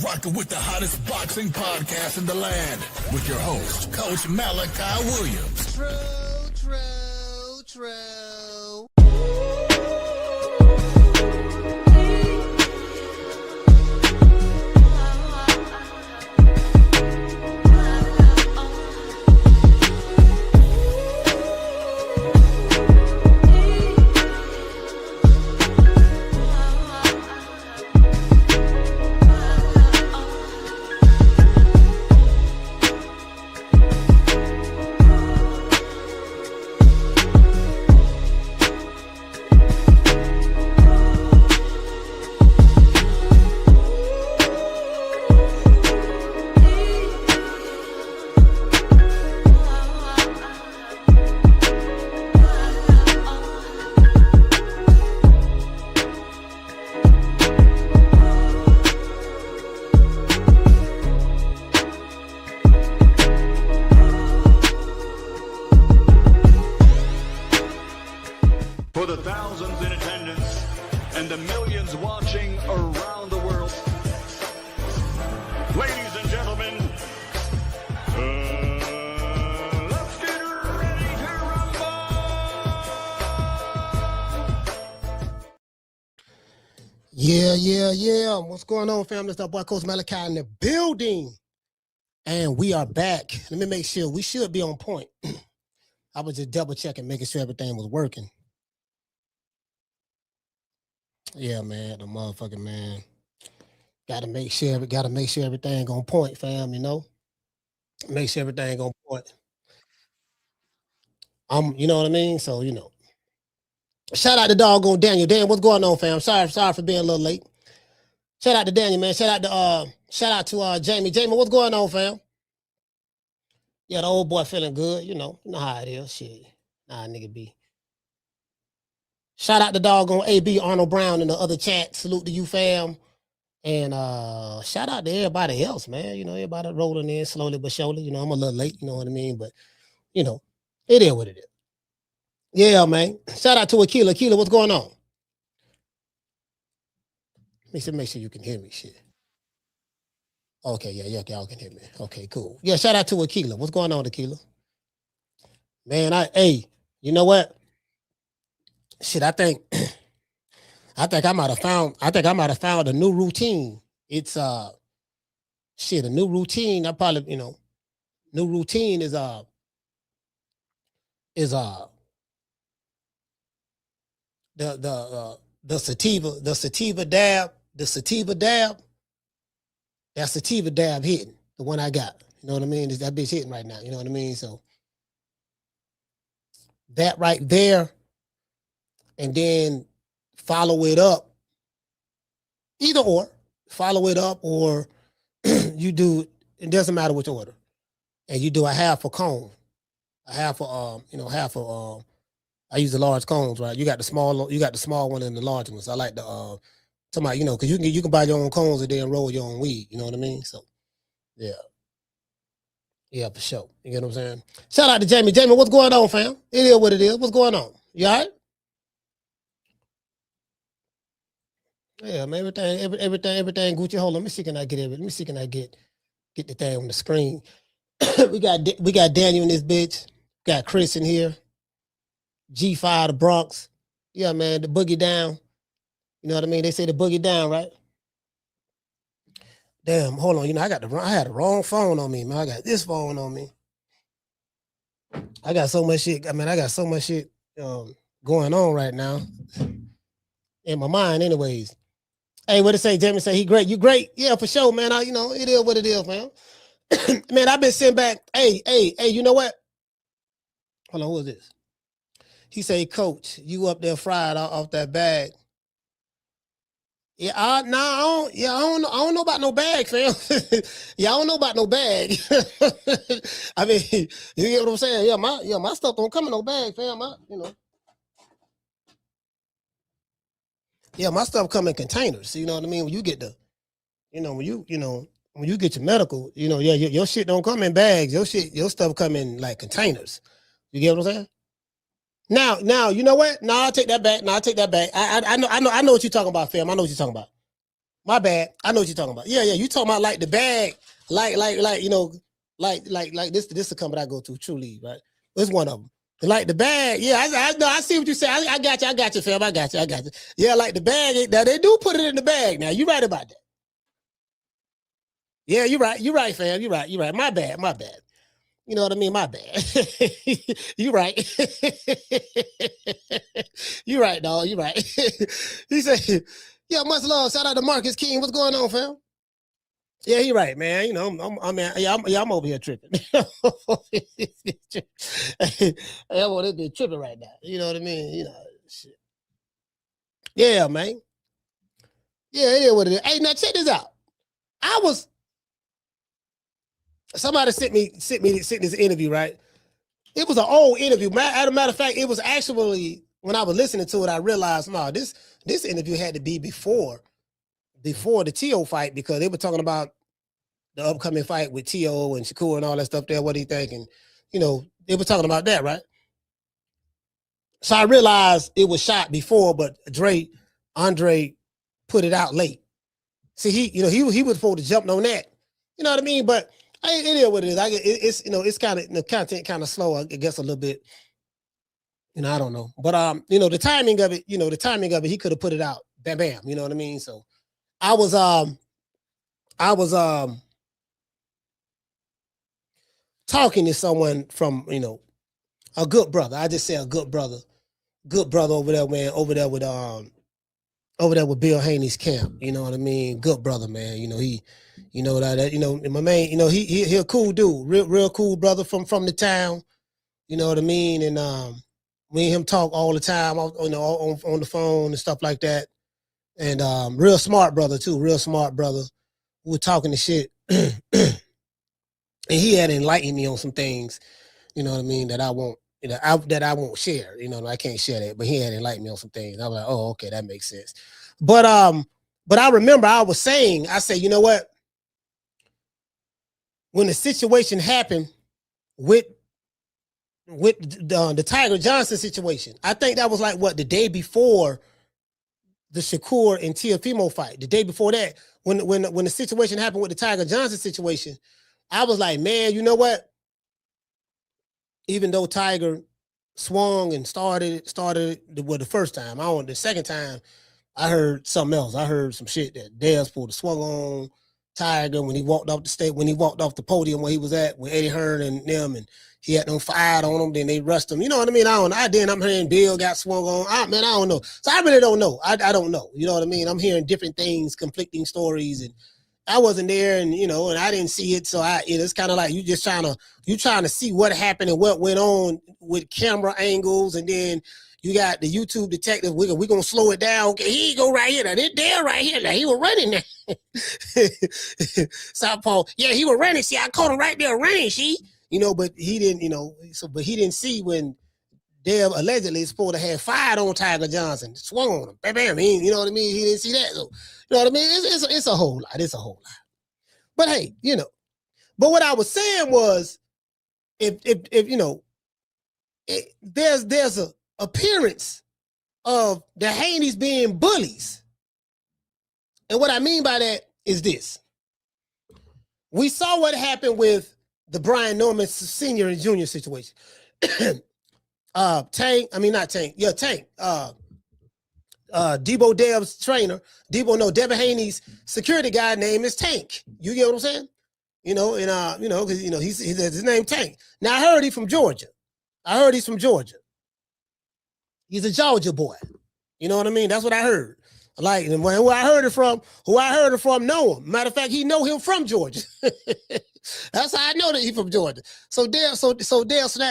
rocking with the hottest boxing podcast in the land with your host, Coach Malachi Williams. True. For the thousands in attendance and the millions watching around the world, ladies and gentlemen, let's get ready to rumble! Yeah. What's going on, family? It's our boy Coach Malachi in the building. And we are back. Let me make sure we should be on point. I was just double checking, making sure everything was working. Yeah, man, the motherfucking man. Gotta make sure everything on point, fam, you know? Make sure everything on point. You know what I mean? So, you know. Shout out to doggone Daniel. Dan, what's going on, fam? Sorry for being a little late. Shout out to Daniel, man. Shout out to Jamie. Jamie, what's going on, fam? Yeah, the old boy feeling good, you know how it is. Shit. Nah, nigga be. Shout out to doggone AB Arnold Brown in the other chat. Salute to you, fam. And shout out to everybody else, man. You know, everybody rolling in slowly but surely. You know, I'm a little late, you know what I mean? But, you know, it is what it is. Yeah, man. Shout out to Akila. Akila, what's going on? Make sure you can hear me, shit. Okay, yeah, y'all can hear me. Okay, cool. Yeah, shout out to Akila. What's going on, Akila? Man, you know what? Shit, I think I might have found a new routine. It's a new routine. I probably, new routine is the sativa dab, that sativa dab hitting, the one I got. You know what I mean? That bitch hitting right now. You know what I mean? So that right there. And then follow it up, either or, follow it up, or you do, it doesn't matter which order. And you do a half a cone, I use the large cones, right? You got the small one and the large ones. I like the, because you can buy your own cones and then roll your own weed. You know what I mean? So, yeah. Yeah, for sure. You get what I'm saying? Shout out to Jamie. Jamie, what's going on, fam? It is what it is. What's going on? You all right? Yeah, man, everything Gucci. Hold on, let me see can I get the thing on the screen. we got Daniel in this bitch. Got Chris in here. G5 the Bronx. Yeah, man, the boogie down. You know what I mean? They say the boogie down, right? Damn, hold on. I had the wrong phone on me, man. I got this phone on me. I got so much shit. Going on right now in my mind, anyways. Hey, what it say? Jamie say he great. You great? Yeah, for sure, man. It is what it is, man. Man, I've been sitting back. Hey, you know what? Hold on, who is this? He say, Coach, you up there fried off that bag. Yeah, I don't know about no bag, fam. Yeah, I don't know about no bag. I mean, you get what I'm saying? Yeah, my stuff don't come in no bag, fam. Yeah, my stuff come in containers. You know what I mean? When you get when you get your medical, your shit don't come in bags. Your stuff come in like containers. You get what I'm saying? Now, you know what? No, I'll take that back. I know what you're talking about, fam. I know what you're talking about. My bad. I know what you're talking about. Yeah. You talking about like the bag, like you know, like this the company I go to, True Lead, right? It's one of them. Like the bag, yeah. I know. I see what you say. I got you, fam. I got you. Yeah, like the bag. Now they do put it in the bag. Now you right about that. Yeah, you're right, fam. You're right. My bad. You know what I mean? My bad. You right. You right, dog. You right. He said, "Yeah, much love. Shout out to Marcus King. What's going on, fam?" Yeah, he right, man. You know, I'm over here tripping. Hey, I'm over here tripping right now. You know what I mean? You know, shit. Yeah, man. Yeah, it is what it is. Hey, now check this out. Somebody sent me this interview, right? It was an old interview. As a matter of fact, it was actually when I was listening to it, I realized, no, this interview had to be before the T.O. fight, because they were talking about the upcoming fight with T.O. and Shakur and all that stuff there. What do you think? And, you know, they were talking about that, right? So I realized it was shot before, but Andre put it out late. See, he was supposed to jump on that. You know what I mean? But it is what it is. It's you know, it's kind of the content kind of slow, I guess, a little bit. You know, I don't know. But you know, the timing of it, he could have put it out. Bam, bam. You know what I mean? So I was talking to someone from, you know, a good brother. I just say a good brother over there, man, over there with Bill Haney's camp. You know what I mean? Good brother, man. You know, my man, you know, he a cool dude, real cool brother from the town. You know what I mean? And me and him talk all the time, you know, on the phone and stuff like that. And real smart brother too, We were talking to shit. And he had enlightened me on some things, you know what I mean, that I won't share. You know, I can't share that, but he had enlightened me on some things. I was like, oh, okay, that makes sense. But I remember I said, you know what? When the situation happened with the Tiger Johnson situation, I think that was like the day before the Shakur and Teofimo fight. The day before that, when the situation happened with the Tiger Johnson situation, I was like, man, you know what? Even though Tiger swung and started the first time, the second time, I heard something else. I heard some shit that Dez pulled a swung on Tiger when he walked off the podium where he was at with Eddie Hearn and them, and he had them fired on him. Then they rushed him. You know what I mean? I'm hearing Bill got swung on. I don't know. So I really don't know. I don't know. You know what I mean? I'm hearing different things, conflicting stories, and I wasn't there, and you know, and I didn't see it. So it's kind of like you trying to see what happened and what went on with camera angles, and then you got the YouTube detective. We're gonna slow it down. Okay, here you go right here. Now they're there right here. Now he was running there. Southpaw. Yeah, he was running. See, I caught him right there running. See, you know, but he didn't. You know, but he didn't see when Dev allegedly is supposed to have fired on Tiger Johnson, swung on him. Bam, bam. You know what I mean? He didn't see that. So, you know what I mean? It's a whole lot. It's a whole lot. But hey, you know. But what I was saying was, if you know, there's a appearance of the Haneys being bullies, and what I mean by that is this: we saw what happened with the Brian Norman Senior and Junior situation. Tank. Deebo Dev's trainer. Devin Haney's security guy name is Tank. You get what I'm saying? You know, and you know, because you know he's his name Tank. Now I heard he's from Georgia. He's a Georgia boy. You know what I mean? That's what I heard. Like, and who I heard it from know him. Matter of fact, he know him from Georgia. That's how I know that he's from Georgia. So Dale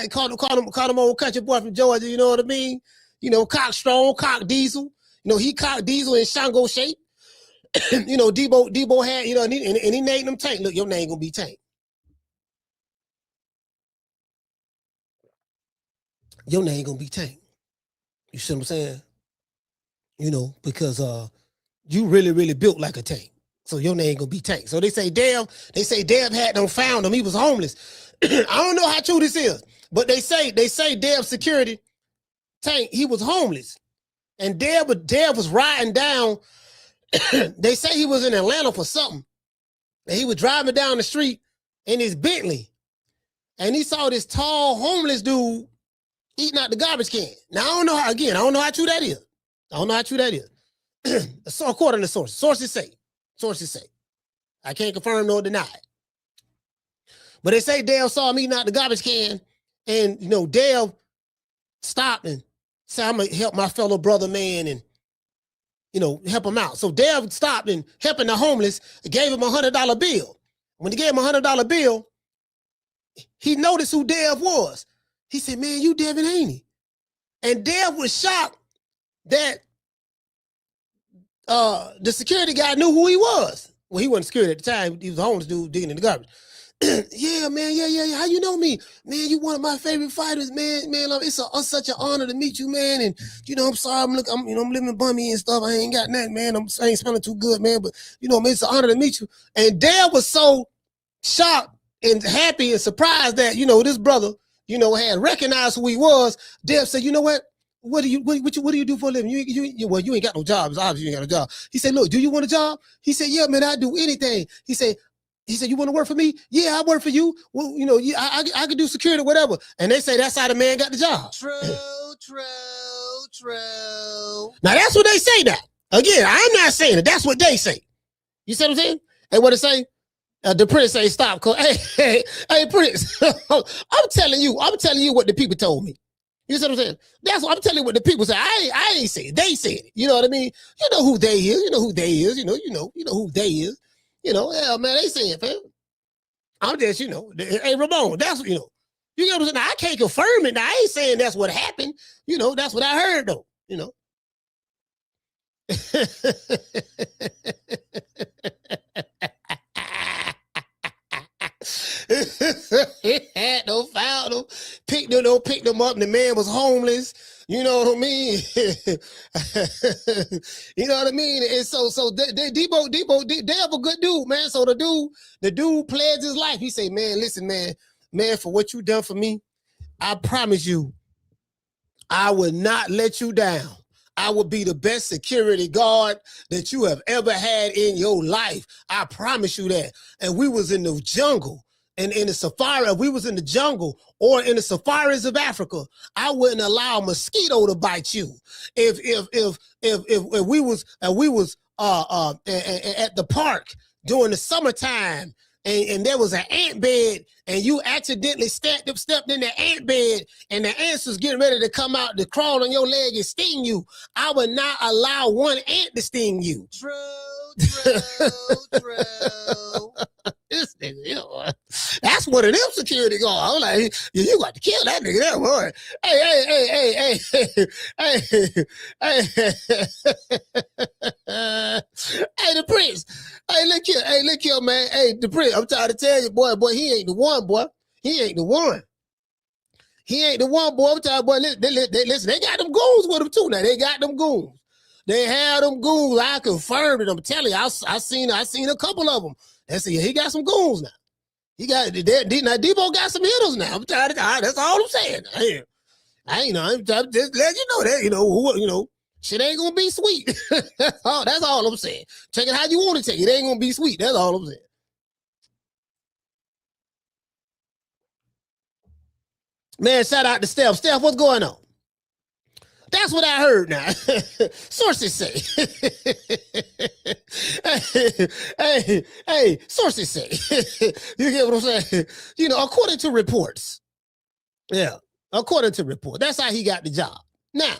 called him old country boy from Georgia. You know what I mean? You know, cock strong, cock diesel. You know, he cock diesel in Shango shape. You know, Deebo had, you know, and he named him Tank. Look, your name gonna be Tank. Your name gonna be Tank. You see what I'm saying? You know, because you really built like a tank. So your name gonna be Tank. So they say Dev had them found him. He was homeless. I don't know how true this is, but they say Dev security Tank, he was homeless. And Dev was riding down They say he was in Atlanta for something. And he was driving down the street in his Bentley. And he saw this tall, homeless dude eating out the garbage can. Now, I don't know how true that is. I don't know how true that is. So according to sources. Sources say. I can't confirm nor deny it. But they say Dale saw him eating out the garbage can. And, Dale stopped and said, I'm going to help my fellow brother, man, and, help him out. So Dale stopped and helping the homeless, gave him $100 bill. When he gave him $100 bill, he noticed who Dale was. He said, man, you Devin Haney. And Dale was shocked that the security guy knew who he was. Well, he wasn't security at the time. He was a homeless dude digging in the garbage. Yeah, man. Yeah. How you know me? Man, you one of my favorite fighters, man. It's such an honor to meet you, man. And, I'm sorry. I'm living bummy and stuff. I ain't got nothing, man. I ain't smelling too good, man. But, man, it's an honor to meet you. And Dale was so shocked and happy and surprised that, this brother, had recognized who he was. Dale said, you know what? What do you do for a living? You ain't got no job. It's obvious you ain't got no job. He said, look, do you want a job? He said, yeah, man, I do anything. He said, you want to work for me? Yeah, I work for you. Well, I could do security, whatever. And they say that's how the man got the job. True. Now, that's what they say now. Again, I'm not saying it. That's what they say. You see what I'm saying? And what it say? The Prince say, stop. Hey, Prince, I'm telling you what the people told me. You see what I'm saying? That's what I'm telling you what the people say. I ain't say it. They said it. You know what I mean? You know who they is. You know who they is. You know who they is. Yeah, man, they say it, fam. I'm just, hey, Ramon, that's, you know what I'm saying? Now, I can't confirm it. Now, I ain't saying that's what happened. That's what I heard, though, He had no foul, no picked them up, and the man was homeless. You know what I mean? You know what I mean? And so Deebo, Dale a good dude, man. So the dude pledged his life. He said, man, listen, man, for what you done for me, I promise you, I will not let you down. I will be the best security guard that you have ever had in your life. I promise you that. And we was in the jungle. And in the safari, if we was in the jungle or in the safaris of Africa, I wouldn't allow a mosquito to bite you. If we was at the park during the summertime and there was an ant bed and you accidentally stepped in the ant bed and the ants was getting ready to come out to crawl on your leg and sting you, I would not allow one ant to sting you. True. This nigga, that's one of them security guards. I'm like, you got to kill that nigga, that boy. Hey, the Prince. Hey, look here, man. Hey, the Prince. I'm trying to tell you, boy, he ain't the one, boy. He ain't the one, boy. I'm telling you, boy. Listen, they got them goons with them too. Now they got them goons. They had them goons. I confirmed it. I'm telling you, I seen a couple of them. They say, yeah, he got some goons now. Now Deebo got some hitters now. I'm tired of that. That's all I'm saying. I'm just letting you know that, shit ain't gonna be sweet. That's all I'm saying. Take it how you want to take it. It ain't gonna be sweet. That's all I'm saying. Man, shout out to Steph. Steph, what's going on? That's what I heard now. Sources say. hey, sources say. You get what I'm saying? According to reports. Yeah, according to reports. That's how he got the job. Now,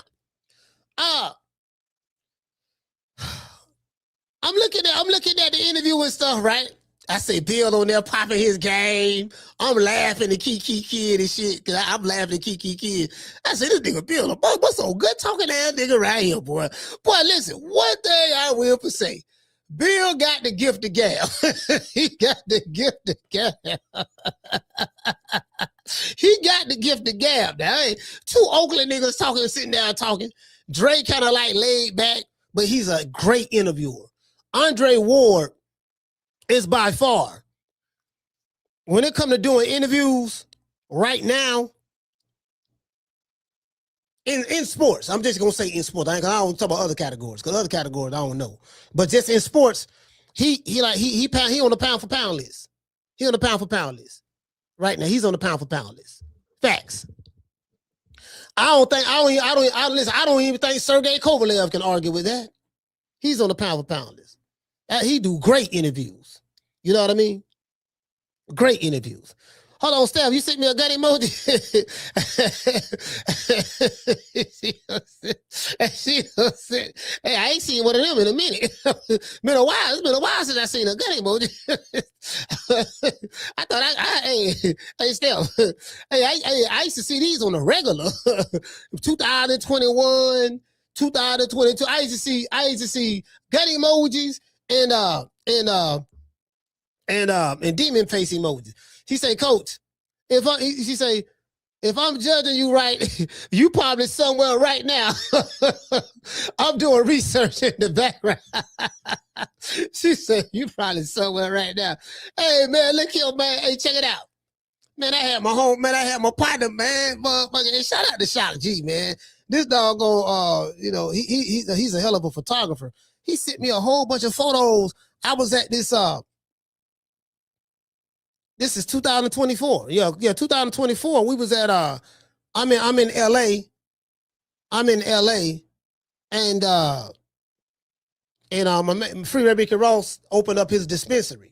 I'm looking at the interview and stuff, right? I say Bill on there popping his game. I'm laughing at Kiki Kid and shit, because I'm laughing at Kiki Kid. I said, this nigga Bill, what's so good talking ass nigga right here, boy? Boy, listen, one thing I will say, Bill got the gift of gab. He got the gift of gab. He got the gift of gab. Now, two Oakland niggas sitting down talking. Dre kind of like laid back, but he's a great interviewer. Andre Ward is by far, when it comes to doing interviews right now, In sports, I'm just gonna say in sports. I don't talk about other categories because other categories I don't know. But just in sports, he on the pound for pound list. He on the pound for pound list right now. He's on the pound for pound list. Facts. I don't even think Sergey Kovalev can argue with that. He's on the pound for pound list. He do great interviews. You know what I mean? Great interviews. Hold on, Steph. You sent me a gun emoji. Hey, I ain't seen one of them in a minute. It's been a while since I seen a gun emoji. I thought hey, Steph. I used to see these on the regular. 2021, 2022. I used to see gun emojis and demon face emojis. She say, Coach, if I'm judging you right, you probably somewhere right now. I'm doing research in the background. She said, you probably somewhere right now. Hey, man, look here, man. Hey, check it out. Man, I had my partner, man. Motherfucker, shout out to Shock G, man. This doggone, he's a hell of a photographer. He sent me a whole bunch of photos. I was at this is 2024. Yeah, 2024. We was at I'm in LA. And my Free Rebecca Ross opened up his dispensary.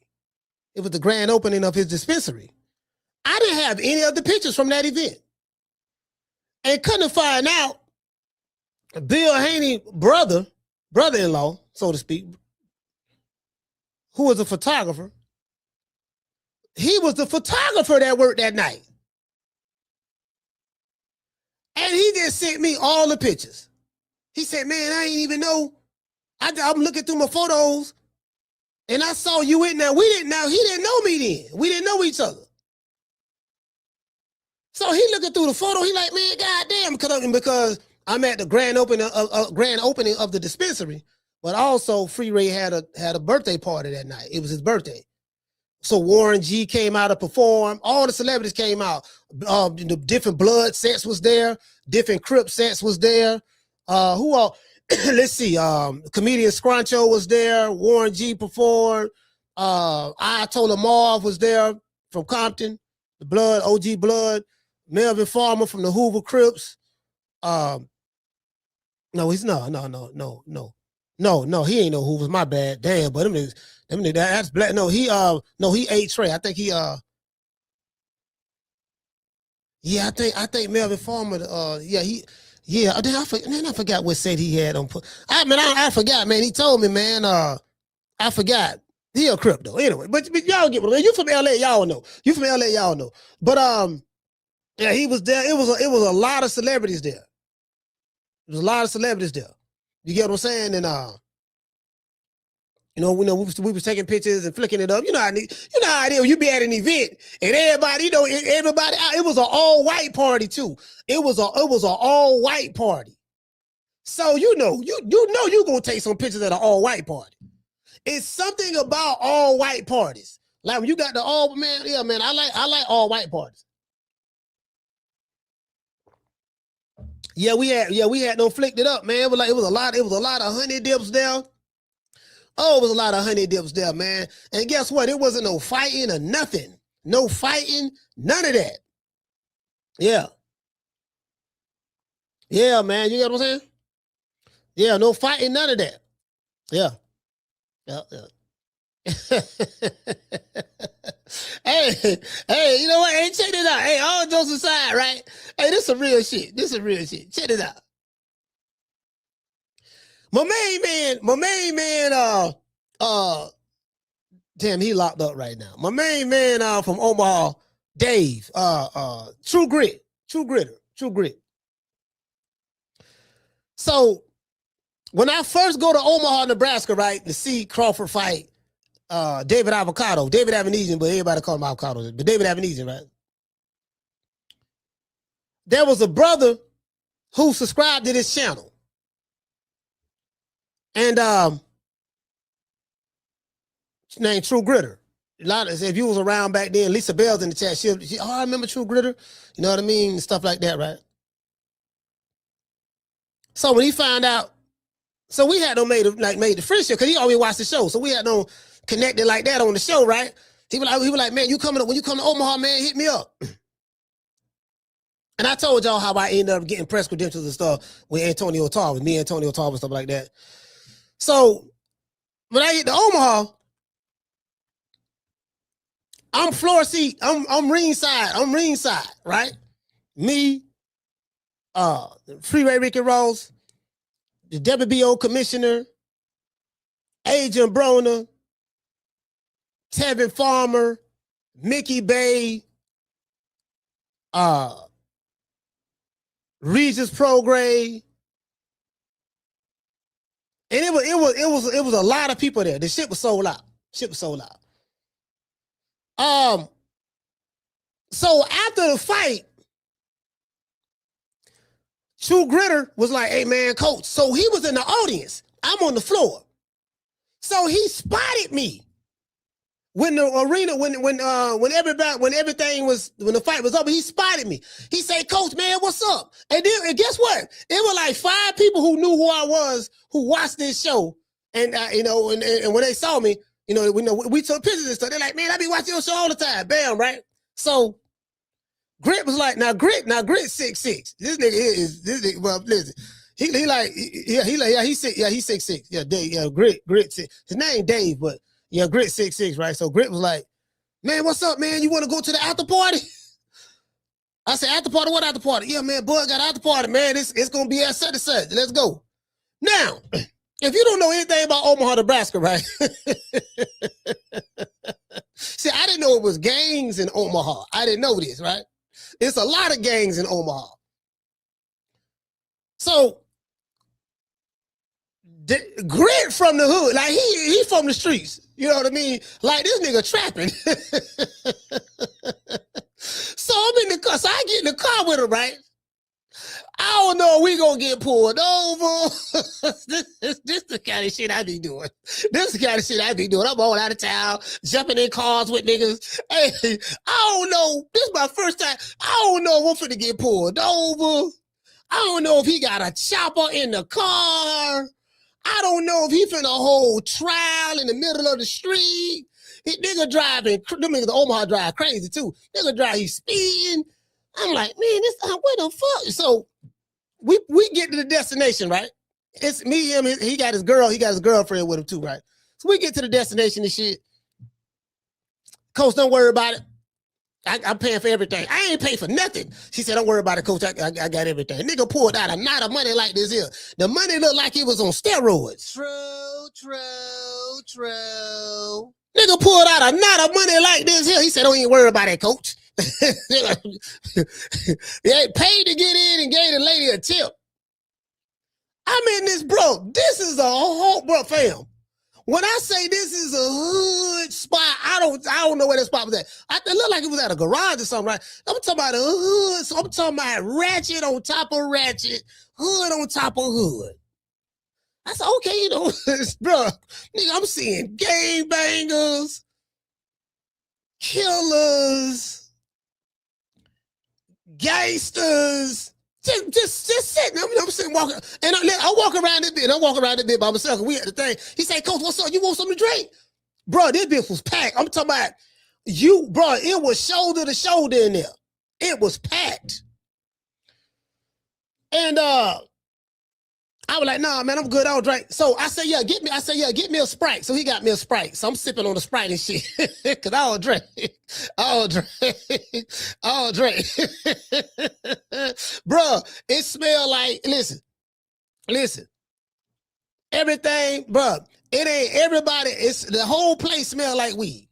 It was the grand opening of his dispensary. I didn't have any of the pictures from that event. And couldn't find out Bill Haney brother-in-law, so to speak, who was a photographer. He was the photographer that worked that night. And he just sent me all the pictures. He said, man, I ain't even know. I'm looking through my photos and I saw you in there. He didn't know me then. We didn't know each other. So he looking through the photo. He like, man, goddamn, because I'm at the grand opening of the dispensary, but also Free Ray had a birthday party that night. It was his birthday. So Warren G came out to perform. All the celebrities came out. The different blood sets was there. Different Crip sets was there. Who else? Let's see. Comedian Scruncho was there. Warren G performed. Ayatollah Marv was there from Compton. The Blood, OG Blood. Melvin Farmer from the Hoover Crips. No, he's no. He ain't no Hoovers. My bad. Damn, but them niggas, that's black. No, he ate Trey. I think he I think Melvin Farmer. I forgot what set he had on. I forgot, man. He told me, man. I forgot. He a Crip though. Anyway, but y'all get what I mean. You from LA, y'all know. Y'all know. But yeah, he was there. It was a lot of celebrities there. There was a lot of celebrities there. You get what I'm saying? And we was taking pictures and flicking it up. You know how it is. You be at an event and everybody, it was an all-white party too. It was an all-white party. So you gonna take some pictures at an all-white party. It's something about all-white parties. Like when you got the I like all-white parties. Yeah, we had no flicked it up, man. It was a lot of honey dips there. Oh, it was a lot of honey dips there, man. And guess what? It wasn't no fighting or nothing. No fighting, none of that. Yeah. Yeah, man. You get what I'm saying? Yeah, no fighting, none of that. Yeah. Yeah. Hey, you know what? Hey, check this out. Hey, all jokes aside, right? Hey, this is some real shit. Check this out. My main man, damn, he locked up right now. My main man from Omaha, Dave, True Grit. So when I first go to Omaha, Nebraska, right, to see Crawford fight David Avenesian, but everybody call him Avocado, but David Avenesian, right? There was a brother who subscribed to this channel. And his name True Gritter. A lot of, if you was around back then, Lisa Bell's in the chat. I remember True Gritter. You know what I mean? Stuff like that, right? So when he found out, so we had no made the friendship because he always watched the show. So we had no connected like that on the show, right? He was like, man, when you come to Omaha, man, hit me up. And I told y'all how I ended up getting press credentials and stuff with Antonio Tarver, me, Antonio Tarver, and stuff like that. So when I get to Omaha, I'm floor seat. I'm ringside. I'm ringside, right? Me, Freeway Ricky Ross, the WBO commissioner, Agent Broner, Tevin Farmer, Mickey Bay, Regis Prograde, and it was a lot of people there. The shit was sold out. So after the fight, True Gritter was like, "Hey man, coach." So he was in the audience. I'm on the floor. So he spotted me when the arena, when the fight was over. He spotted me. He said, "Coach, man, what's up?" And guess what? It was like 5 people who knew who I was, who watched this show, and and when they saw me, we took pictures and stuff. They're like, "Man, I be watching your show all the time." Bam, right? So Grit was like, now Grit 6'6". This nigga, well, listen, he's 6'6". Yeah, Dave, yeah, Grit 6. His name Dave, but yeah, Grit 6'6", right? So Grit was like, "Man, what's up, man? You want to go to the after party?" I said, "After party? What after party?" "Yeah, man, Bud got after party, man. It's gonna be at such and such. Let's go." Now, if you don't know anything about Omaha, Nebraska, right? See, I didn't know it was gangs in Omaha. I didn't know this, right? It's a lot of gangs in Omaha. So Grit from the hood, like he from the streets. You know what I mean? Like this nigga trapping. So I'm in the car. So I get in the car with him, right? I don't know if we gonna get pulled over. This the kind of shit I be doing. I'm all out of town, jumping in cars with niggas. Hey, I don't know. This is my first time. I don't know if I'm finna get pulled over. I don't know if he got a chopper in the car. I don't know if he finna hold trial in the middle of the street. Nigga driving, them niggas in Omaha drive crazy too. Nigga drive, he's speeding. I'm like, man, what the fuck? So we get to the destination, right? It's me, him, he got his girlfriend with him too, right? So we get to the destination and shit. Coach, don't worry about it. I'm paying for everything. I ain't paying for nothing. She said, "Don't worry about it, coach. I got everything." Nigga pulled out a knot of money like this here. The money looked like it was on steroids. True. Nigga pulled out a knot of money like this here. He said, "Don't even worry about it, coach." They paid to get in and gave the lady a tip. I'm in this, bro. This is a whole, bro, fam. When I say this is a hood spot, I don't know where that spot was at. It looked like it was at a garage or something, right? I'm talking about a hood. So I'm talking about ratchet on top of ratchet, hood on top of hood. I said, okay, bro, nigga, I'm seeing gangbangers, killers, gangsters. Just sitting. I'm sitting walking, and I walk around this bit by myself. We at the thing. He said, "Coach, what's up? You want something to drink?" Bro, this bitch was packed. I'm talking about you, bro. It was shoulder to shoulder in there. It was packed. And I was like, "Nah, man, I'm good. I'll drink." So I said, "Yeah, get me a Sprite." So he got me a Sprite. So I'm sipping on the Sprite and shit. Cause I'll drink. Bro, it smelled like, listen. Everything, bro. It ain't everybody. It's the whole place smell like weed.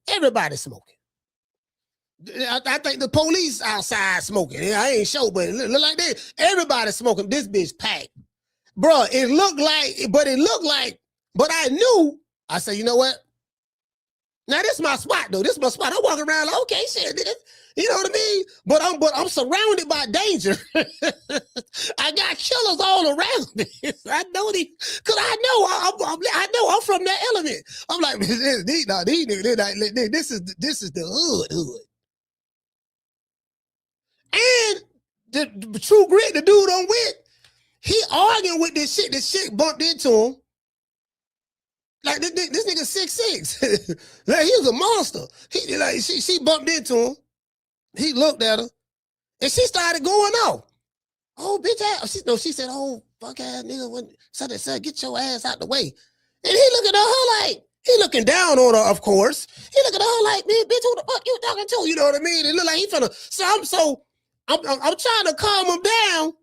Everybody smoking. I think the police outside smoking. I ain't sure, but it look like this. Everybody smoking. This bitch packed. Bro, it looked like, but I knew. I said, you know what? Now this is my spot, though. This is my spot. I'm walking around like, okay, shit, you know what I mean? But I'm surrounded by danger. I got killers all around me. I know because I know I'm from that element. I'm like, these niggas, this is the hood. And the True Grit, the dude on Wit, he arguing with this shit. This shit bumped into him. Like this nigga 6'6". Like he was a monster. He like she bumped into him. He looked at her, and she started going off. Oh, bitch ass. She said, oh, fuck ass nigga. Said, get your ass out the way. And he looking at her like, he looking down on her, of course. He looking at her like, man, bitch, who the fuck you talking to? You know what I mean? It look like he finna. I'm trying to calm him down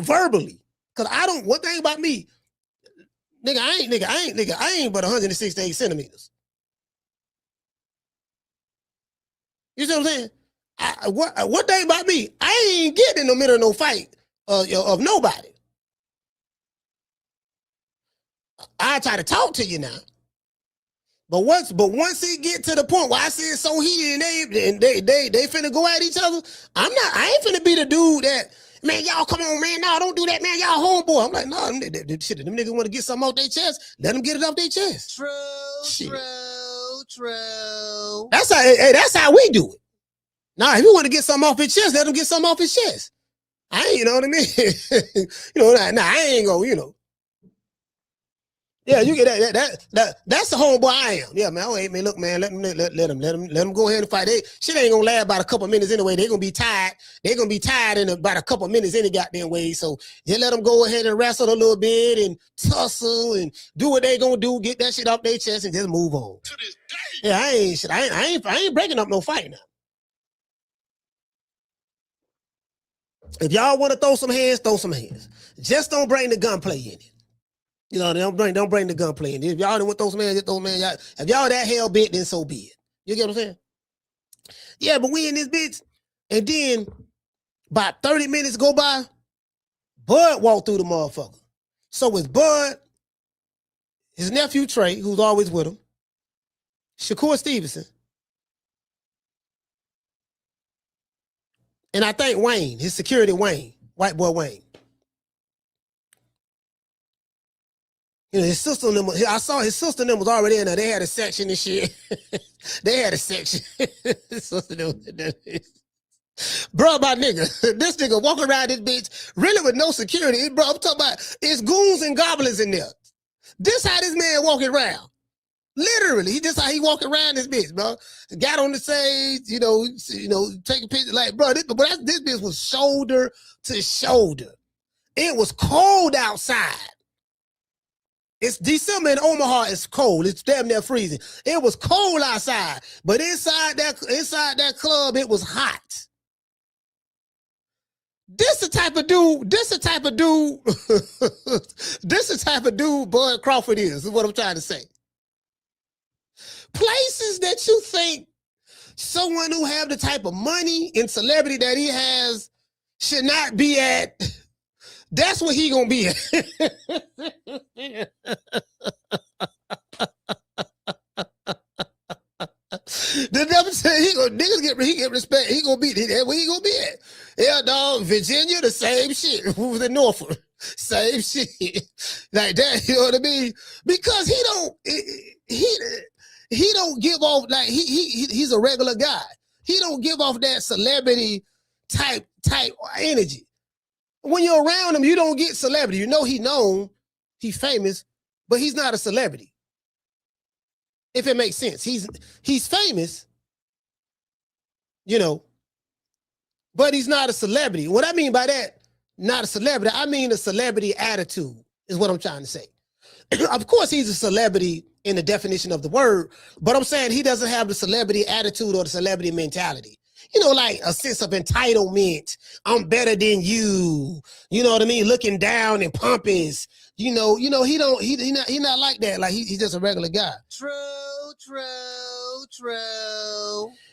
verbally. Cause one thing about me, I ain't but 168 centimeters. You see what I'm saying? One thing about me, I ain't getting in the middle of no fight of nobody. I try to talk to you now. But once it get to the point where I see it so heated and they finna go at each other, I ain't finna be the dude that, man, y'all come on, man, no, don't do that, man, y'all homeboy. I'm like, no, them niggas want to get something off their chest, let them get it off their chest. True. That's how we do it. Now, if you want to get something off his chest, let him get something off his chest. You know what I mean? I ain't gonna, Yeah, you get that. That's the homeboy I am. Yeah, man. Oh, hey, man, look, man, let them go ahead and fight. Shit ain't gonna last about a couple minutes anyway. They're gonna be tired. They're gonna be tired in about a couple minutes any goddamn way. So you let them go ahead and wrestle a little bit and tussle and do what they gonna do. Get that shit off their chest and just move on. To this day. Yeah, I ain't breaking up no fight now. If y'all want to throw some hands, throw some hands. Just don't bring the gunplay in it. You know, don't bring the gunplay in it. If y'all don't want to throw some hands, just throw some hands. If y'all that hell bent, then so be it. You get what I'm saying? Yeah, but we in this bitch, and then about 30 minutes go by, Bud walked through the motherfucker. So it's Bud, his nephew Trey, who's always with him, Shakur Stevenson, and I think Wayne, his security Wayne, white boy Wayne. You know, his sister and them, I saw his sister and them was already in there. They had a section and shit. They had a section. Bro, my nigga, this nigga walking around this bitch really with no security. Bro, I'm talking about it's goons and goblins in there. This how this man walking around. Literally, this how he walking around this bitch, bro. Got on the stage, you know, taking pictures. Like, bro, this bitch was shoulder to shoulder. It was cold outside. It's December in Omaha. It's cold. It's damn near freezing. It was cold outside, but inside that club, it was hot. This the type of dude Bud Crawford is what I'm trying to say. Places that you think someone who have the type of money and celebrity that he has should not be at, that's what he gonna be at. The devil said he get respect. He gonna be there. Where he gonna be at? Yeah, dog. Virginia, the same shit. Who's in Norfolk? Same shit. Like that. You know what I mean? Because he don't give off like he's a regular guy. He don't give off that celebrity type energy. When you're around him, you don't get celebrity. You know he known, he's famous, but he's not a celebrity. If it makes sense. He's famous, you know, but he's not a celebrity. What I mean by that, not a celebrity, I mean a celebrity attitude is what I'm trying to say. Of course, he's a celebrity in the definition of the word, but I'm saying he doesn't have the celebrity attitude or the celebrity mentality. You know, like a sense of entitlement. I'm better than you. You know what I mean? Looking down and pompous. You know, he not like that. Like he's just a regular guy. True.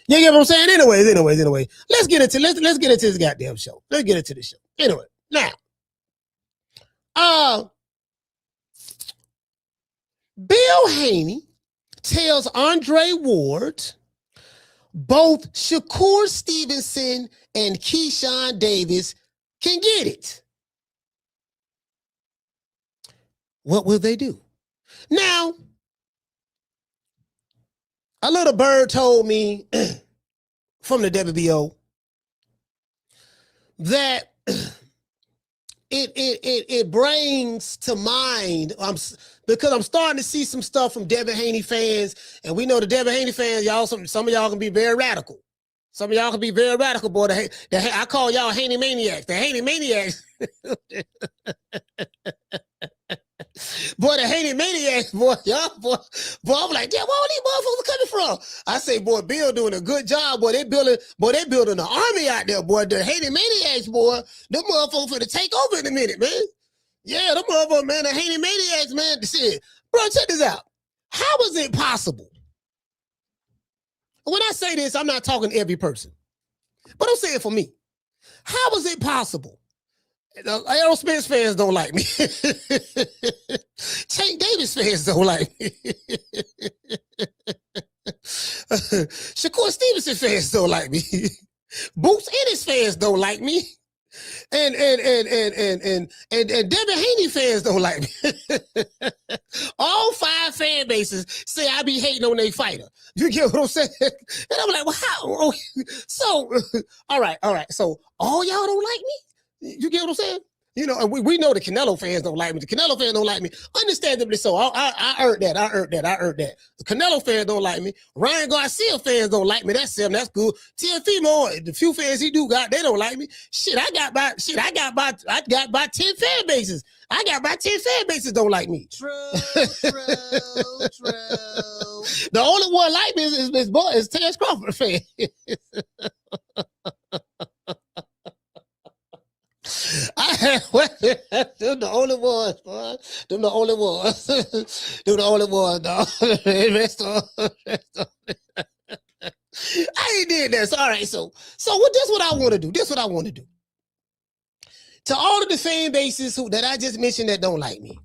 You get what I'm saying? Anyways. Let's get into this goddamn show. Let's get into the show. Anyway, now, Bill Haney tells Andre Ward both Shakur Stevenson and Keyshawn Davis can get it. What will they do? Now, a little bird told me from the WBO, that it brings to mind, because I'm starting to see some stuff from Devin Haney fans, and we know the Devin Haney fans, y'all, some of y'all can be very radical. Some of y'all can be very radical, boy. I call y'all Haney maniacs. The Haney maniacs. Boy, the Haney maniacs, boy, y'all, boy, I'm like, damn, where all these motherfuckers coming from? I say, boy, Bill doing a good job, boy. They building an army out there, boy. The Haney maniacs, boy, them motherfuckers finna take over in a minute, man. Yeah, them motherfuckers, man, the Haney maniacs, man. Shit, bro, check this out. How is it possible? When I say this, I'm not talking to every person, but I'm saying for me. How is it possible? Aerosmith fans don't like me. Tank Davis fans don't like me. Shakur Stevenson fans don't like me. Boots Ennis fans don't like me. And Devin Haney fans don't like me. All 5 fan bases say I be hating on their fighter. You get what I'm saying? And I'm like, well, how? So, all right. So all y'all don't like me? You get what I'm saying? You know, and we know the Canelo fans don't like me. The Canelo fans don't like me. Understandably so. I earned that. The Canelo fans don't like me. Ryan Garcia fans don't like me. That's him. That's good. Teofimo, the few fans he do got, they don't like me. Shit, I got about 10 fan bases. I got about 10 fan bases don't like me. True. The only one like me is Terrence Crawford fan. Them the only ones, boy. Them the only ones. Them the only ones, dog. I ain't did that. So, all right, so what? This what I want to do. To all of the fan bases that I just mentioned that don't like me,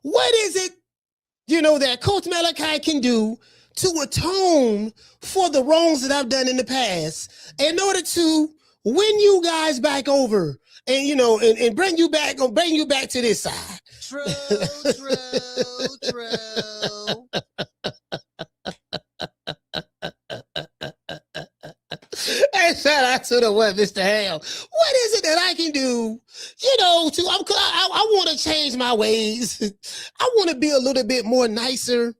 what is it, that Coach Malachi can do to atone for the wrongs that I've done in the past in order to win you guys back over and and bring you back to this side? True. Hey, shout out to the what, Mr. Hale. What is it that I can do, I want to change my ways. I want to be a little bit more nicer.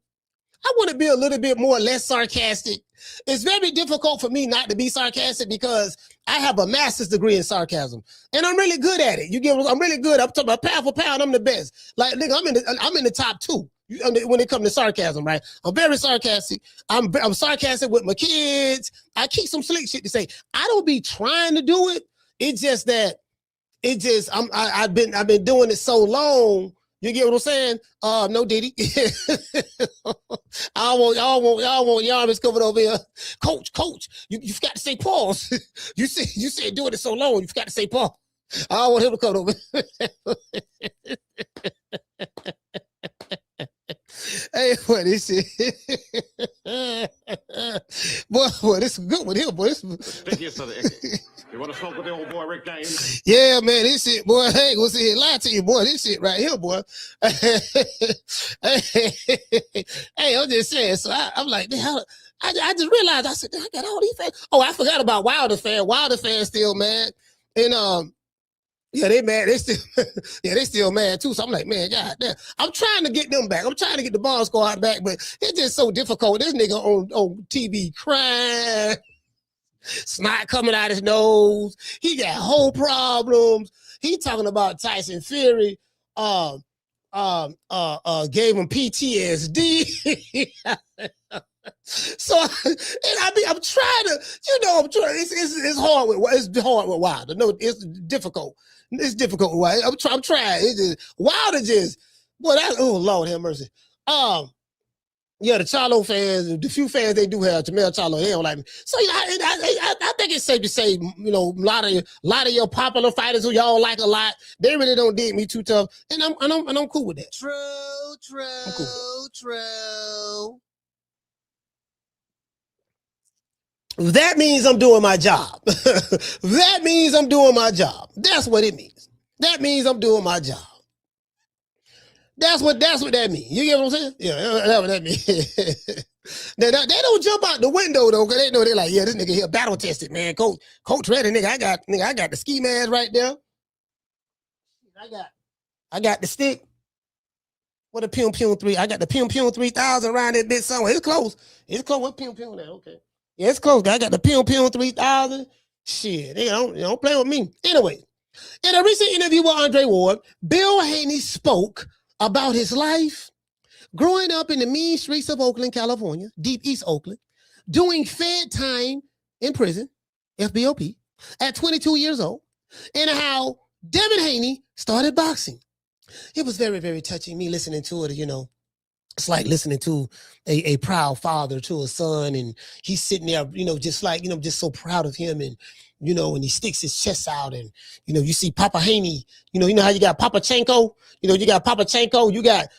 I want to be a little bit more less sarcastic. It's very difficult for me not to be sarcastic because I have a master's degree in sarcasm, and I'm really good at it. I'm really good. I'm talking about pound for pound. I'm the best. Like, nigga, I'm in the top 2 when it comes to sarcasm, right? I'm very sarcastic. I'm sarcastic with my kids. I keep some slick shit to say. I don't be trying to do it. It's just that I've been doing it so long. You get what I'm saying? No, Diddy. Y'all want Yarmis coming over here. Coach, you've got to say pause. You said doing it so long, you've got to say pause. I don't want him to come over. Hey, boy, this shit. boy, this is a good one here, boy. You want to smoke with the old boy Rick James? Yeah, man, this shit, boy. I ain't gonna sit here and lie to you, boy. This shit right here, boy. Hey, I'm just saying. So I'm like, I just realized. I said, I got all these fans. Oh, I forgot about Wilder fans. Wilder fans still mad, and yeah, they mad. They still mad too. So I'm like, man, God damn. I'm trying to get them back. I'm trying to get the Bomb Squad back, but it's just so difficult. This nigga on TV crying, snot coming out his nose. He got whole problems. He talking about Tyson Fury. Gave him PTSD. So, and I'm trying to, it's hard with Wilder. No, it's difficult. It's difficult. I'm trying. It's just, Wilder just, boy, oh Lord have mercy. Yeah, the Charlo fans, the few fans they do have, Jamel Charlo, they don't like me. So I think it's safe to say, a lot of your popular fighters who y'all like a lot, they really don't dig me too tough, and I'm cool with that. True. That means I'm doing my job. That means I'm doing my job. That's what it means. That means I'm doing my job. That's what that means. You get what I'm saying? Yeah, that's what that means. They don't jump out the window though, because they know they're like, yeah, this nigga here battle tested, man. Coach ready, nigga. I got the ski mask right there. I got the stick. What a Pum 3. I got the Pum 3000 around that bitch somewhere. It's close. It's close. What Pum there? Okay. Yeah, it's close. I got the Pum 3000. Shit, they don't play with me. Anyway, in a recent interview with Andre Ward, Bill Haney spoke about his life growing up in the mean streets of Oakland, California, deep East Oakland, doing fed time in prison, FBOP, at 22 years old, and how Devin Haney started boxing. It was very, very touching, me listening to it, It's like listening to a proud father to a son, and he's sitting there, just like, just so proud of him, and, and he sticks his chest out, and, you see Papa Haney, you know how you got Papa Chenko, you got Papa Chenko, you got,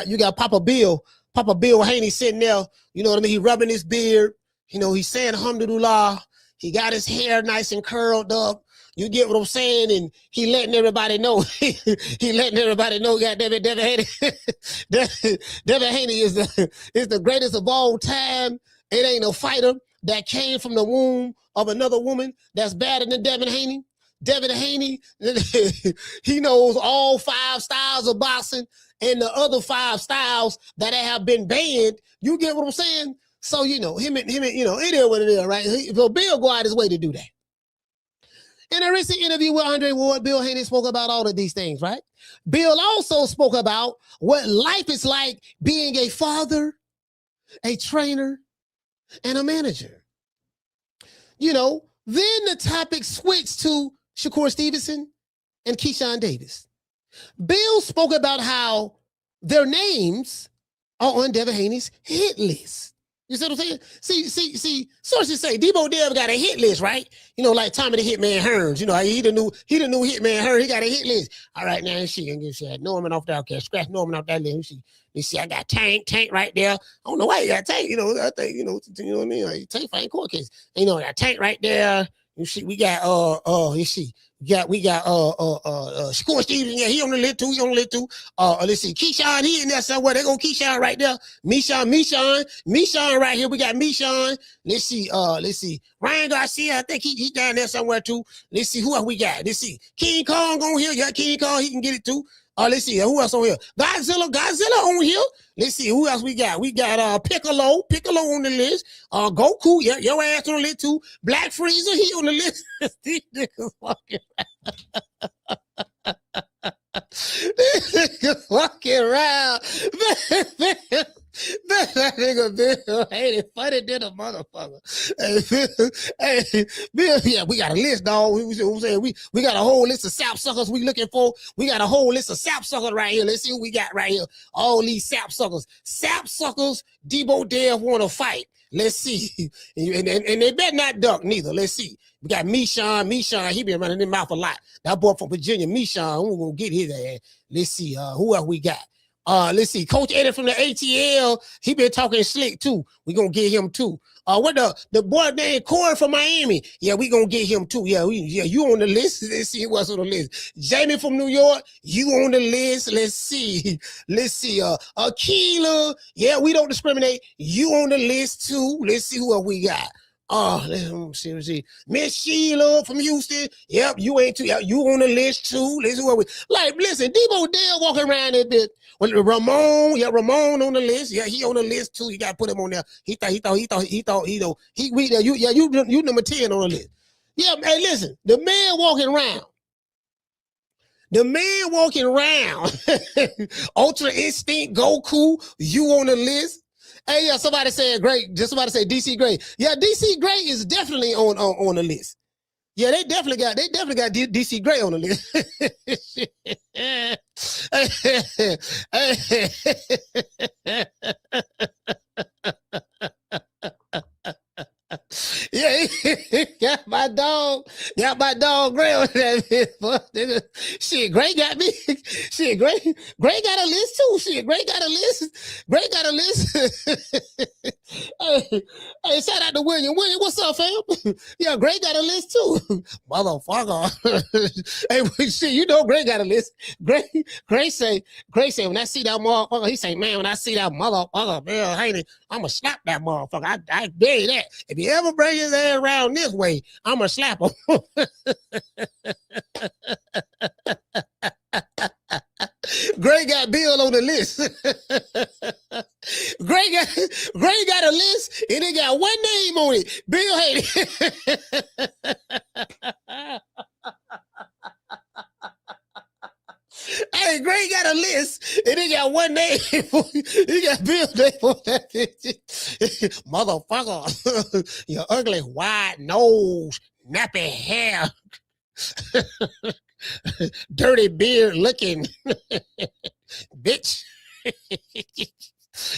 you got Papa Bill Haney sitting there, you know what I mean? He rubbing his beard, he's saying alhamdulillah, he got his hair nice and curled up. You get what I'm saying? And he letting everybody know. he letting everybody know, goddamn Devin Haney. Devin Haney is the greatest of all time. It ain't no fighter that came from the womb of another woman that's better than Devin Haney. Devin Haney, he knows all 5 styles of boxing and the other 5 styles that have been banned. You get what I'm saying? So, him, it is what it is, right? So Bill go out his way to do that. In a recent interview with Andre Ward, Bill Haney spoke about all of these things, right? Bill also spoke about what life is like being a father, a trainer, and a manager. Then the topic switched to Shakur Stevenson and Keyshawn Davis. Bill spoke about how their names are on Devin Haney's hit list. You see what I'm saying? See, sources say Deebo Dev got a hit list, right? Like Tommy the Hitman Hearns. He the new Hitman Hearns. He got a hit list. All right, now she had Norman off there. Okay, scratch Norman off that list. You see, I got Tank right there. I don't know why you got Tank. I think, you know what I mean? Like, Tank fighting court case. I got Tank right there. You see, we got you see. We got Shakur Stevenson, yeah, he on the list too. Let's see, Keyshawn, he in there somewhere. They go Keyshawn right there. Meeshawn right here. We got Meeshawn. Let's see, Ryan Garcia, I think he down there somewhere too. Let's see who else we got. Let's see, King Kong on here. Yeah, King Kong, he can get it too. Let's see, who else on here? Godzilla on here. Let's see, who else we got? We got Piccolo on the list. Goku, yeah, your ass on the list too. Black Freezer, he on the list. These niggas walking around. These niggas walking around. That nigga Bill Haney funny than a motherfucker. Hey, Bill, yeah, we got a list, dog. We got a whole list of sap suckers we looking for. We got a whole list of sap suckers right here. Let's see who we got right here. All these sap suckers. Sap suckers, Deebo Dev want to fight. Let's see. And they better not duck neither. Let's see. We got Meeshawn, he been running his mouth a lot. That boy from Virginia, Meeshawn, who gonna get his ass? Let's see, who else we got? Let's see, Coach Eddie from the ATL, he been talking slick too. We gonna get him too. What the boy named Corey from Miami? Yeah, we gonna get him too. Yeah, you on the list. Let's see what's on the list. Jamie from New York, you on the list. Let's see. Keela, yeah, we don't discriminate. You on the list too. Let's see who else we got. Let's see. Miss Sheila from Houston. Yep, you ain't too. You on the list too. Let's see what we like. Listen, Deebo Dev walking around that bit. Well, Ramon on the list. Yeah, he on the list too. You gotta put him on there. You number 10 on the list. Yeah, hey, listen, the man walking around. Ultra Instinct, Goku, you on the list. Hey, yeah, somebody said great. Just somebody say DC Gray. Yeah, DC Gray is definitely on the list. Yeah, they definitely got DC Gray on the list. Yeah, got my dog Gray on that. Shit, Gray got me. Shit, Gray got a list too. Shit, Gray got a list. Hey, shout out to William. William, what's up, fam? Yeah, Gray got a list too. Motherfucker. Hey, shit, you know Gray got a list. Gray say, when I see that motherfucker, he say, man, when I see that motherfucker, Bill Haney, I'ma slap that motherfucker. I dare you that. If he ever bring his ass around this way, I'ma slap him. Gray got Bill on the list. Gray got a list and it got one name on it. Bill Haney. Hey, Gray got a list and it got one name. He got Bill name on that bitch. Motherfucker. You ugly wide nose, nappy hair. Dirty beard looking bitch.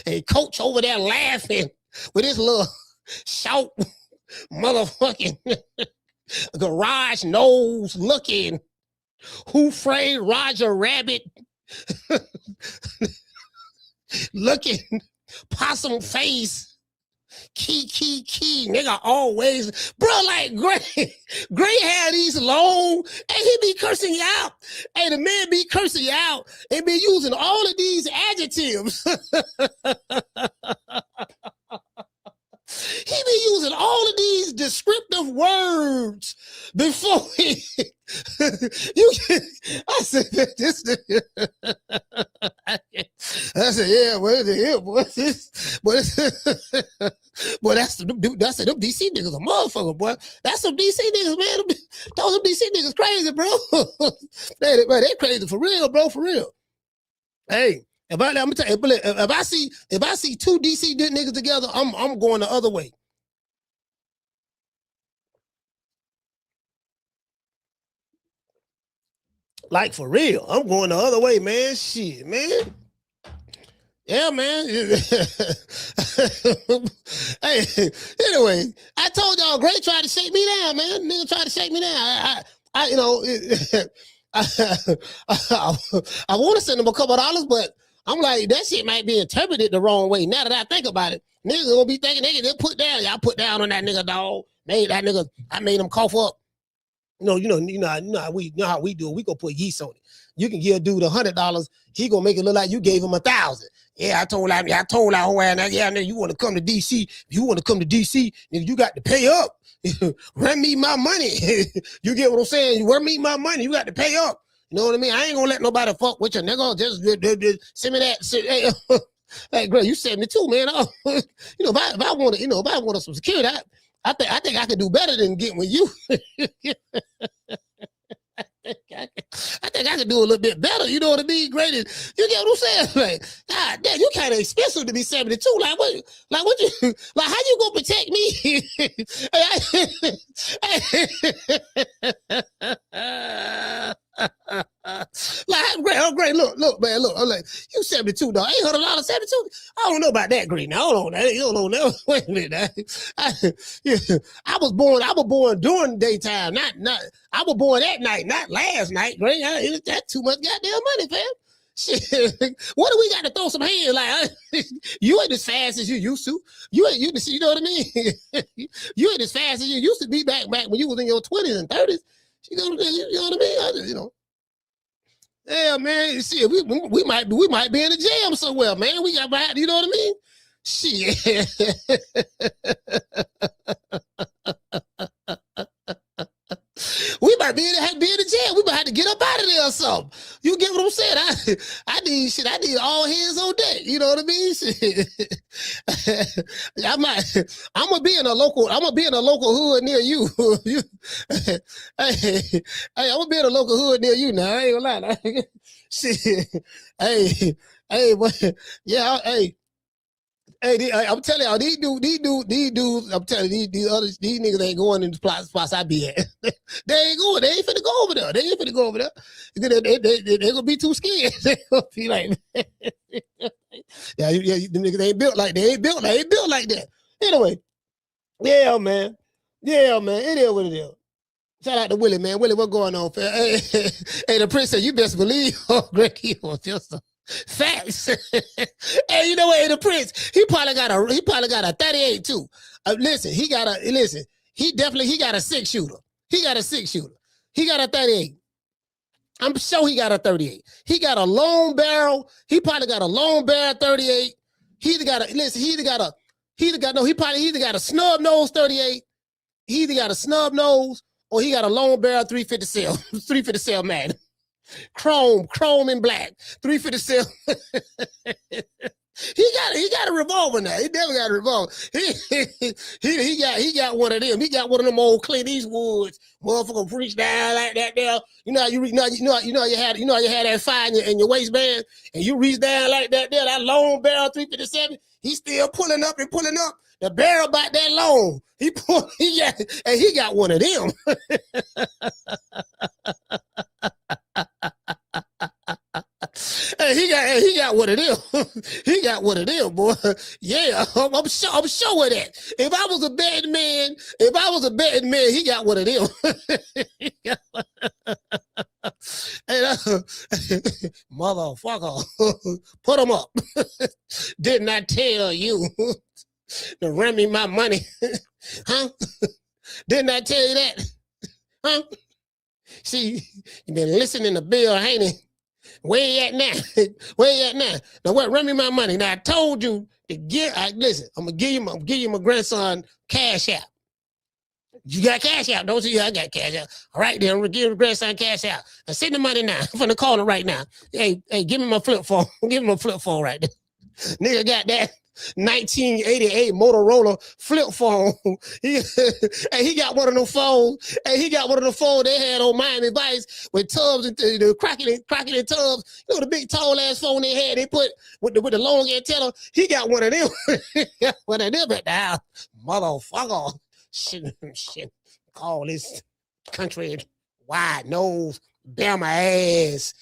And coach over there laughing with his little short motherfucking garage nose looking. Who Framed Roger Rabbit looking possum face. Key, nigga, always, bro, like Gray had these long, and he be cursing you out, and the man be cursing you out, and be using all of these adjectives. He be using all of these descriptive words before he, I said, yeah, what is it? What's this? Boy, that's them DC niggas a motherfucker, boy. That's some DC niggas, man. Those some DC niggas crazy, bro. they crazy for real, bro, for real. Hey, I'm gonna tell you, if I see two DC niggas together, I'm going the other way. Like for real, I'm going the other way, man. Shit, man. Yeah, man. Hey, anyway, I told y'all, Gray tried to shake me down, man. Nigga tried to shake me down. I want to send him a couple of dollars, but I'm like, that shit might be interpreted the wrong way. Now that I think about it, niggas gonna be thinking they put down. Y'all put down on that nigga, dog. I made him cough up. You know how we do it. We gonna put yeast on it. You can give a dude $100, he gonna make it look like you gave him 1,000. Yeah, I told that whole ass, yeah, nigga, you want to come to DC? If you want to come to DC, nigga, you got to pay up. Run me my money. You get what I'm saying? Run me my money. You got to pay up. You know what I mean? I ain't gonna let nobody fuck with you, nigga. Just send me that. Hey, girl, you 72, man. If I wanted some security, I think I could do better than getting with you. I think I could do a little bit better. You know what I mean? Great. You get what I'm saying? Like, God damn, you kind of expensive to be 72. Like how you gonna protect me? Great. Look, man, look. I'm like, you 72, dog. $800, 72. I don't know about that, Green. Now, hold on. You don't know. Wait a minute. I was born during the daytime. I was born that night, not last night, Green. That's too much goddamn money, fam. Shit. What do we got to throw some hands? Like, you ain't as fast as you used to. You know what I mean? You ain't as fast as you used to be back when you was in your 20s and 30s. You know what I mean? Yeah, man. You see, we might be in a jam somewhere, man. We got, you know what I mean? Shit. We might be in the jail. We might have to get up out of there or something. You get what I'm saying? I need all hands on deck. You know what I mean? I'm gonna be in a local hood near you. Hey, I'm gonna be in a local hood near you now. I ain't gonna lie. Shit. Hey, but yeah, hey. Hey, I'm telling y'all, these dudes, I'm telling you, these niggas ain't going in the spots I be at. They ain't going. They ain't finna go over there. They gonna be too scared. They gonna be like, yeah, the niggas ain't built like they ain't built like that. Anyway, yeah, man. It is what it is. Shout out to Willie, man. Willie, what going on, fam? Hey, the Prince said, you best believe, Greg, he was just a facts. Hey, you know what? Hey, the Prince, he probably got a 38 too. Listen, he got a 6-shooter. He got a 6-shooter. He got a 38. I'm sure he got a 38. He got a long barrel. He probably got a long barrel 38. He either got a snub nose 38. He either got a snub nose or he got a long barrel 350 cell, 350 cell mag. Chrome and black, 350 cell. He got a revolver now. He definitely got a revolver. He got one of them. He got one of them old Clint Eastwoods. Motherfucker reach down like that there. You know you had that fire in your waistband, and you reach down like that there. That long barrel 357. He's still pulling up. The barrel about that long. He got one of them. Hey, he got one of them. He got one of them, boy. Yeah, I'm sure of that. If I was a betting man, he got one of them. Hey, motherfucker, put him up. Didn't I tell you to run me my money? Huh? Didn't I tell you that? Huh? See, you've been listening to Bill Haney. Where you at now? Now what? Run me my money. Now I told you to listen. I'm gonna give you my grandson Cash App. You got Cash App, don't you? I got Cash App. All right, then I'm gonna give your grandson Cash App. Now send the money now. I'm finna call him right now. Hey, give me my flip phone. Give me my flip phone right there. Nigga got that 1988 Motorola flip phone. He got one of them phones. He got one of the phones they had on Miami Vice with tubs and the crocketing tubs. You know the big tall ass phone they had. They put with the long antenna. He got one of them. One of them at the house. Motherfucker. Shit. Call this country wide nose. Bama ass.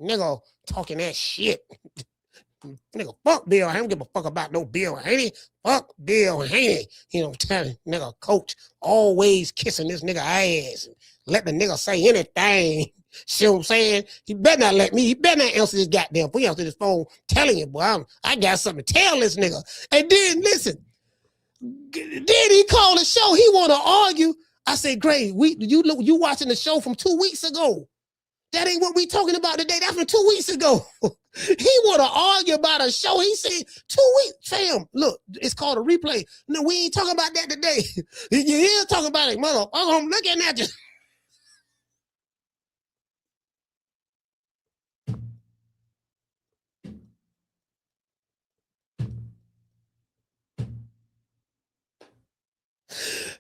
Nigga talking that shit. Nigga, fuck Bill. I don't give a fuck about no Bill Haney. Fuck Bill Haney. You know, telling nigga coach always kissing this nigga ass. Let the nigga say anything. See what I'm saying? He better not answer this goddamn phone. He answer this phone telling you, boy, I got something to tell this nigga. And then listen, then he called the show. He want to argue. I said, Gray, you watching the show from 2 weeks ago. That ain't what we talking about today. That's from 2 weeks ago. He want to argue about a show. He said 2 weeks. Fam, look, it's called a replay. No, we ain't talking about that today. You here talking about it, mother. I'm looking at you.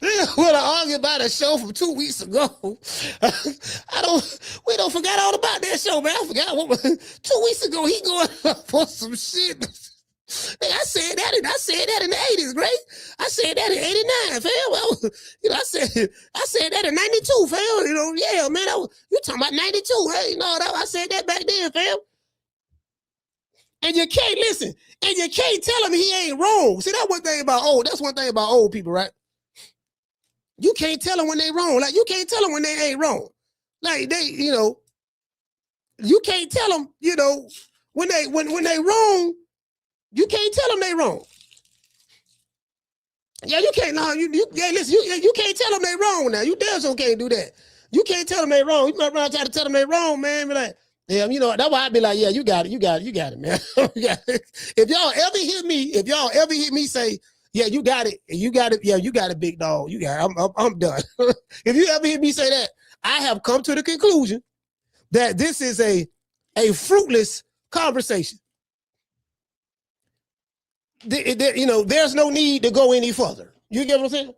We argue about a show from 2 weeks ago. We don't forget all about that show, man. I forgot 2 weeks ago he going up for some shit. Hey, I said that in the 80s, right? I said that in 89, fam. Well, you know, I said that in 92, fam. You know, yeah, man. You talking about 92? Hey, no, I said that back then, fam. And you can't listen, and you can't tell him he ain't wrong. See, that's one thing about old people, right? You can't tell them when they wrong. Like, you can't tell them when they ain't wrong. Like, they, you know, you can't tell them, you know, when they wrong, you can't tell them they wrong. Yeah, you can't, no, listen, you can't tell them they wrong now. You damn sure can't do that. You can't tell them they wrong. You might run try to tell them they wrong, man. Be like, yeah, you know, that's why I'd be like, yeah, you got it, man. If y'all ever hear me say, yeah, you got it. Yeah, you got it, big dog. You got it. I'm done. If you ever hear me say that, I have come to the conclusion that this is a fruitless conversation. You know, there's no need to go any further. You get what I'm saying?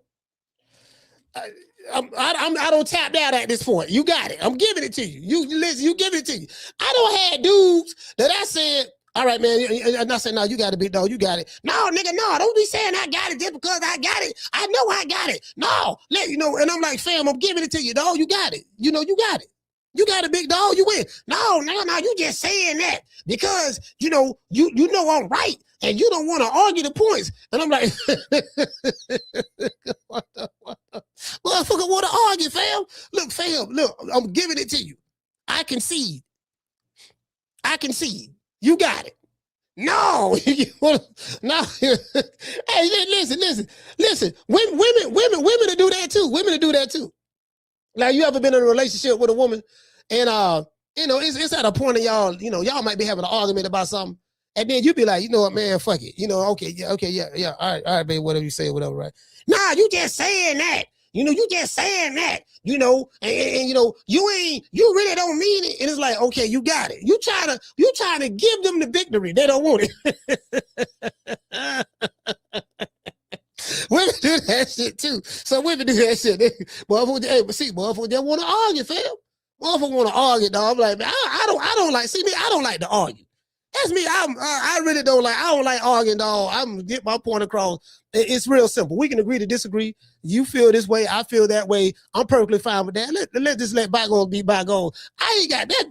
I don't tap out at this point. You got it. I'm giving it to you. You listen. You giving it to you. I don't have dudes that I said, all right, man. And I said, no, you got it, big dog. You got it. No, nigga, no. Don't be saying I got it just because I got it. I know I got it. No, you know. And I'm like, fam, I'm giving it to you, dog. You got it. You know, you got it. You got it, big dog. You win. No. You just saying that because you know I'm right. and you don't want to argue the points. And I'm like, what the motherfucker want to argue, fam? Look, fam, look, I'm giving it to you. I concede. You got it. No, no. Hey, listen. Women to do that too. Women to do that too. Like, you ever been in a relationship with a woman, and it's at a point of y'all might be having an argument about something, and then you be like, you know what, man, fuck it. Okay, yeah. All right, babe, whatever you say, whatever, right? Nah, you just saying that. You just saying that. And you really don't mean it. And it's like, okay, you got it. You trying to give them the victory. They don't want it. Women do that shit too. So women do that shit. Motherfucker, they want to argue, fam. Motherfucker want to argue, dog. I'm like, man, I don't like to argue. That's me. I really don't like arguing, dog. I'm gonna get my point across. It's real simple. We can agree to disagree. You feel this way, I feel that way. I'm perfectly fine with that. Let's just let bygones be bygones. I ain't got that.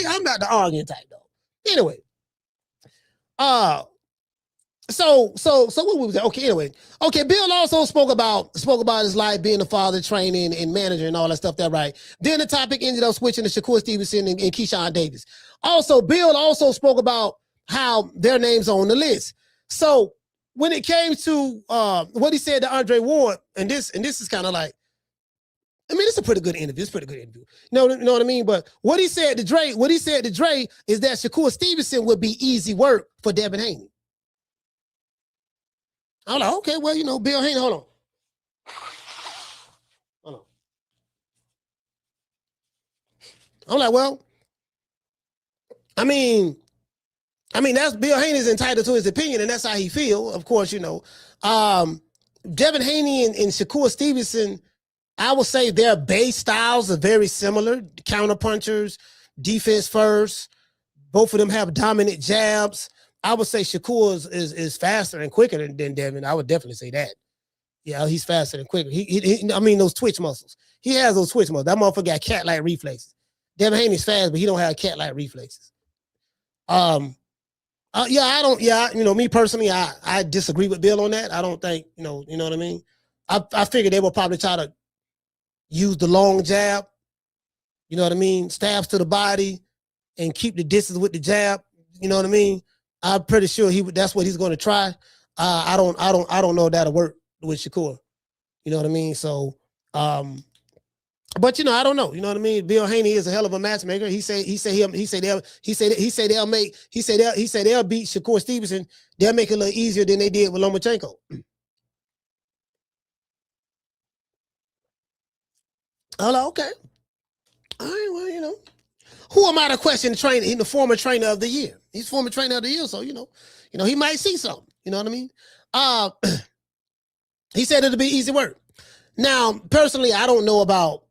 I'm not the arguing type, though. Anyway, so what was that? Okay, anyway. Okay, Bill also spoke about his life being a father, training, and manager and all that stuff, that right. Then the topic ended up switching to Shakur Stevenson and Keyshawn Davis. Also, Bill also spoke about how their names are on the list. So when it came to what he said to Andre Ward, and this is kind of like, I mean, it's a pretty good interview. You know what I mean? But what he said to Dre is that Shakur Stevenson would be easy work for Devin Haney. I'm like, okay, well, Bill Haney, hold on. I'm like, well, I mean, that's Bill Haney's entitled to his opinion, and that's how he feel. Of course, Devin Haney and Shakur Stevenson, I would say their base styles are very similar. Counterpunchers, defense first. Both of them have dominant jabs. I would say Shakur is faster and quicker than Devin. I would definitely say that. Yeah, he's faster and quicker. Those twitch muscles. He has those twitch muscles. That motherfucker got cat-like reflexes. Devin Haney's fast, but he don't have cat-like reflexes. Me personally, I disagree with Bill on that. I don't think, you know what I mean? I figured they will probably try to use the long jab, you know what I mean? Stabs to the body and keep the distance with the jab, you know what I mean? I'm pretty sure that's what he's going to try. I don't know if that'll work with Shakur. You know what I mean? So, but I don't know. You know what I mean? Bill Haney is a hell of a matchmaker. He said they'll beat Shakur Stevenson. They'll make it a little easier than they did with Lomachenko. I'm like, okay. All right, well, who am I to question the trainer? He's the former trainer of the year. He's former trainer of the year, so he might see something. You know what I mean? He said it'll be easy work. Now, personally, I don't know about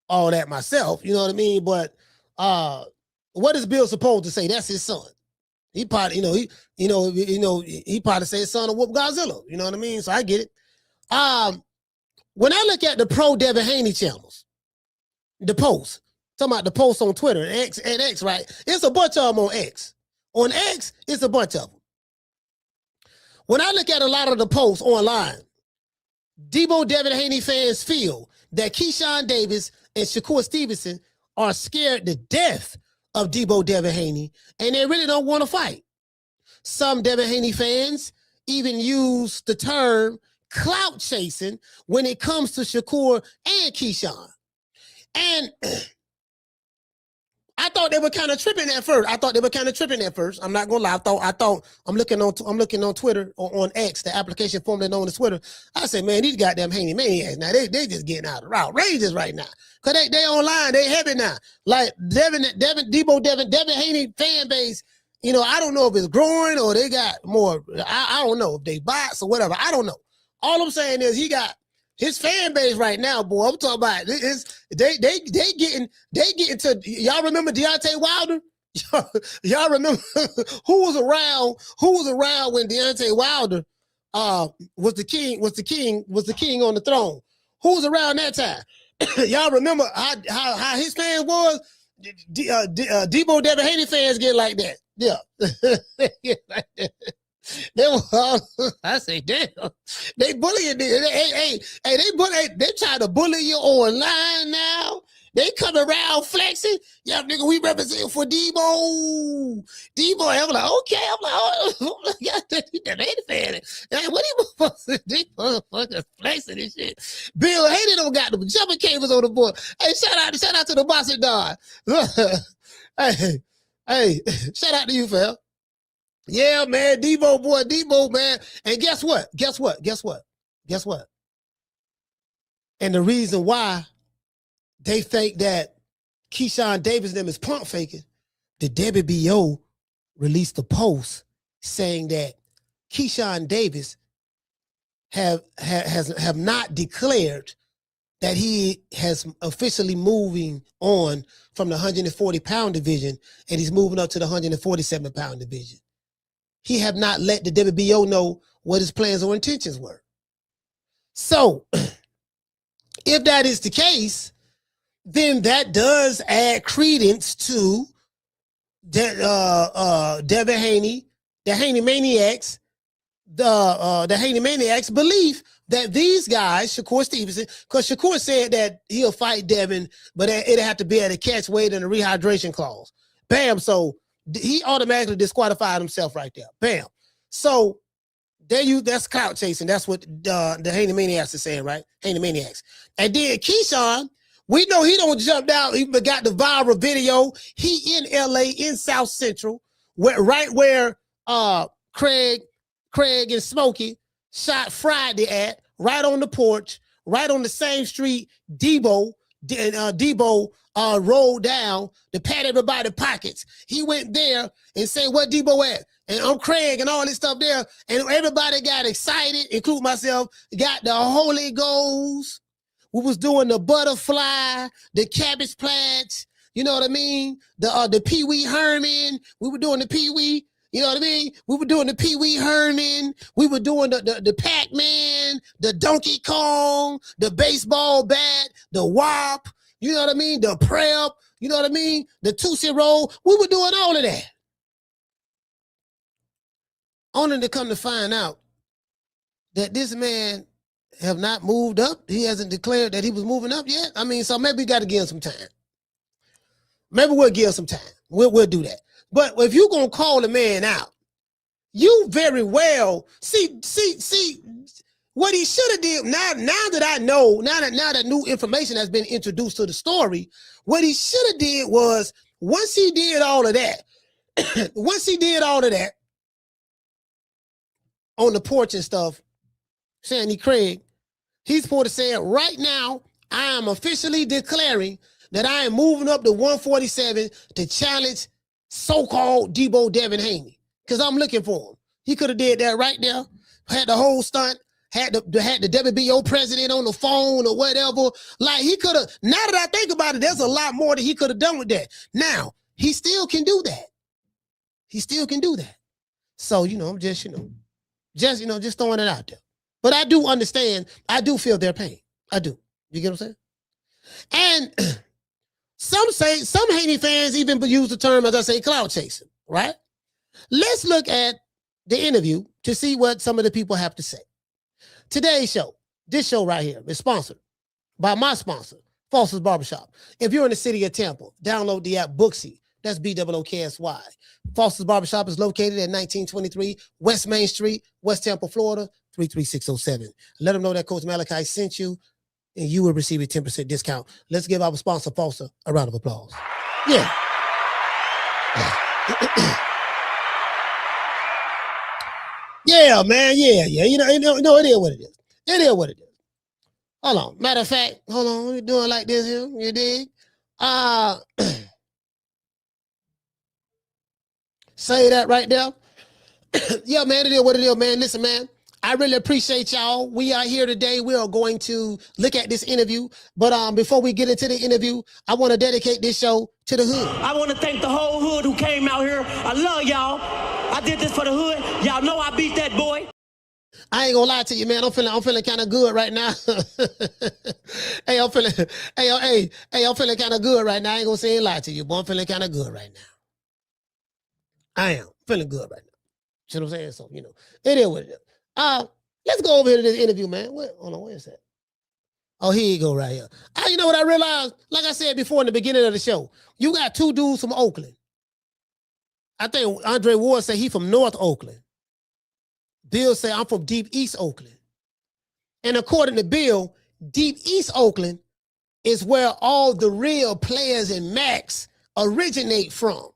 all that myself. You know what I mean? But what is Bill supposed to say? That's his son. He probably, he probably say his son will whoop Godzilla. You know what I mean? So I get it. When I look at the pro-Devin Haney channels, the posts. Talking about the posts on Twitter and X, right? It's a bunch of them on X. On X, it's a bunch of them. When I look at a lot of the posts online, Deebo Devin Haney fans feel that Keyshawn Davis and Shakur Stevenson are scared to death of Deebo Devin Haney, and they really don't want to fight. Some Devin Haney fans even use the term clout chasing when it comes to Shakur and Keyshawn. And I thought they were kind of tripping at first. I'm not gonna lie. I thought I'm looking on Twitter or on X, the application formerly known as Twitter. I said, man, these goddamn Haney maniacs now, they just getting outrageous right now. Cause they online, they heavy now. Like Deebo Devin Haney fan base, I don't know if it's growing or they got more. I don't know if they bots or whatever. I don't know. All I'm saying is he got his fan base right now, boy. I'm talking about they getting to. Y'all remember Deontay Wilder? Y'all remember who was around when Deontay Wilder was the king on the throne? Who was around that time? Y'all remember how his fans was? Deebo Devin Haney fans get like that. Yeah. Get like that. I say, damn, they bullying this. Hey, they try to bully you online now. They come around flexing. Yeah, nigga, we represent for Deebo. Deebo, I'm like, okay. I'm like, oh, yeah, they ain't fan. Hey, what are you supposed to do? Motherfuckers flexing and shit. Bill Haney don't got them jumping cables on the board. Hey, shout out to the boxing dog. Hey, shout out to you, fam. Yeah, man, Deebo, man. And guess what? And the reason why they think that Keyshawn Davis and them is pump faking, the WBO released a post saying that Keyshawn Davis have not declared that he has officially moving on from the 140-pound division and he's moving up to the 147-pound division. He have not let the WBO know what his plans or intentions were. So, if that is the case, then that does add credence to Devin Haney, the Haney Maniacs, the Haney Maniacs' belief that these guys, Shakur Stevenson, because Shakur said that he'll fight Devin, but it'll have to be at a catch weight and a rehydration clause. Bam, so he automatically disqualified himself right there. Bam. So that's clout chasing. That's what the Haney Maniacs are saying, right? Haney Maniacs. And then Keyshawn, we know he don't jump down. He got the viral video. He in LA, in South Central, right where Craig and Smokey shot Friday at, right on the porch, right on the same street Deebo rolled down to pat everybody's pockets. He went there and said, "What Deebo at?" And I'm Craig and all this stuff there. And everybody got excited, including myself, got the Holy Ghost. We was doing the butterfly, the cabbage plants, you know what I mean? The Pee Wee Herman. We were doing the Pee Wee, you know what I mean? We were doing the Pee Wee Herman. We were doing the Pac-Man, the Donkey Kong, the baseball bat, the WAP, you know what I mean? The prep, you know what I mean? The Tootsie Roll. We were doing all of that. Only to come to find out that this man have not moved up. He hasn't declared that he was moving up yet. I mean, so maybe we got to give him some time. Maybe we'll give him some time. We'll do that. But if you're going to call a man out, you very well see what he should have did. Now that I know, now that new information has been introduced to the story, what he should have did was once he did all of that on the porch and stuff, Sandy Craig, he's supposed to say, right now, I am officially declaring that I am moving up to 147 to challenge so-called Deebo Devin Haney. Because I'm looking for him. He could have did that right there, had the whole stunt, had the WBO president on the phone or whatever. Like he could have, now that I think about it, there's a lot more that he could have done with that. Now, he still can do that. So, I'm just throwing it out there. But I do understand, I do feel their pain. I do. You get what I'm saying? And some Haney fans even use the term, as I say, clout chasing, right? Let's look at the interview to see what some of the people have to say. Today's show, this show right here, is sponsored by my sponsor, Foster's Barbershop. If you're in the city of Tampa, download the app Booksy. That's BOOKSY. Foster's Barbershop is located at 1923 West Main Street, West Tampa, Florida, 33607. Let them know that Coach Malachi sent you, and you will receive a 10% discount. Let's give our sponsor, Foster, a round of applause. Yeah. Yeah, man. Yeah. It is what it is. It is what it is. Hold on. Matter of fact, hold on. We're doing like this here. You dig? Say that right there. Yeah, man, it is what it is, man. Listen, man, I really appreciate y'all. We are here today. We are going to look at this interview. But before we get into the interview, I want to dedicate this show to the hood. I want to thank the whole hood who came out here. I love y'all. I did this for the hood. Y'all know I beat that boy. I ain't gonna lie to you, man. I'm feeling kind of good right now. I'm feeling kind of good right now. I ain't gonna say a lie to you, but I'm feeling kind of good right now. I am feeling good right now. See what I'm saying? So, you know, it is what it is. Let's go over here to this interview, man. Hold on, where is that? Oh, here you go right here. You know what I realized? Like I said before in the beginning of the show, you got two dudes from Oakland. I think Andre Ward said he from North Oakland. Bill said I'm from Deep East Oakland. And according to Bill, Deep East Oakland is where all the real players in Max originate from.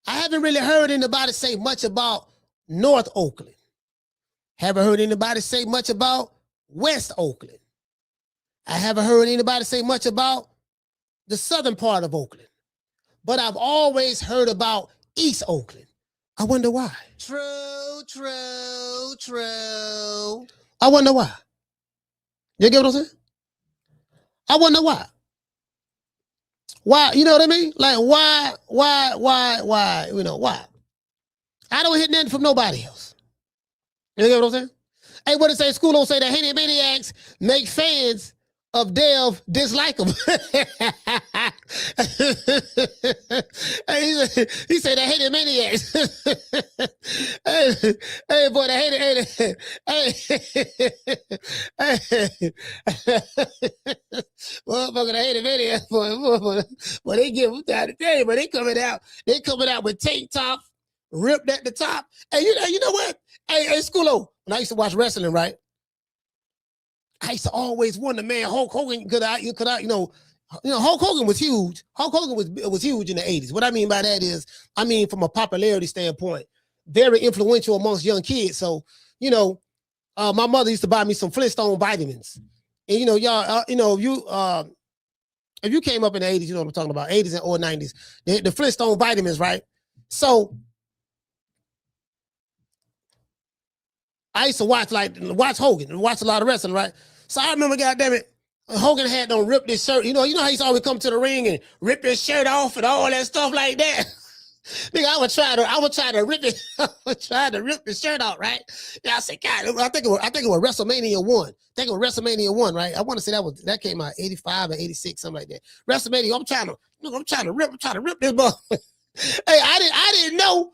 I haven't really heard anybody say much about North Oakland. Haven't heard anybody say much about West Oakland. I haven't heard anybody say much about the southern part of Oakland. But I've always heard about East Oakland. I wonder why. True. I wonder why. You get what I'm saying? I wonder why. Why, you know what I mean? Like, why, you know, why? I don't hear nothing from nobody else. You get what I'm saying? Hey, what it say? School don't say that Haney Maniacs make fans of Dev dislike him. He said that Haney Maniacs. Hey, boy, the Haney. Motherfucker, the Haney Maniacs, boy, they give them time to tell you, but they coming out with tank top, ripped at the top. Hey, you know what? Hey, Schoolo, when I used to watch wrestling, right? I used to always wonder, man, Hulk Hogan could you know, Hulk Hogan was huge. Hulk Hogan was huge in the 80s. What I mean by that is, I mean, from a popularity standpoint, very influential amongst young kids. So, you know, my mother used to buy me some Flintstone vitamins. And, you know, y'all, you know, if you came up in the 80s, you know what I'm talking about, 80s or 90s, the Flintstone vitamins, right? So I used to watch Hogan and watch a lot of wrestling, right? So I remember, goddammit, Hogan had them rip this shirt. You know how he used to always come to the ring and rip his shirt off and all that stuff like that. Nigga, I would try to rip it. I would try to rip the shirt out, right? Yeah, I said, God, I think it was WrestleMania 1. I think it was WrestleMania 1, right? I want to say that came out 85 or 86, something like that. WrestleMania, I'm trying to rip this ball. Hey, I didn't know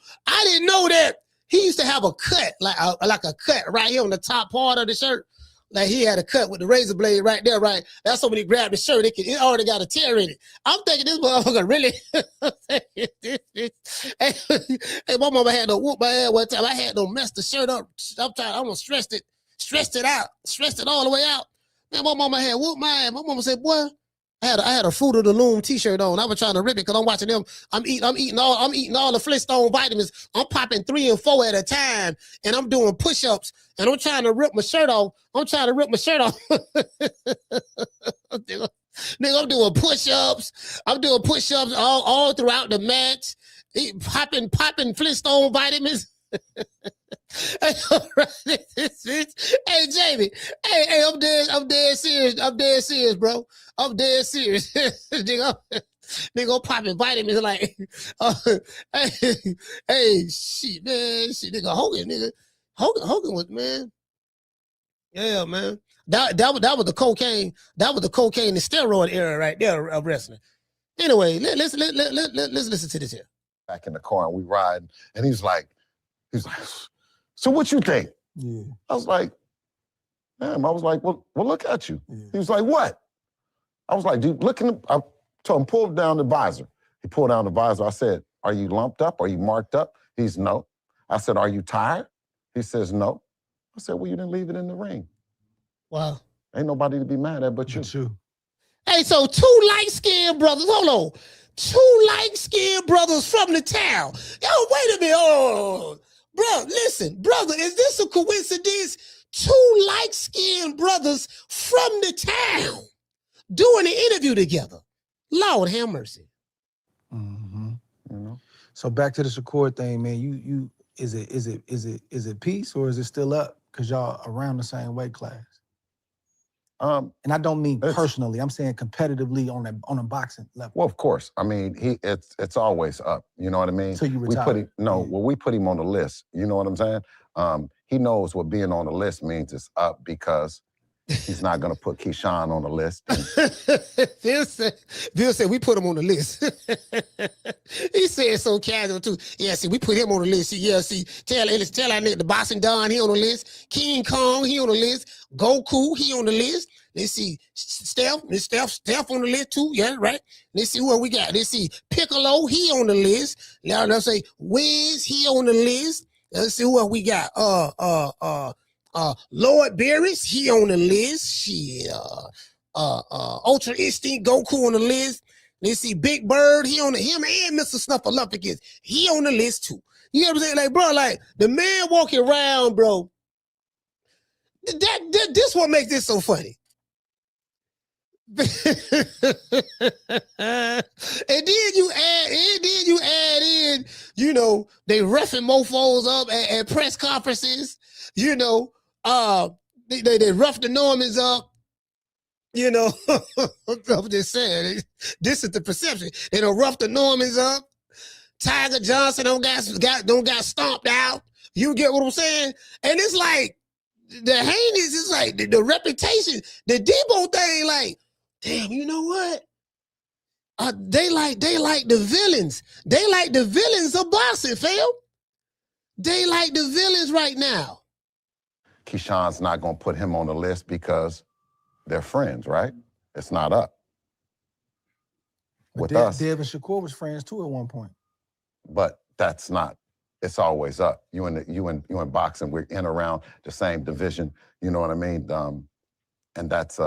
that he used to have a cut, like a cut right here on the top part of the shirt. Like he had a cut with the razor blade right there, right? That's so when he grabbed the shirt, it already got a tear in it. I'm thinking this motherfucker really. Hey, my mama had to whoop my ass one time. I had to mess the shirt up. I almost stressed it all the way out. Man, my mama had whooped my ass. My mama said, boy, I had a Fruit of the Loom t-shirt on. I was trying to rip it because I'm watching them. I'm eating all the Flintstone vitamins. I'm popping 3 and 4 at a time, and I'm doing push-ups, and I'm trying to rip my shirt off. Nigga, I'm doing push-ups. All throughout the match. Popping Flintstone vitamins. Hey, Jamie. Hey, I'm dead serious, bro. I'm dead serious. Nigga, I'm popping vitamins like, hey, shit, man. Shit, nigga, Hogan was, man. Yeah, man. That was the cocaine. That was the cocaine and steroid era right there of wrestling. Anyway, let's listen to this here. Back in the car and we ride, and he's like, so what you think? Yeah. I was like, damn. I was like, well, look at you. Yeah. He was like, what? I was like, dude, look in the, I told him, pull down the visor. He pulled down the visor. I said, are you lumped up? Are you marked up? He's no. I said, are you tired? He says, no. I said, well, you didn't leave it in the ring. Wow. Ain't nobody to be mad at but you. Hey, so 2 light-skinned brothers, hold on. 2 light-skinned brothers from the town. Yo, wait a minute. Oh, bro, listen, brother, is this a coincidence? 2 light-skinned brothers from the town doing an interview together. Lord have mercy. Mm-hmm. You know. So back to the Shakur thing, man. You is it peace or is it still up? Because y'all around the same weight class. And I don't mean personally. I'm saying competitively on a boxing level. Well, of course. I mean, it's always up. You know what I mean? So you retire. We put him on the list. You know what I'm saying? He knows what being on the list means. It's up because He's not going to put Keyshawn on the list. Bill said we put him on the list. He said so casual too. Yeah, see, we put him on the list. See, tell our nigga the Boxing Don, he on the list. King Kong, he on the list. Goku, he on the list. Let's see, Steph on the list too. Yeah, right. Let's see what we got. Let's see, Piccolo, he on the list. Now let's say Wiz, he on the list. Let's see what we got. Lord Barris, he on the list. Shit. Ultra Instinct Goku on the list. Let's see, Big Bird, him and Mr. Snuffleupagus, he on the list too. You know what I'm saying? Like, bro, like the man walking around, bro. This what makes this so funny. And then you add in, you know, they roughing mofos up at press conferences, you know, they rough the Normans up, you know. I'm just saying, this is the perception. They don't rough the Normans up. Tiger Johnson don't got stomped out. You get what I'm saying? And it's like the Haneys is like the reputation, the Deebo thing, like, damn, you know what? They like the villains. They like the villains of boxing, fam. They like the villains right now. Keyshawn's not going to put him on the list because they're friends, right? It's not up. With us. Dev and Shakur was friends too at one point. But that's not. It's always up. You in boxing, we're in around the same division. You know what I mean? And that's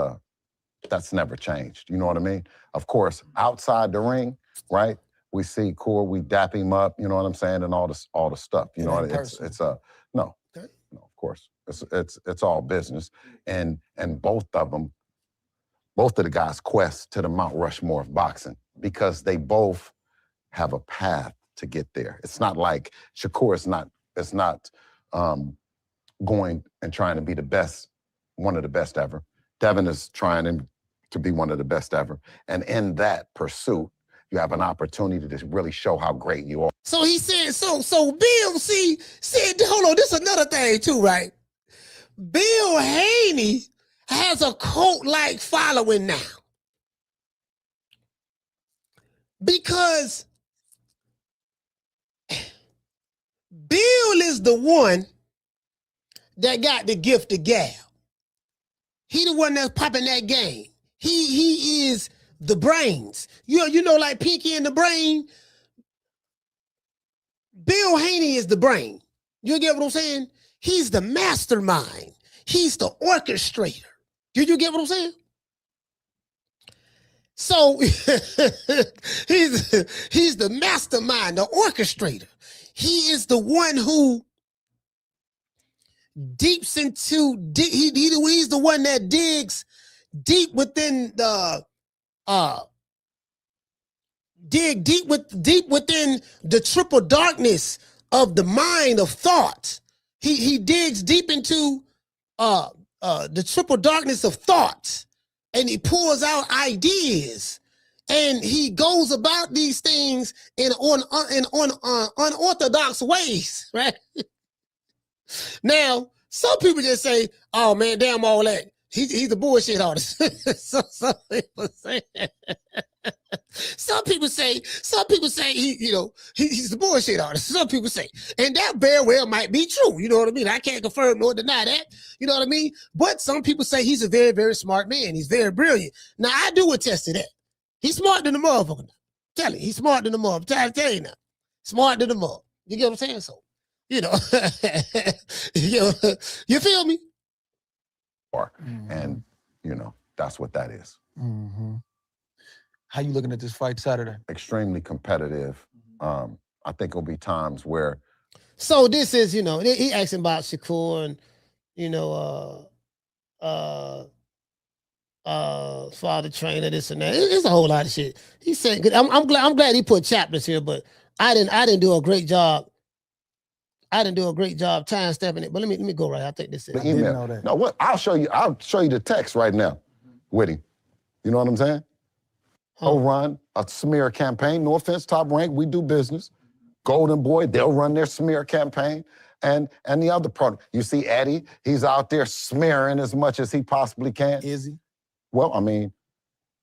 never changed. You know what I mean? Of course, outside the ring, right? We see Core, we dap him up. You know what I'm saying? And all the stuff. You know, no, of course, it's all business. And both of the guys quest to the Mount Rushmore of boxing because they both have a path to get there. It's not like Shakur is not going and trying to be the best, one of the best ever. Devin is trying to be one of the best ever. And in that pursuit, you have an opportunity to really show how great you are. So he said, so Bill, said, hold on, this is another thing too, right? Bill Haney has a cult-like following now. Because Bill is the one that got the gift of gab. He the one that's popping that game. He is the brains. You know, like Pinky and the Brain. Bill Haney is the brain. You get what I'm saying? He's the mastermind. He's the orchestrator. You get what I'm saying? So he's the mastermind, the orchestrator. He is the one who deeps into, he's the one that digs deep within the deep within the triple darkness of the mind of thought. He digs deep into the triple darkness of thought, and he pulls out ideas, and he goes about these things in unorthodox ways, right? Now, some people just say, "Oh man, damn all that. He's a bullshit artist." Some people say he's the bullshit artist. Some people say, and that very well might be true. You know what I mean? I can't confirm nor deny that. You know what I mean? But some people say he's a very, very smart man. He's very brilliant. Now I do attest to that. He's smarter than the motherfucker. Tell you, he's smarter than the motherfucker. I'm tell you now, smarter than the motherfucker. You get what I'm saying? So, you know, you feel me? And you know, that's what that is. Mm-hmm. How you looking at this fight Saturday? Extremely competitive. I think there'll be times where. So this is, you know, he asking about Shakur and, you know, father trainer, this and that. It's a whole lot of shit. He said, I'm glad he put chapters here, but I didn't do a great job. I didn't do a great job time stepping it. But let me go right. I think this is. The email. No, what? I'll show you the text right now with him. You know what I'm saying? He'll run a smear campaign. No offense, Top Rank. We do business. Golden Boy, they'll run their smear campaign. And the other product, you see Eddie, he's out there smearing as much as he possibly can. Is he? Well, I mean,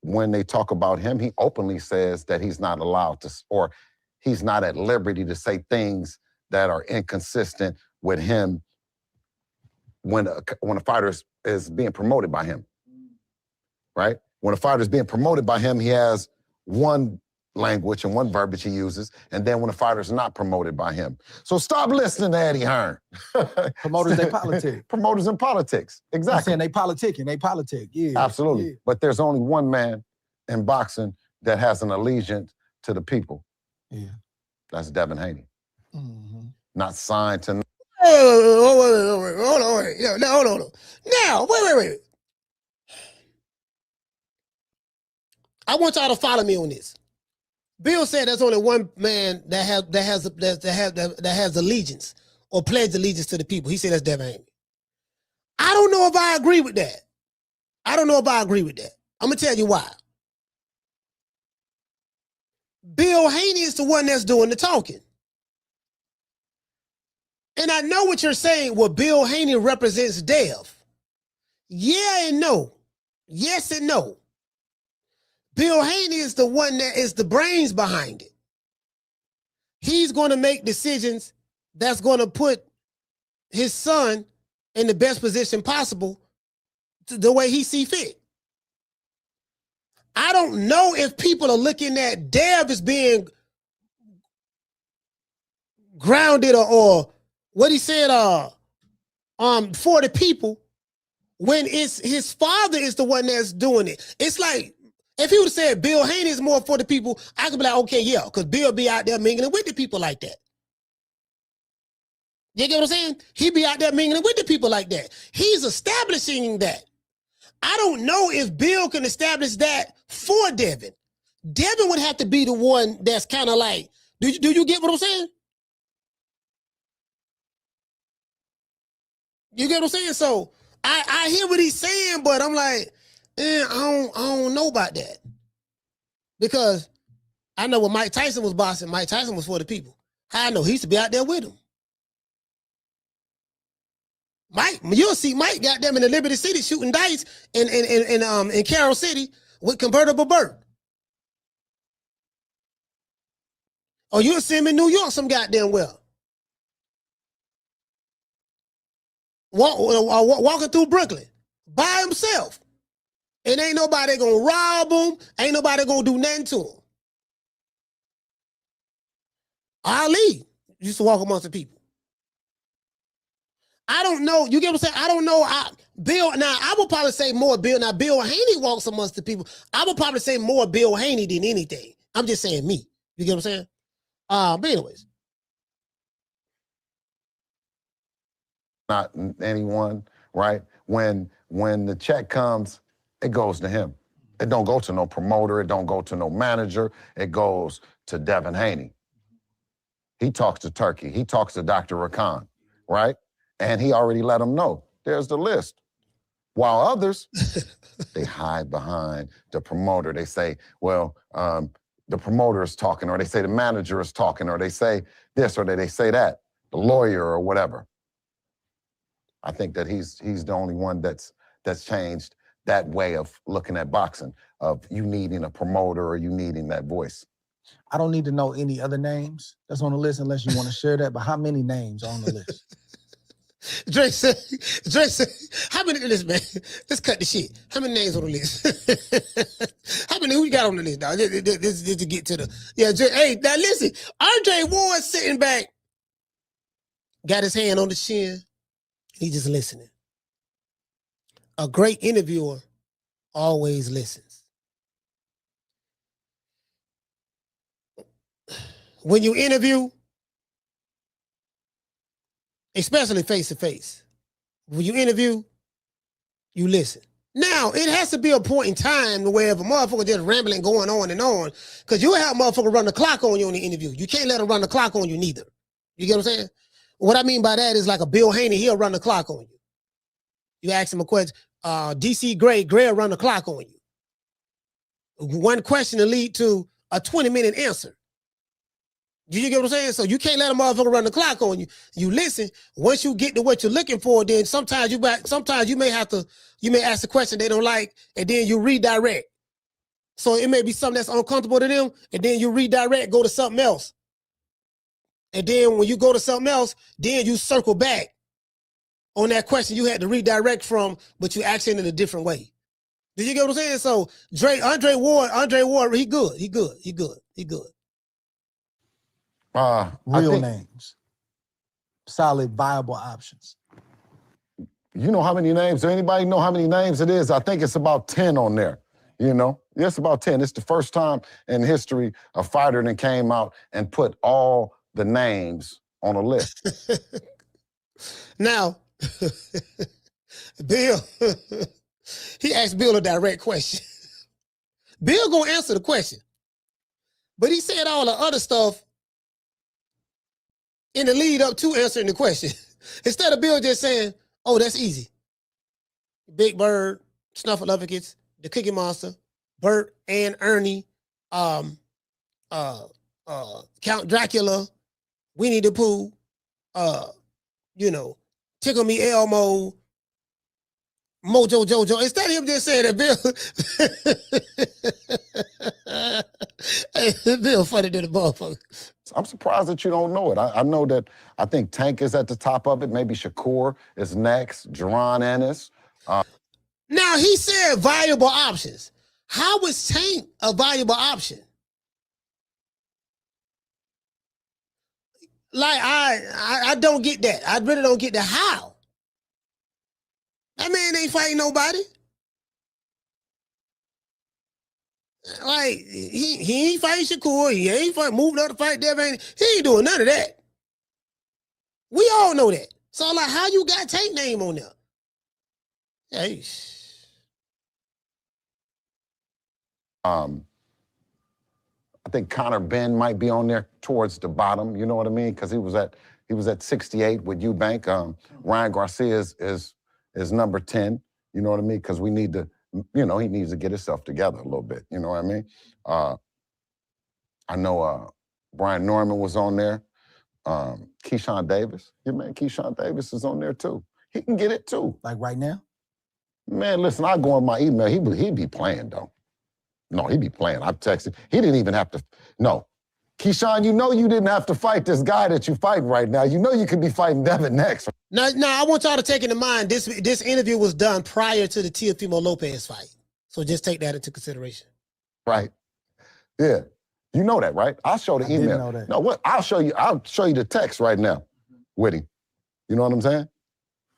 when they talk about him, he openly says that he's not allowed to, or he's not at liberty to say things that are inconsistent with him when a fighter is being promoted by him, right? When a fighter is being promoted by him, he has one language and one verbiage he uses, and then when a fighter is not promoted by him. So stop listening to Eddie Hearn. Promoters, they politic. Promoters in politics, exactly. I'm saying they politic, yeah. Absolutely, yeah. But there's only one man in boxing that has an allegiance to the people. Yeah. That's Devin Haney. Mm-hmm. Not signed to... Hold on. Now, wait. I want y'all to follow me on this. Bill said there's only one man that has allegiance or pledged allegiance to the people. He said that's Devin Haney. I don't know if I agree with that. I'm gonna tell you why. Bill Haney is the one that's doing the talking. And I know what you're saying. Well, Bill Haney represents Dev. Yeah and no. Yes and no. Bill Haney is the one that is the brains behind it. He's going to make decisions that's going to put his son in the best position possible the way he see fit. I don't know if people are looking at Dev as being grounded or what he said for the people when it's his father is the one that's doing it. It's like, if he would have said Bill Haney is more for the people, I could be like, okay, yeah, because Bill be out there mingling with the people like that. You get what I'm saying? He be out there mingling with the people like that. He's establishing that. I don't know if Bill can establish that for Devin. Devin would have to be the one that's kind of like, do you get what I'm saying? You get what I'm saying? So I hear what he's saying, but I'm like, I don't know about that. Because I know when Mike Tyson was boxing, Mike Tyson was for the people. How I know? He used to be out there with him. You'll see Mike got them in the Liberty City shooting dice in Carroll City with Convertible Burt. Or you'll see him in New York some goddamn well. Walking through Brooklyn by himself. And ain't nobody gonna rob him. Ain't nobody gonna do nothing to him. Ali used to walk amongst the people. I don't know. You get what I'm saying? I don't know. Bill, now I would probably say more Bill. Now Bill Haney walks amongst the people. I would probably say more Bill Haney than anything. I'm just saying me. You get what I'm saying? But anyways. Not anyone, right? When the check comes, it goes to him. It don't go to no promoter. It don't go to no manager. It goes to Devin Haney. He talks to Turkey. He talks to Dr. Rakan, right? And he already let him know. There's the list. While others, they hide behind the promoter. They say, well, the promoter is talking, or they say the manager is talking, or they say this, or they say that, the lawyer or whatever. I think that he's the only one that's changed that way of looking at boxing, of you needing a promoter or you needing that voice. I don't need to know any other names that's on the list unless you want to share that, but how many names are on the list? Drake said, how many of this, man? Let's cut the shit. How many names on the list? How many, who you got on the list, dog? This to get to the, yeah, Drake, hey, now listen, Andre Ward sitting back, got his hand on the chin, he just listening. A great interviewer always listens. When you interview, especially face-to-face, when you interview, you listen. Now, it has to be a point in time where if a motherfucker just rambling, going on and on, because you'll have a motherfucker run the clock on you in the interview. You can't let him run the clock on you neither. You get what I'm saying? What I mean by that is like a Bill Haney, he'll run the clock on you. You ask him a question, DC Gray will run the clock on you. One question will lead to a 20-minute answer. Do you get what I'm saying? So you can't let a motherfucker run the clock on you. You listen. Once you get to what you're looking for, then sometimes you may ask the question they don't like, and then you redirect. So it may be something that's uncomfortable to them, and then you redirect, go to something else. And then when you go to something else, then you circle back on that question you had to redirect from, but you ask it in a different way. Did you get what I'm saying? So Andre Ward, he good. Real names. Solid, viable options. You know how many names? Does anybody know how many names it is? I think it's about 10 on there. You know? It's about 10. It's the first time in history a fighter then came out and put all the names on a list. Now, Bill, he asked Bill a direct question. Bill gonna answer the question. But he said all the other stuff in the lead up to answering the question. Instead of Bill just saying, oh, that's easy. Big Bird, Snuffleupagus, the Cookie Monster, Bert and Ernie, Count Dracula, Winnie the Pooh, Tickle Me Elmo, Mojo Jojo. Instead of him just saying that, Bill funny to the motherfucker. I'm surprised that you don't know it. I know that I think Tank is at the top of it. Maybe Shakur is next, Jerron Ennis. Now, he said valuable options. How was Tank a valuable option? Like, I don't get that. I really don't get that. How? That man ain't fighting nobody. Like, he ain't fighting Shakur. He ain't moving up to fight Devin Haney. He ain't doing none of that. We all know that. So, like, how you got Tank name on there? Hey. I think Connor Ben might be on there towards the bottom. You know what I mean? Because he was at 68 with Eubank. Ryan Garcia is number 10. You know what I mean? Because we need to, he needs to get himself together a little bit. You know what I mean? I know Brian Norman was on there. Keyshawn Davis. Your man Keyshawn Davis is on there too. He can get it too. Like right now? Man, listen, I go on my email. He'd be playing though. No, he'd be playing. I've texted. He didn't even have to. No. Keyshawn, you didn't have to fight this guy that you fighting right now. You could be fighting Devin next. Now, I want y'all to take into mind, this interview was done prior to the Teofimo Lopez fight. So just take that into consideration. Right. Yeah. You know that, right? I'll show the email. Didn't know that. No, what? I'll show you the text right now with him. You know what I'm saying?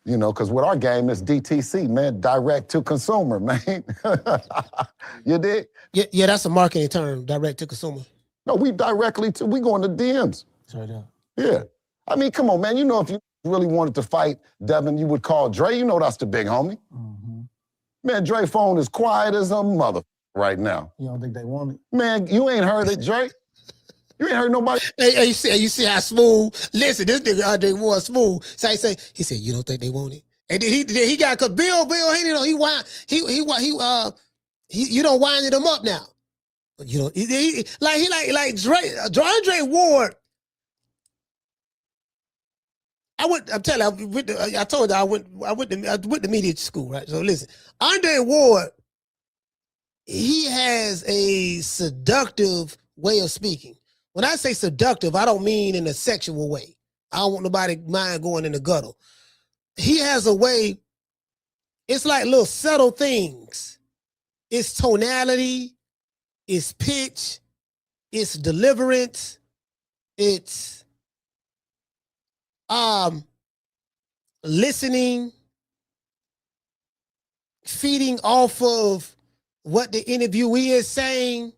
Because with our game, it's DTC, man, direct to consumer, man. You dig? Yeah, that's a marketing term, direct to consumer. No, we go into DMs. That's right there. Yeah. I mean, come on, man. If you really wanted to fight Devin, you would call Dre. That's the big homie. Mm-hmm. Man, Dre phone is quiet as a mother right now. You don't think they want it? Man, you ain't heard it, Dre. You ain't heard nobody. Hey, you see how smooth? Listen, this nigga Andre Ward smooth. So he said, you don't think they want it? And then he got, cause Bill Haney, you don't winding him up now. Like Dre, Andre Ward. I told you I went to media school, right? So listen, Andre Ward, he has a seductive way of speaking. When I say seductive, I don't mean in a sexual way. I don't want nobody mind going in the gutter. He has a way, it's like little subtle things. It's tonality, it's pitch, it's deliverance, it's listening, feeding off of what the interviewee is saying.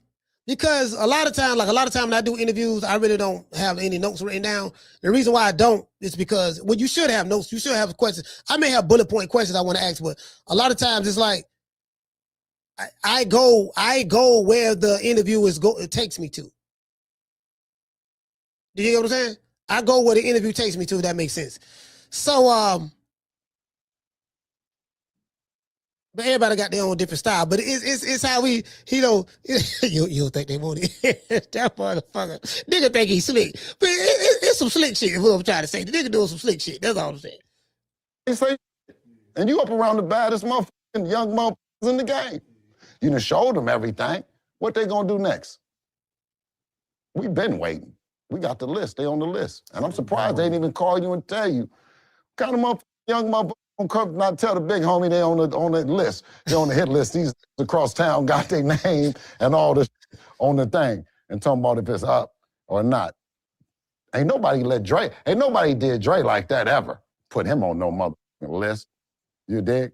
Because a lot of time when I do interviews, I really don't have any notes written down. The reason why I don't is because you should have notes. You should have questions. I may have bullet point questions I want to ask, but a lot of times it's like I go where the interview takes me to. Do you get what I'm saying? I go where the interview takes me to, if that makes sense. So But everybody got their own different style. But it's how we, you know, you don't think they want it. That motherfucker. Nigga think he's slick. But it's some slick shit, is what I'm trying to say. The nigga doing some slick shit. That's all I'm saying. They say, and you up around the baddest motherfucking young motherfuckers in the game. You done showed them everything. What they gonna do next? We've been waiting. We got the list. They on the list. And I'm surprised they didn't even call you and tell you. What kind of young motherfuckers don't come not tell the big homie they on the list. They on the hit list. These across town got their name and all this on the thing and talking about if it's up or not. Ain't nobody did Dre like that ever. Put him on no motherfucking list. You dig?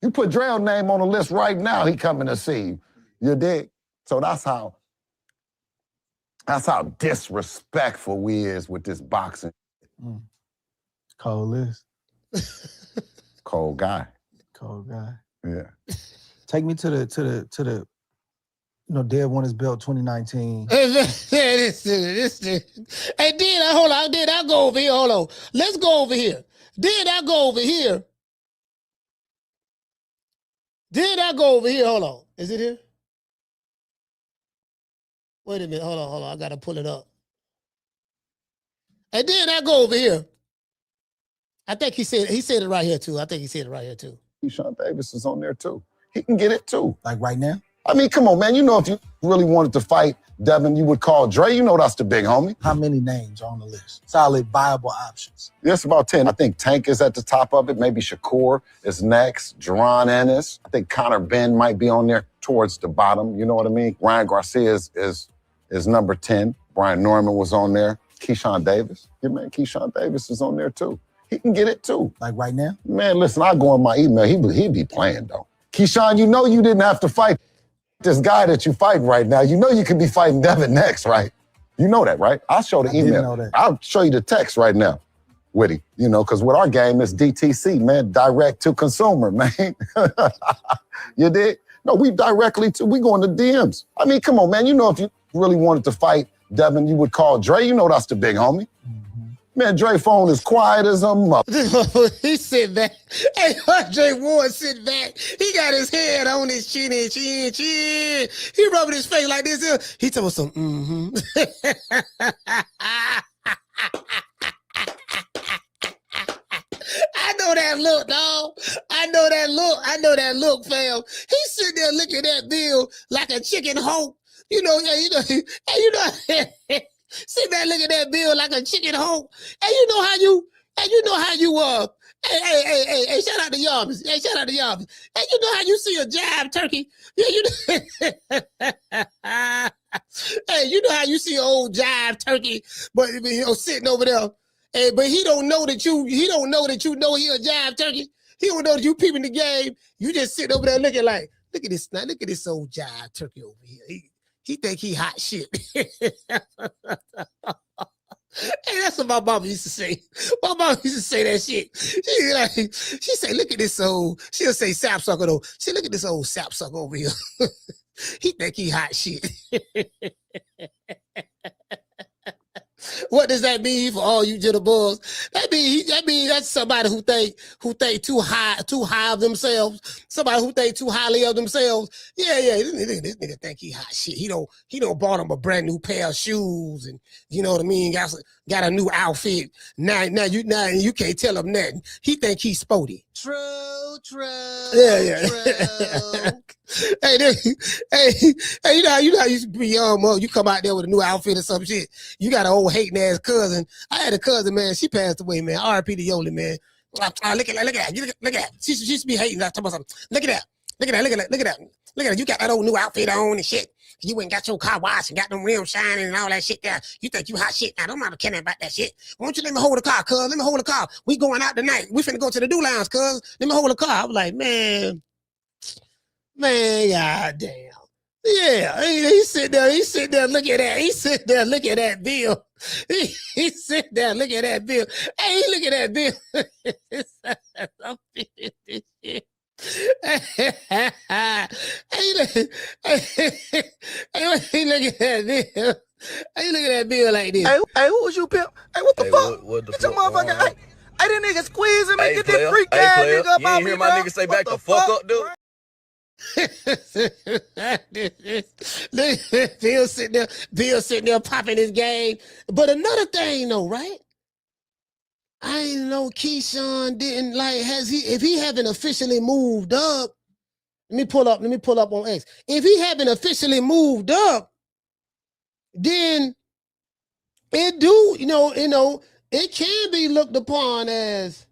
You put Dre's name on the list right now, he coming to see you. You dig? So that's how disrespectful we is with this boxing. Cold list. Cold guy. Cold guy. Yeah. Take me to the you know, Dev won his belt 2019. This thing. Hey, hold on. I'll go over here. Hold on. Let's go over here. I'll go over here. I'll go over here. Hold on. Is it here? Wait a minute. Hold on. I got to pull it up. And then I go over here. I think he said it right here, too. Keyshawn Davis is on there, too. He can get it, too. Like right now? I mean, come on, man. You know, if you really wanted to fight Devin, you would call Dre. You know that's the big homie. How many names are on the list? Solid, viable options. Yes, about 10. I think Tank is at the top of it. Maybe Shakur is next. Jerron Ennis. I think Connor Ben might be on there towards the bottom. You know what I mean? Ryan Garcia is number 10. Brian Norman was on there. Keyshawn Davis. Yeah, man, Keyshawn Davis is on there, too. He can get it, too. Like right now? Man, listen, I go in my email. He'd be playing, though. Keyshawn, you know you didn't have to fight this guy that you fighting right now. You know you could be fighting Devin next, right? You know that, right? I'll show the email. Didn't know that. I'll show you the text right now, Witty. You know, because with our game, it's DTC, man, direct to consumer, man. You dig? No, we going to DMs. I mean, come on, man. You know if you really wanted to fight Devin, you would call Dre. You know that's the big homie. Man, Dre phone is quiet as a mother. He sit back. Hey, Dre Ward sit back. He got his head on his chin. He rubbing his face like this. He told us some, I know that look, dog. I know that look, fam. He sitting there looking at that bill like a chicken hope. Sit back, look at that bill like a chicken hope. And you know how you hey, shout out to Yarmouth. Hey, shout out to Yarmouth. Hey, you know how you see a jive turkey? Yeah, you know. Hey, you know how you see an old jive turkey, but sitting over there. Hey, but he don't know that you know he a jive turkey. He don't know that you peeping the game. You just sitting over there looking like, look at this old jive turkey over here. He think he hot shit. Hey, that's what my mama used to say. My mama used to say that shit. She say, look at this old, she'll say sapsucker though. She look at this old sapsucker over here. He think he hot shit. What does that mean for all you jitterbugs? That mean that's somebody who think too high of themselves. Somebody who think too highly of themselves. Yeah. This nigga think he hot shit. He don't bought him a brand new pair of shoes, and you know what I mean. Got a new outfit. Now you can't tell him nothing. He think he's sporty. True. Yeah. True. Hey, you know how you be young, you come out there with a new outfit or some shit. You got an old hating ass cousin. I had a cousin, man. She passed away, man. R.I.P. to Yoli, man. Look at that. She used to be hating. I talk about something. Look at that. You got that old new outfit on and shit. You ain't got your car washed and got them rims shining and all that shit there. You think you hot shit. I don't matter caring about that shit. Why don't you let me hold the car, cuz? Let me hold the car. We going out tonight. We finna go to the Do Lounge, cuz. Let me hold the car. I was like, man, goddamn. Yeah, he sit there, look at that. He sit there, look at that bill. He sit there, look at that bill. Hey, look at that bill. I'm feeling this shit. Hey, look at that bill. Hey, look at that bill like this. Hey, who was you, pimp? Hey, what the fuck? What the Get your fuck? motherfucker. Hey, that nigga squeezing me. Hey, Get player. that freak Hey, ass player. nigga up You out ain't me, hear my bro. nigga say What back the fuck up, dude? Bill sitting there popping his game. But another thing though, right? I ain't know Keyshawn didn't like, if he haven't officially moved up, let me pull up on X. If he haven't officially moved up, then it do, it can be looked upon as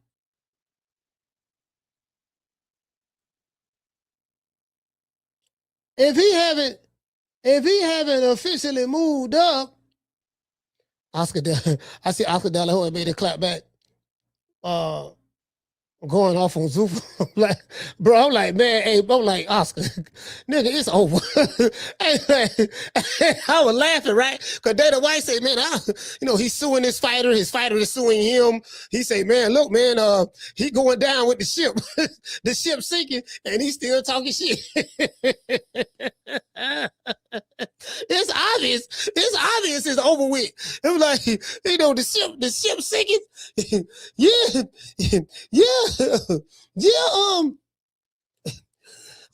if he haven't officially moved up. I see Oscar De La Hoya made a clap back. Going off on Zufa. I'm like, man, hey, I'm like, Oscar, nigga, it's over. I was laughing, right? Because Dana White said, man, he's suing his fighter is suing him. He say, man, look, man, he going down with the ship. The ship sinking, and he's still talking shit. It's obvious it's over with. It was like, the ship sinking. Yeah.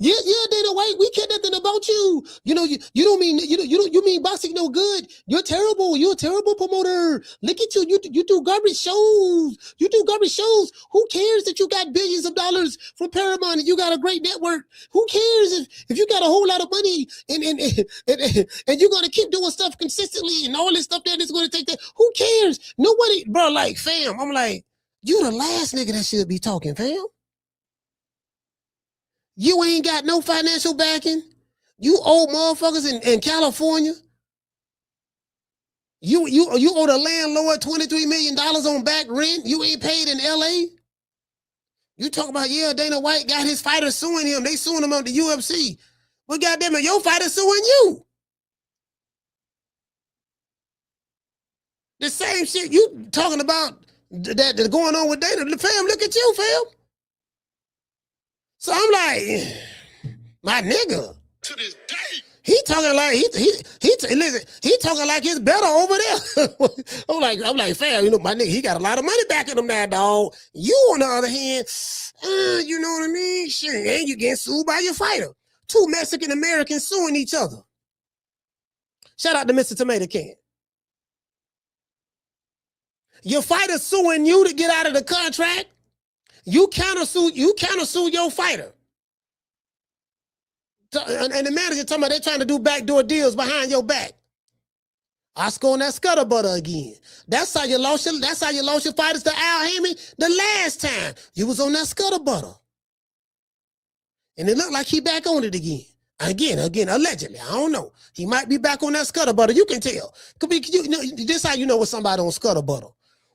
Yeah, Dana White, we care nothing about you. You mean boxing no good. You're terrible. You're a terrible promoter. Look at you. You do garbage shows. Who cares that you got billions of dollars from Paramount and you got a great network? Who cares if you got a whole lot of money and you're gonna keep doing stuff consistently and all this stuff that is gonna take that? Who cares? Nobody, bro, like, fam, I'm like, you the last nigga that should be talking, fam. You ain't got no financial backing. You owe motherfuckers in California. You owe the landlord $23 million on back rent. You ain't paid in LA. You talk about, yeah, Dana White got his fighter suing him. They suing him on the UFC. Well, goddamn it, your fighter suing you. The same shit you talking about that going on with Dana. Fam, look at you, fam. So I'm like, my nigga. To this day. He talking like he talking like it's better over there. I'm like, fam, my nigga, he got a lot of money backing him now, dog. You on the other hand, you know what I mean? Shit, and you getting sued by your fighter. Two Mexican Americans suing each other. Shout out to Mr. Tomato Can. Your fighter suing you to get out of the contract. You countersue your fighter. And the manager talking about they're trying to do backdoor deals behind your back. Oscar on that scuttlebutter again. That's how you lost your fighters to Al Haymon the last time. You was on that scuttlebutter. And it looked like he back on it again. Again, allegedly. I don't know. He might be back on that scuttlebutter. You can tell. This how you know when somebody on scuttlebutter.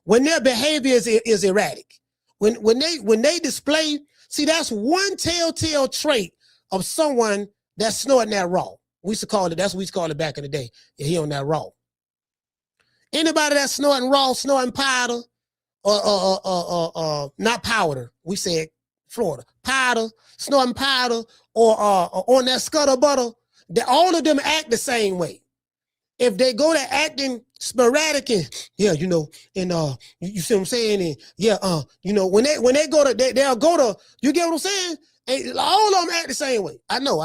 When their behavior is erratic. When they display, see, that's one telltale trait of someone that's snorting that raw. That's what we used to call it back in the day. He on that raw. Anybody that's snorting raw, snorting powder, or not powder, we said Florida, powder, snorting powder, or on that scuttlebutter, all of them act the same way. If they go to acting sporadic and you see what I'm saying? And when they go to they'll go to, you get what I'm saying? And all of them act the same way. I know.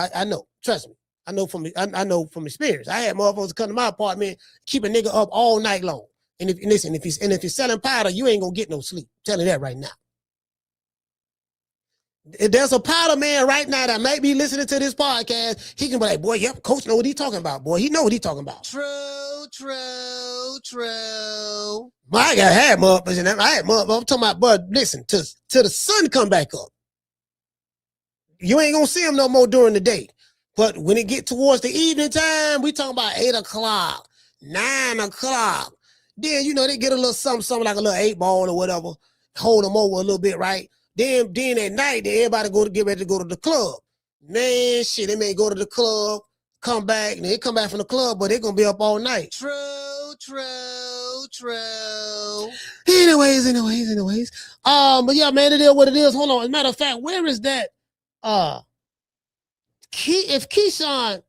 Trust me. I know from experience. I had motherfuckers come to my apartment, keep a nigga up all night long. And if you're selling powder, you ain't gonna get no sleep. I'm telling you that right now. If there's a powder man right now that might be listening to this podcast, he can be like, boy, yep, coach know what he talking about, boy. He know what he talking about. True. Well, I had motherfuckers in that. I'm talking about, bud, listen, till the sun come back up. You ain't gonna see him no more during the day. But when it get towards the evening time, we talking about 8 o'clock, 9 o'clock. Then, they get a little something like a little 8-ball or whatever, hold them over a little bit, right? Then at night, everybody get ready to go to the club. Man, shit, they may go to the club, come back, and they come back from the club, but they're going to be up all night. True. Anyways. But yeah, man, it is what it is. Hold on. As a matter of fact, where is that? If Keyshawn,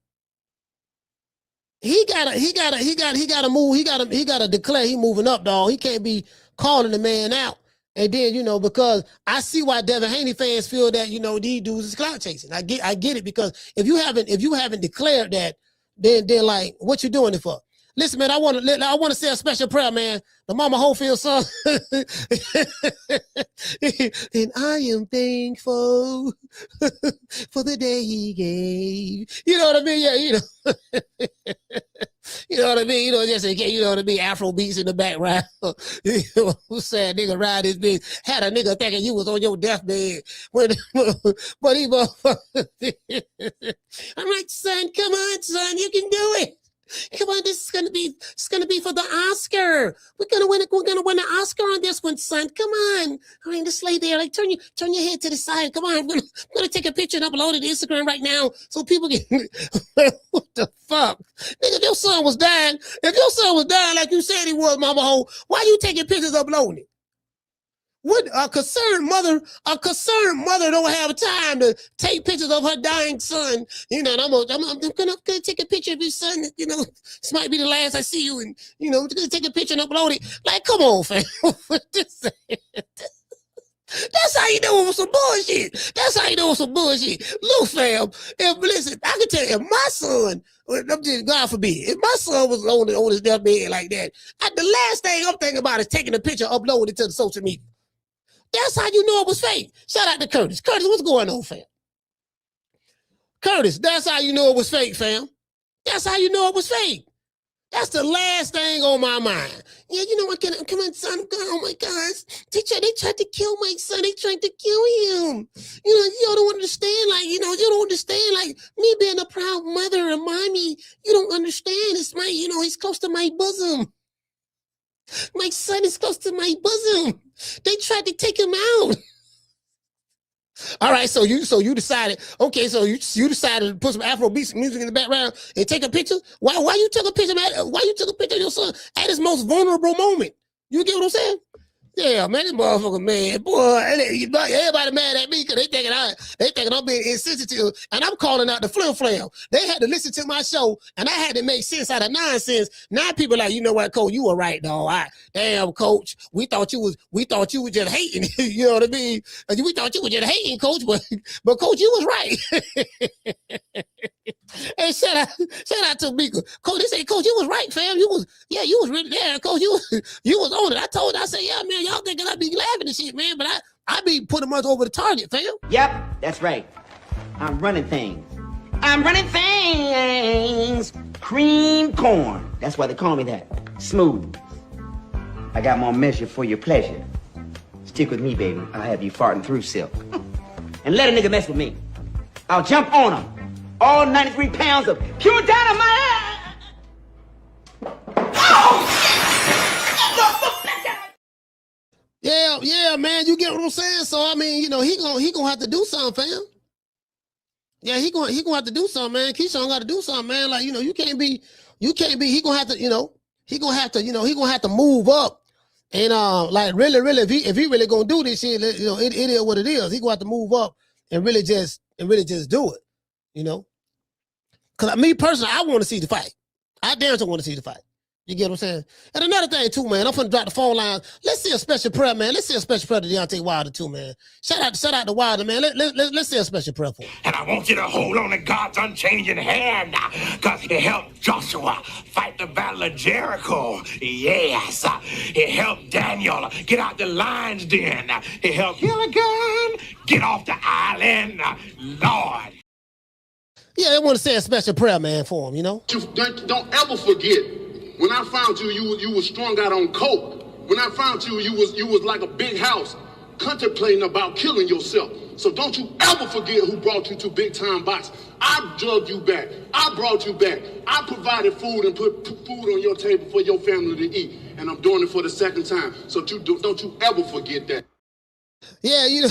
he gotta move. He gotta declare he moving up, dog. He can't be calling the man out And then, you know, because I see why Devin Haney fans feel that, you know, these dudes is clout chasing. I get it, because if you haven't declared that, then like, what you doing it for? Listen, man, I want to say a special prayer, man. The Mama Hopefield song. And I am thankful for the day he gave. You know what I mean? Yeah, you know. You know what I mean? You know, just in case, you know what I mean? Afro beats in the background. You know, who said nigga ride his bitch? Had a nigga thinking you was on your deathbed. But he I'm like, son, come on, son, you can do it. Come on, this is gonna be for the Oscar. We're gonna win the Oscar on this one, son. Come on. I mean, just lay there. Like, turn your head to the side. Come on, I'm gonna take a picture and upload it to Instagram right now so people can. What the fuck, nigga? If your son was dying like you said he was, Mama Ho, why you taking pictures uploading it? What a concerned mother don't have time to take pictures of her dying son. You know, I'm gonna take a picture of your son. You know, this might be the last I see you, and you know, gonna take a picture and upload it. Like, come on, fam. That's how you know it was some bullshit. That's how you know it was some bullshit. Look, fam, listen, I can tell you, if my son, God forbid, if my son was on his deathbed like that, the last thing I'm thinking about is taking a picture, uploading it to the social media. That's how you know it was fake. Shout out to Curtis. Curtis, what's going on, fam? Curtis, that's how you know it was fake, fam. That's how you know it was fake. That's the last thing on my mind. Yeah, you know what? Come on, son. Oh my gosh, they tried to kill my son. They tried to kill him. You know, you don't understand. Like, you know, you don't understand. Like, me being a proud mother and mommy, you don't understand. It's my, you know, he's close to my bosom. My son is close to my bosom. They tried to take him out. All right, so you decided, okay, so you decided to put some Afrobeat music in the background and take a picture? Why you took a picture of your son at his most vulnerable moment? You get what I'm saying? Yeah, man, this motherfucker, man, boy, everybody mad at me because they thinking I'm being insensitive, and I'm calling out the flim flam. They had to listen to my show, and I had to make sense out of nonsense. Now people like, you know what, Coach, you were right, dog. Damn, Coach, we thought you was just hating. You know what I mean? We thought you were just hating, Coach, but Coach, you was right. Hey, shout out to Mika. Coach, they say, Coach, you was right, fam. You was really there, Coach. You was on it. I said, yeah, man, y'all thinking I be laughing and shit, man, but I be putting much over the target, fam. Yep, that's right. I'm running things. Cream corn. That's why they call me that. Smooth. I got more measure for your pleasure. Stick with me, baby. I'll have you farting through silk. And let a nigga mess with me. I'll jump on him. All 93 pounds of pure dynamite. Yeah, man, you get what I'm saying? So, I mean, you know, he gonna have to do something, fam. Yeah, he gonna have to do something, man. Keyshawn got to do something, man. Like, you know, he gonna have to, you know, he gonna have to move up. And, like, really, if he really gonna do this shit, you know, it is what it is. He gonna have to move up and really just do it, you know? Because me personally, I want to see the fight. I damn sure want to see the fight. You get what I'm saying? And another thing, too, man, I'm finna drop the phone lines. Let's see a special prayer, man. Let's see a special prayer to Deontay Wilder, too, man. Shout out to Wilder, man. Let's see a special prayer for him. And I want you to hold on to God's unchanging hand, because he helped Joshua fight the battle of Jericho. Yes. He helped Daniel get out the lion's den. He helped Gilligan get off the island. Lord. Yeah, I want to say a special prayer, man, for him, you know? Don't ever forget, when I found you, you was strung out on coke. When I found you, you was like a big house, contemplating about killing yourself. So don't you ever forget who brought you to Big Time Box. I drugged you back. I brought you back. I provided food and put food on your table for your family to eat. And I'm doing it for the second time. So don't you ever forget that. Yeah, you know.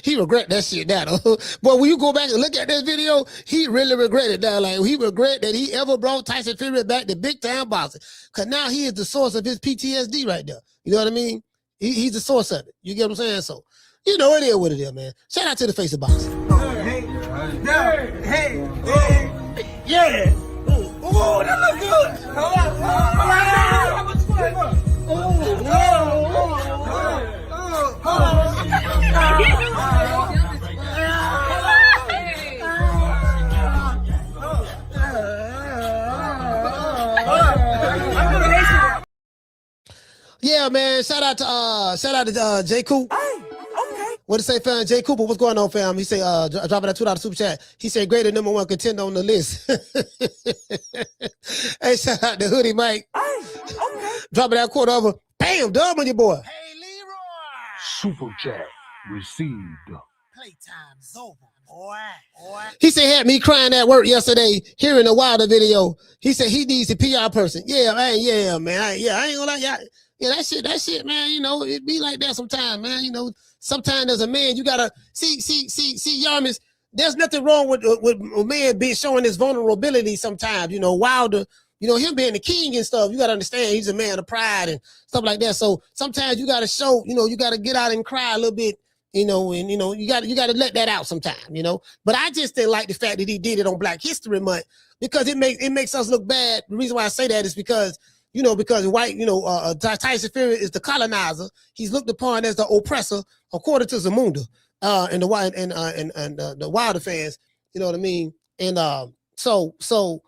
He regret that shit now, though. But when you go back and look at that video, he really regretted that. Like, he regret that he ever brought Tyson Fury back to big time boxing. Because now he is the source of his PTSD right there. You know what I mean? He's the source of it. You get what I'm saying? So, you know, it is what it is, man. Shout out to the face of boxing. Hey. Yeah. Ooh, that look good. Yeah, man. Shout out to J. Coop. What to say, fam? Jay Cooper, what's going on, fam? He say, dropping that $2 super chat. He said, greater #1 contender on the list. Hey, shout out to Hoodie Mike. Dropping that quarter over. Bam, dub on your boy. Hey, Leroy. Super chat received. Playtime's over, boy. He said, had me crying at work yesterday, hearing the Wilder video. He said he needs a PR person. Yeah, man. I ain't gonna lie, y'all. Yeah, that shit, man, you know, it be like that sometimes, man. You know, sometimes as a man, you gotta see, Yarmis, there's nothing wrong with a man being showing his vulnerability sometimes. You know, Wilder, you know, him being the king and stuff, you gotta understand he's a man of pride and stuff like that. So sometimes you gotta show, you know, you gotta get out and cry a little bit, you know, and you know, you gotta let that out sometime, you know. But I just didn't like the fact that he did it on Black History Month because it makes us look bad. The reason why I say that is because white, you know, Tyson Fury is the colonizer. He's looked upon as the oppressor, according to Zamunda, and the Wilder fans. You know what I mean? And so for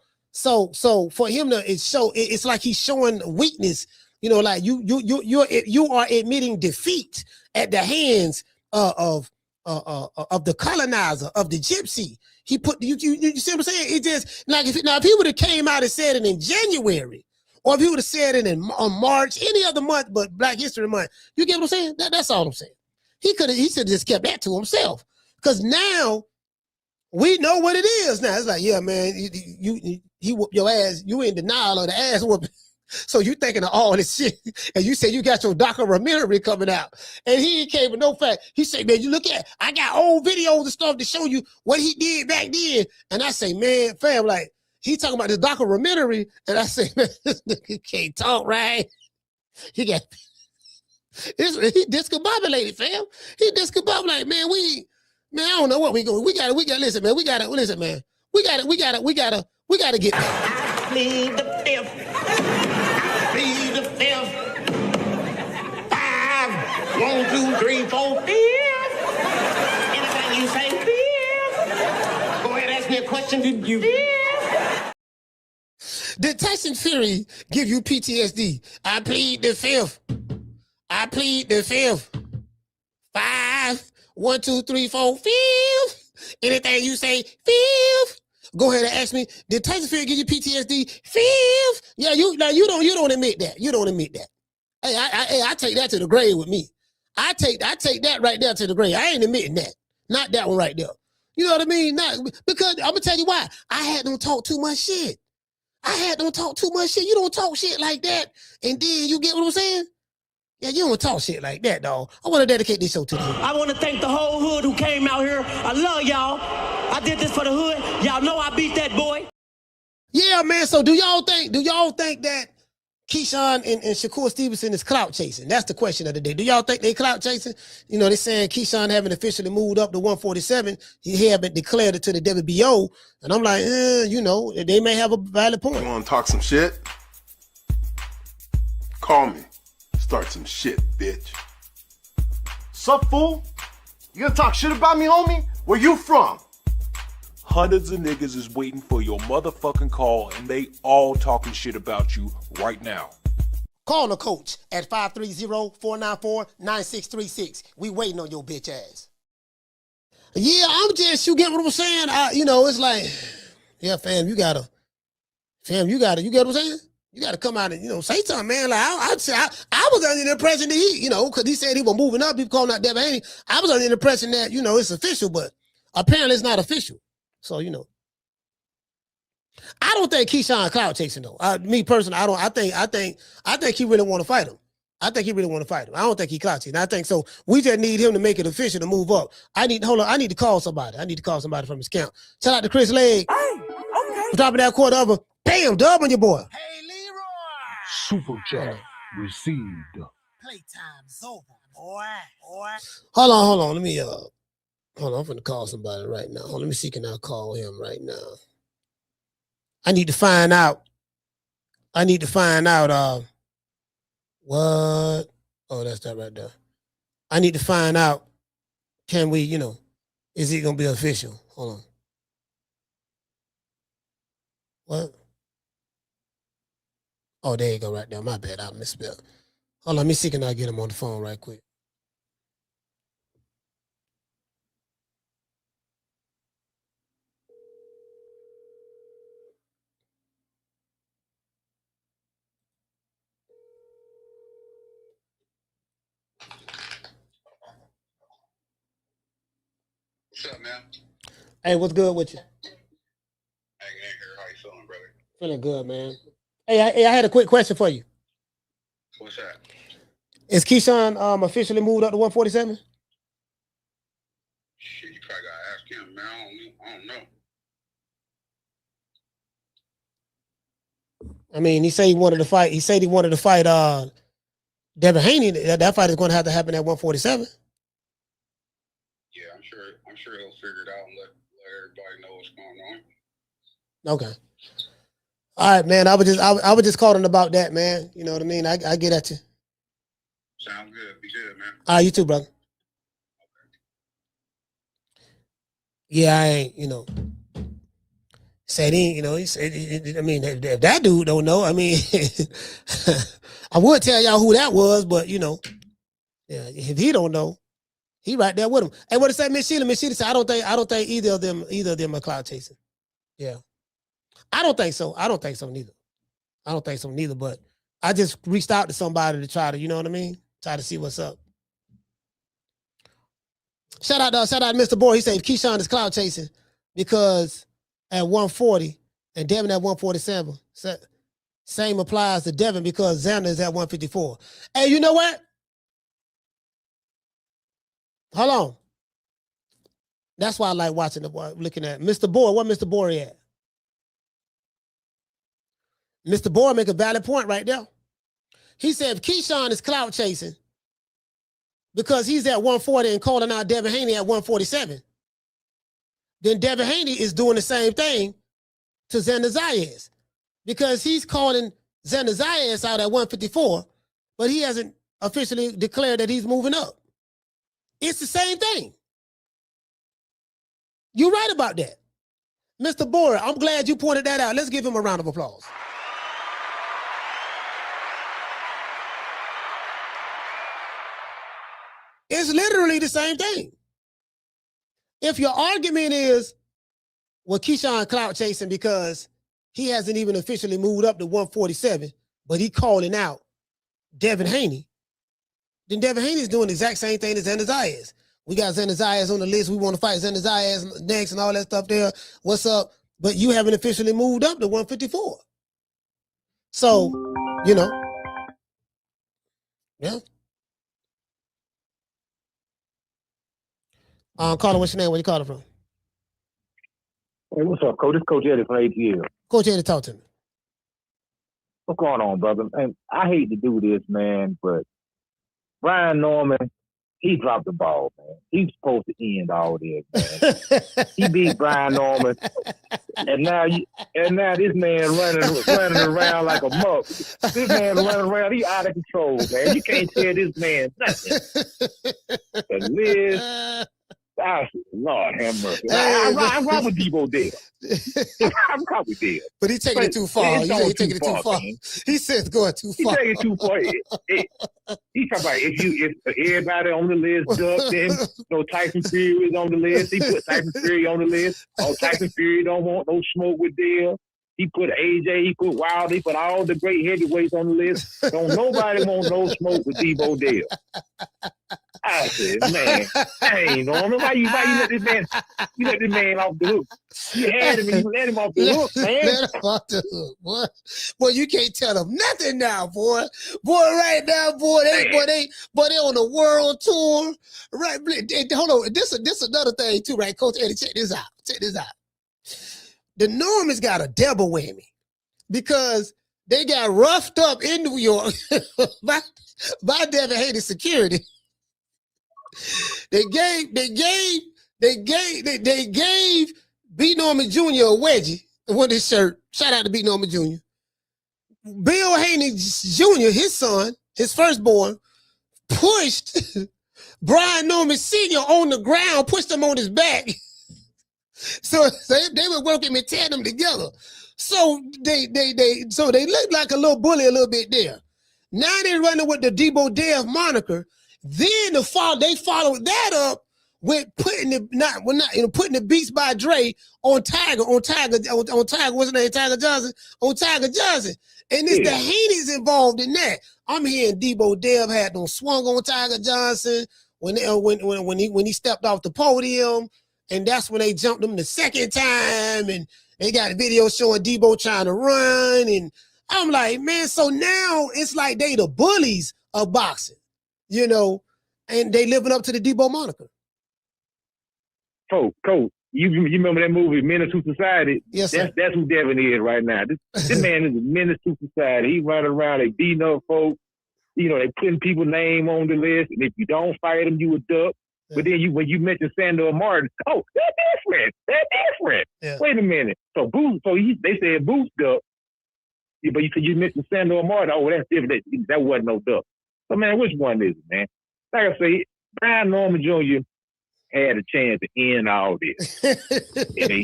him to it's like he's showing weakness. You know, like you are admitting defeat at the hands of the colonizer, of the gypsy. He put you see what I'm saying? It just like if he would have came out and said it in January. Or if he would have said it on March, any other month but Black History Month, you get what I'm saying? That's all I'm saying. He should have just kept that to himself. Because now we know what it is. Now it's like, yeah, man, he whooped your ass. You in denial of the ass whooping. So you thinking of all this shit. And you say you got your documentary coming out. And he came with no fact. He said, man, you look at, I got old videos and stuff to show you what he did back then. And I say, man, fam, like, he talking about the documentary, and I say, man, this nigga can't talk right. He discombobulated, fam. He discombobulated, man. I don't know what we gotta listen, man. We gotta get back. I plead the fifth. I plead the fifth. 5, 1, 2, 3, 4, 5. Anything you say, 5. Go ahead, ask me a question. Did you? 5. Did Tyson Fury give you PTSD? I plead the fifth. 5, 1, 2, 3, 4, 5. Anything you say, 5. Go ahead and ask me, did Tyson Fury give you PTSD? 5. Yeah, you don't admit that. You don't admit that. Hey, I take that to the grave with me. I take that right there to the grave. I ain't admitting that. Not that one right there. You know what I mean? Not because I'm gonna tell you why. I had them talk too much shit. You don't talk shit like that. And then you get what I'm saying? Yeah, you don't talk shit like that, dog. I want to dedicate this show to the hood. I want to thank the whole hood who came out here. I love y'all. I did this for the hood. Y'all know I beat that boy. Yeah, man. So do y'all think that Keyshawn and Shakur Stevenson is clout chasing? That's the question of the day. Do y'all think they clout chasing? You know, they're saying Keyshawn haven't officially moved up to 147. He haven't declared it to the WBO. And I'm like, you know, they may have a valid point. You want to talk some shit? Call me. Start some shit, bitch. Sup, fool? You gonna talk shit about me, homie? Where you from? Hundreds of niggas is waiting for your motherfucking call, and they all talking shit about you right now. Call the coach at 530-494-9636. We waiting on your bitch ass. Yeah, you get what I'm saying? You know, it's like, yeah, fam, you get what I'm saying? You got to come out and, you know, say something, man. Like, I was under the impression that he, you know, because he said he was moving up. People calling out Devin Haney. I was under the impression that, you know, it's official, but apparently it's not official. So, you know. I don't think Keyshawn clout chasing, though. Me personally, I think he really want to fight him. I don't think he clout chasing. I think so. We just need him to make it official to move up. I need to call somebody. From his camp. Shout out to Chris Legg. Hey, okay. Dropping that quarter over. Bam, dub on your boy. Hey, Leroy. Super chat received. Playtime's over, boy. Hold on. Let me I'm finna call somebody right now. Let me see, can I call him right now? I need to find out What? Oh, that's that right there. I need to find out, can we, is it going to be official? Hold on. What? Oh, there you go right there. My bad. I misspelled. Hold on. Let me see. Can I get him on the phone right quick? What's up, man? Hey, what's good with you? Hanging in here. How you feeling, brother? Feeling good, man. Hey, I had a quick question for you. What's that? Is Keyshawn officially moved up to 147? Shit, you probably gotta ask him, man. I don't know. I mean, he said he wanted to fight. He said he wanted to fight Devin Haney. That fight is going to have to happen at 147. Yeah, I'm sure he'll figure it out and let everybody know what's going on. Okay. All right, man. I was just calling about that, man. You know what I mean? I get at you. Sounds good. Be good, man. All right, you too, brother. Yeah, I ain't, said he, he said, I mean, if that dude don't know, I mean, I would tell y'all who that was, but, yeah, if he don't know, he right there with him. Hey, what did say, Miss Sheila? Miss Sheila said, I don't think either of them are clout chasing. Yeah. I don't think so neither, but I just reached out to somebody to try to, you know what I mean? Try to see what's up. Shout out Mr. Boy. He said Keyshawn is clout chasing because at 140 and Devin at 147. Same applies to Devin because Xander is at 154. Hey, you know what? Hold on. That's why I like watching looking at Mr. Boy. What Mr. Boy at? Mr. Boy make a valid point right there. He said if Keyshawn is clout chasing because he's at 140 and calling out Devin Haney at 147, then Devin Haney is doing the same thing to Xander Zayas because he's calling Xander Zayas out at 154, but he hasn't officially declared that he's moving up. It's the same thing. You're right about that. Mr. Boyer, I'm glad you pointed that out. Let's give him a round of applause. It's literally the same thing. If your argument is, well, Keyshawn clout chasing because he hasn't even officially moved up to 147, but he calling out Devin Haney, then Devin Haney is doing the exact same thing as Xander Zayas. We got Xander Zayas on the list. We want to fight Xander Zayas next and all that stuff there. What's up? But you haven't officially moved up to 154. So, yeah. Caller, what's your name? Where you calling from? Hey, what's up, Coach? It's Coach Eddie from ATL. Coach Eddie, talk to me. What's going on, brother? And I hate to do this, man, but Brian Norman, he dropped the ball, man. He's supposed to end all this, man. He beat Brian Norman, and now this man running around like a muck. This man running around, he out of control, man. You can't tell this man nothing. But Liz, Lord have mercy. I ride with Deebo Dale. I'm probably Dale. But he's taking it too far. He's taking it too far. He says going too far. He's taking it too far. He talking about if everybody on the list ducked him, Tyson Fury is on the list. He put Tyson Fury on the list. Oh, Tyson Fury don't want no smoke with Dale. He put AJ, he put Wilder, he put all the great heavyweights on the list. Don't nobody want no smoke with Deebo Dale. I said, man, ain't Norman. Why you let this man off the hook? You had him and you let him off the hook, man. Let him off the hook, boy. You can't tell them nothing now, boy. Right now, they on the world tour. Right, hold on. This another thing too, right? Coach Eddie, check this out. The Normans got a double whammy because they got roughed up in New York by Devin Haney security. They gave B. Norman Jr. a wedgie with his shirt. Shout out to B. Norman Jr. Bill Haney Jr., his son, his firstborn, pushed Brian Norman Sr. on the ground, pushed him on his back. So they were working in tandem together. So they looked like a little bully a little bit there. Now they're running with the Deebo Dev moniker. Then they followed that up with putting the Beats by Dre on Tiger, what's his name, Tiger Johnson, on Tiger Johnson. And it's the Haney's involved in that. I'm hearing Deebo Dev had them swung on Tiger Johnson when he stepped off the podium, and that's when they jumped him the second time, and they got a video showing Deebo trying to run, and I'm like, man, so now it's like they the bullies of boxing, you know, and they living up to the Deebo moniker. Coach, you remember that movie, Menace to Society? Yes, sir. That's who Devin is right now. This man is a menace to society. He running around, they beating up folks. You know, they putting people's name on the list, and if you don't fight them, you a duck. Yeah. But then when you mention Sandor Martin, oh, they're different. Yeah. Wait a minute. So they said Boots duck. Yeah, but you mentioned Sandor Martin. Oh, that's different. That wasn't no duck. So man, which one is it, man? Like I say, Brian Norman Jr. had a chance to end all this. And they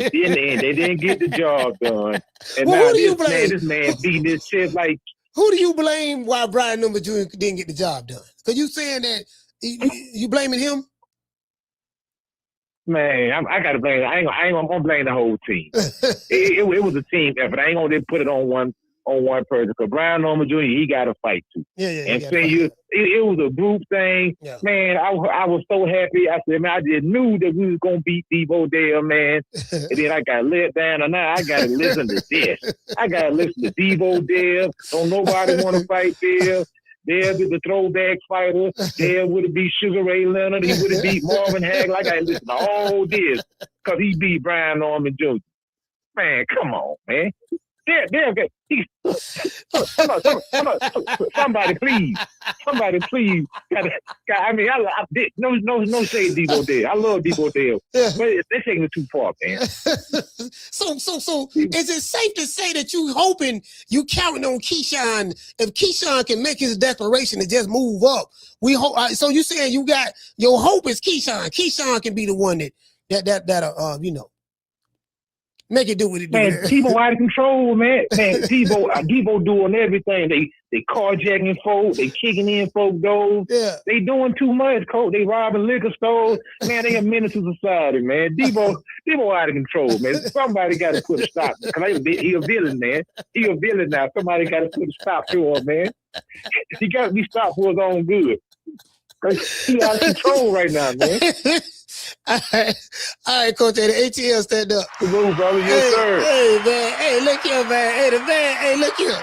didn't get the job done. And well, now this man beating his chest like. Who do you blame why Brian Norman Jr. didn't get the job done? Because you saying that you blaming him? Man, I gotta blame. I ain't gonna blame the whole team. it was a team effort. I ain't gonna put it on one person. Because Brian Norman Jr. he got to fight too. Yeah. And it was a group thing. Yeah. Man, I was so happy. I said, man, I just knew that we was gonna beat Deebo Dev, man. And then I got let down, and now I gotta listen to this. I gotta listen to Deebo Dev. Don't nobody want to fight Dev. Dev is the throwback fighter. Dev would have beat Sugar Ray Leonard. He would have beat Marvin Hagler. I gotta listen to all this because he beat Brian Norman Jr. Man, come on, man. Somebody please. I mean, no shade Deebo Dev. I love Deebo Dev, but they're taking it too far, man. So is it safe to say that you counting on Keyshawn? If Keyshawn can make his declaration and just move up, we hope. So you saying you got your hope is Keyshawn. Keyshawn can be the one that you know. Make it do what it do. Man, Deebo out of control, man. Man, Deebo doing everything. They carjacking folks. They kicking in folks' doors. Yeah. They doing too much, coach. They robbing liquor stores. Man, they a menace to society, man. Deebo out of control, man. Somebody got to put a stop. He a villain, man. He a villain now. Somebody got to put a stop to him, man. He got to be stopped for his own good. He out of control right now, man. All right, Coach. The ATL stand up. Good move, brother. Yes, sir. Hey, man. Hey, look here, man. Hey, look here.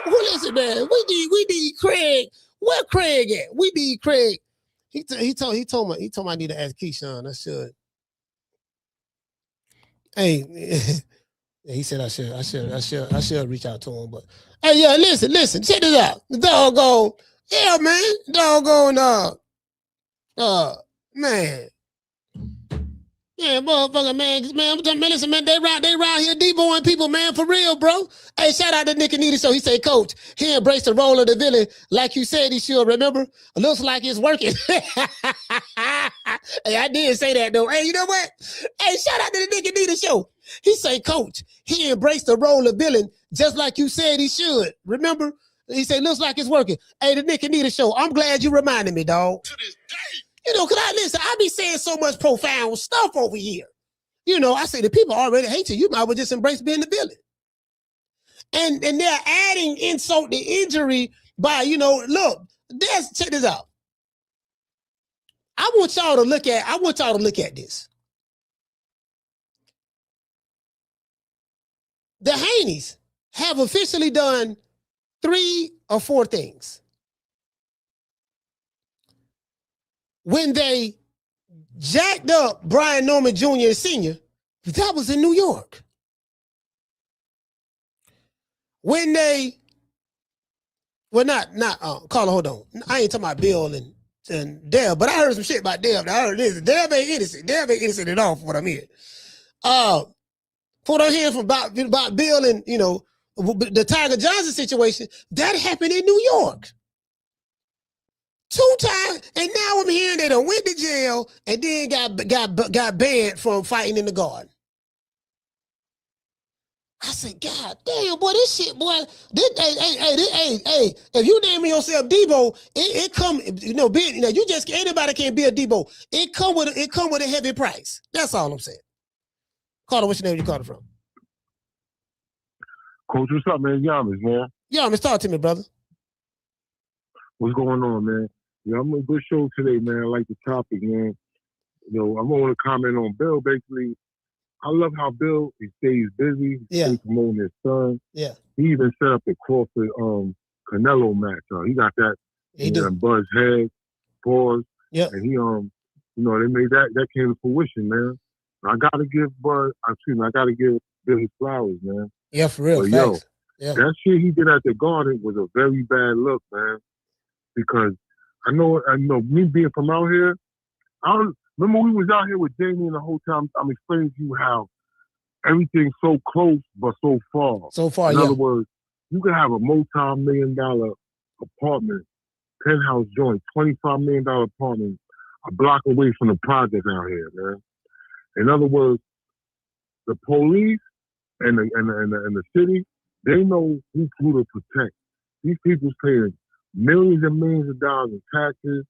Who listen, man? We need Craig. Where Craig at? We need Craig. He told me I need to ask Keyshawn. I should. Hey, he said I should reach out to him. But hey, yeah, listen. Check this out. The doggone, yeah, man. Doggone, man. Yeah, motherfucker, man, I'm talking, man, listen, man, they round here Deeboing people, man, for real, bro. Hey, shout out to Nick and Nita Show. He said, Coach, he embraced the role of the villain like you said he should, remember? It looks like it's working. Hey, I did say that, though. Hey, you know what? Hey, shout out to the Nick and Nita Show. He said, Coach, he embraced the role of villain just like you said he should, remember? He said, looks like it's working. Hey, the Nick and Nita Show, I'm glad you reminded me, dog. To this day. You know, because I be saying so much profound stuff over here. You know, I say the people already hate you. You might as well just embrace being the villain. And they're adding insult to injury by, you know, look, check this out. I want y'all to look at this. The Haneys have officially done 3 or 4 things. When they jacked up Brian Norman Jr. and Sr., that was in New York. When they, Carla, hold on. I ain't talking about Bill and Dev, but I heard some shit about Dev. I heard this. Dev ain't innocent. Dev ain't innocent at all for what I'm hearing. For what I'm hearing about Bill and, you know, the Tiger Johnson situation, that happened in New York. time, and now I'm hearing they done went to jail and then got banned from fighting in the garden. I said, God damn, boy, this shit, boy. Hey, if you name yourself Deebo, it come, you just anybody can be a Deebo. It come with a heavy price. That's all I'm saying. Carter, what's your name? You called it from? Coach, what's up, man? Yamas, man. Yamas, talk to me, brother. What's going on, man? I'm on a good show today, man. I like the topic, man. I want to comment on Bill. Basically, I love how Bill, he stays busy. He stays promoting his son. Yeah. He even set up the Crawford Canelo match. He got that. He done Buzz head, pause. Yeah. And he they made that came to fruition, man. I gotta give Bill his flowers, man. Yeah, for real. But that shit he did at the Garden was a very bad look, man. Because I know me being from out here, remember we was out here with Jamie and the whole time I'm explaining to you how everything's so close but so far. So far, In other words, you can have a multi-million-dollar apartment, penthouse joint, $25 million apartment, a block away from the project out here, man. In other words, the police and the city, they know who to protect. These people's paying millions and millions of dollars in taxes.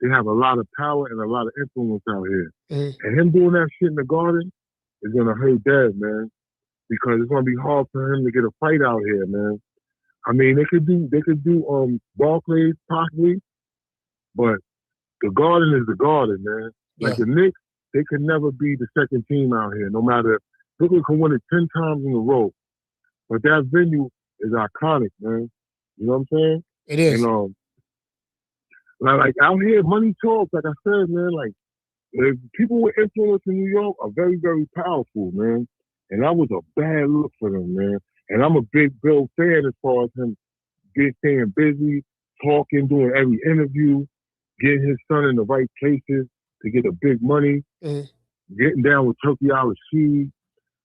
They have a lot of power and a lot of influence out here. Mm-hmm. And him doing that shit in the Garden is gonna hurt Dad, man. Because it's gonna be hard for him to get a fight out here, man. I mean, they could do Barclays possibly, but the Garden is the Garden, man. Like the Knicks, they could never be the second team out here, no matter. Brooklyn can win it 10 times in a row. But that venue is iconic, man. You know what I'm saying? It is. And, like out here, money talks, like I said, man, like people with influence in New York are very, very powerful, man. And that was a bad look for them, man. And I'm a big Bill fan as far as him staying busy, talking, doing every interview, getting his son in the right places to get the big money, getting down with Turkey Al-Rashid.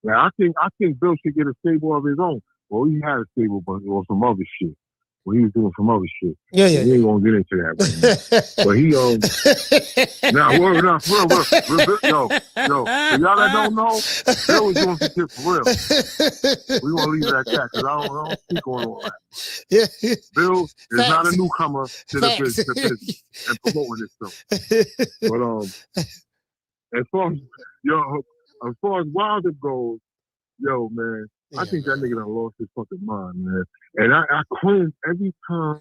Like, I think Bill should get a stable of his own. Well, he had a stable, but or some other shit. Well, he was doing some other shit. We ain't gonna get into that, man. But he yo, for y'all that don't know, Bill was doing some shit for real. We gonna leave it at that because I don't speak on all that. Bill is not a newcomer to the business and promoting this stuff. But as far as Wilder goes, yo, man, I think that nigga done lost his fucking mind, man. And I cringe every time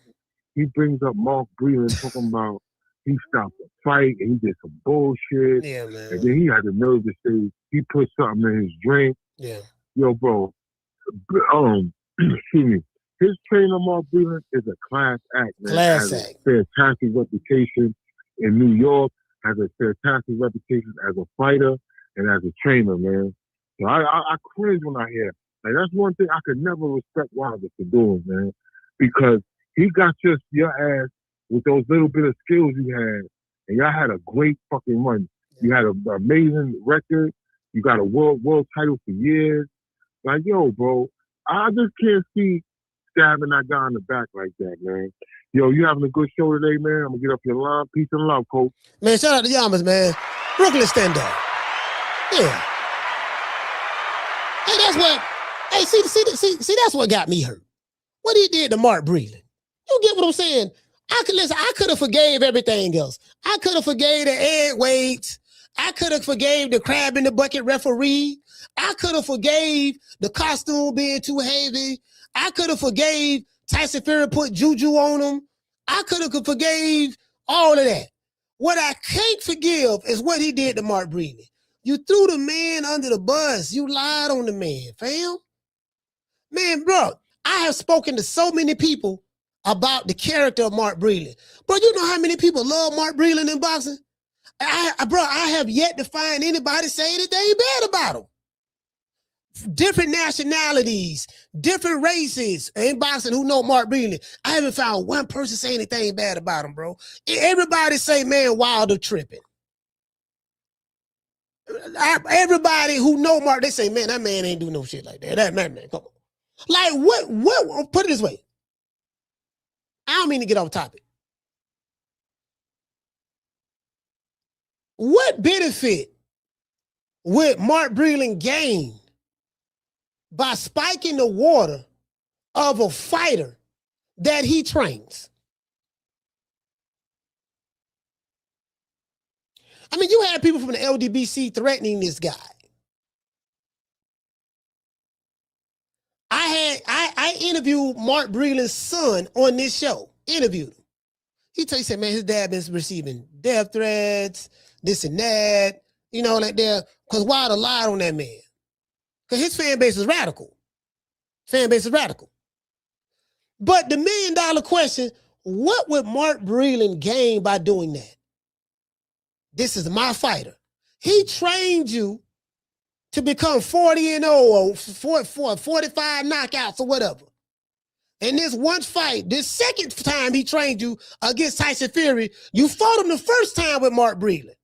he brings up Mark Breland talking about he stopped a fight and he did some bullshit. Yeah, man. And then he had the nerve to say he put something in his drink. Yeah. Yo, bro, excuse me. His trainer, Mark Breland, is a class act, man. Class has act. A fantastic reputation in New York, has a fantastic reputation as a fighter and as a trainer, man. So I cringe when I hear. Like, that's one thing I could never respect Wilder for doing, man. Because he got just your ass with those little bit of skills you had, and y'all had a great fucking run. You had an amazing record. You got a world title for years. Like, yo, bro, I just can't see stabbing that guy in the back like that, man. Yo, you having a good show today, man. I'm going to get up your line. Peace and love, Coach. Man, shout out to Yamas, man. Brooklyn, stand up. Yeah. Hey, that's what... Hey, see, that's what got me hurt. What he did to Mark Breland. You get what I'm saying? I could have forgave everything else. I could have forgave the Ed Waits. I could have forgave the crab in the bucket referee. I could have forgave the costume being too heavy. I could have forgave Tyson Fury put juju on him. I could have forgave all of that. What I can't forgive is what he did to Mark Breland. You threw the man under the bus. You lied on the man, fam. Man, bro, I have spoken to so many people about the character of Mark Breland. Bro, you know how many people love Mark Breland in boxing? I have yet to find anybody say anything bad about him. Different nationalities, different races in boxing who know Mark Breland. I haven't found one person say anything bad about him, bro. Everybody say, man, Wilder tripping. Everybody who know Mark, they say, man, that man ain't do no shit like that. That man, come on. Like, what, put it this way. I don't mean to get off topic. What benefit would Mark Breland gain by spiking the water of a fighter that he trains? I mean, you had people from the LDBC threatening this guy. I interviewed Mark Breland's son on this show. Interviewed him. He said, man, his dad been receiving death threats, this and that, you know, like there, because Wilder lied on that man. Because his fan base is radical. Fan base is radical. But the $1 million question, what would Mark Breland gain by doing that? This is my fighter. He trained you to become 40-0 or 45 knockouts or whatever. And this one fight, this second time he trained you against Tyson Fury, you fought him the first time with Mark Breland.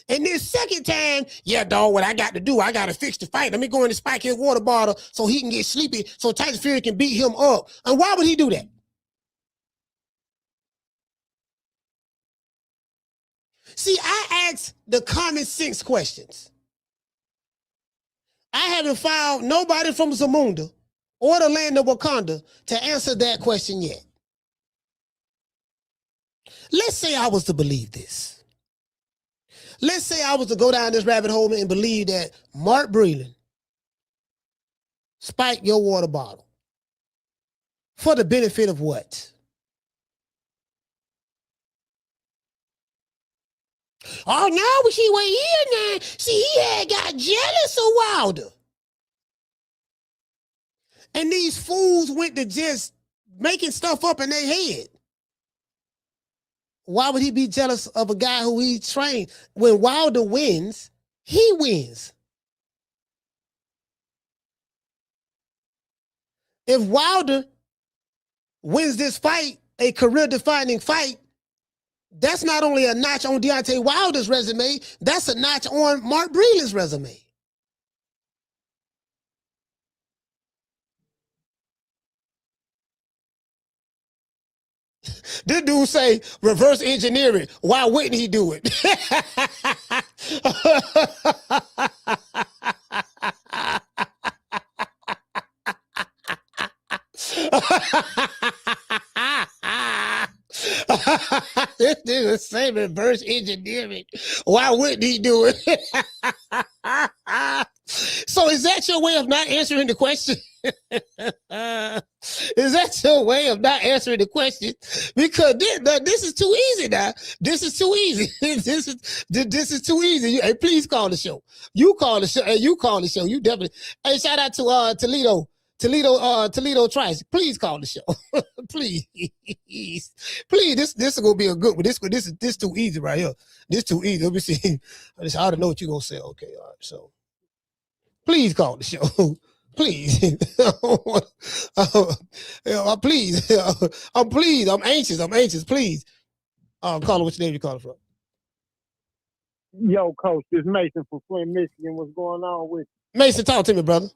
And this second time, yeah, dog, what I got to do, I got to fix the fight. Let me go in and spike his water bottle so he can get sleepy so Tyson Fury can beat him up. And why would he do that? See, I ask the common sense questions. I haven't found nobody from Zamunda or the land of Wakanda to answer that question yet. Let's say I was to believe this. Let's say I was to go down this rabbit hole and believe that Mark Breland spiked your water bottle. For the benefit of what? Oh, no, see, we're here now. See, he had got jealous of Wilder. And these fools went to just making stuff up in their head. Why would he be jealous of a guy who he trained? When Wilder wins, he wins. If Wilder wins this fight, a career-defining fight, that's not only a notch on Deontay Wilder's resume, that's a notch on Mark Breland's resume. This dude say reverse engineering. Why wouldn't he do it? This dude say reverse engineering. Why wouldn't he do it? So is that your way of not answering the question? Is that your way of not answering the question? Because this is too easy now. This is too easy. This is too easy. Hey, please call the show. You call the show. Hey, you call the show. You definitely. Hey, shout out to Toledo Trice. Please call the show. Please. Please. This is gonna be a good one. This too easy right here. This too easy. Let me see. I already know what you're gonna say. Okay, all right. So please call the show. Please. Please. I'm anxious. Please. Call it what's your name you calling from. Yo, Coach, this Mason from Flint, Michigan. What's going on with you? Mason, talk to me, brother.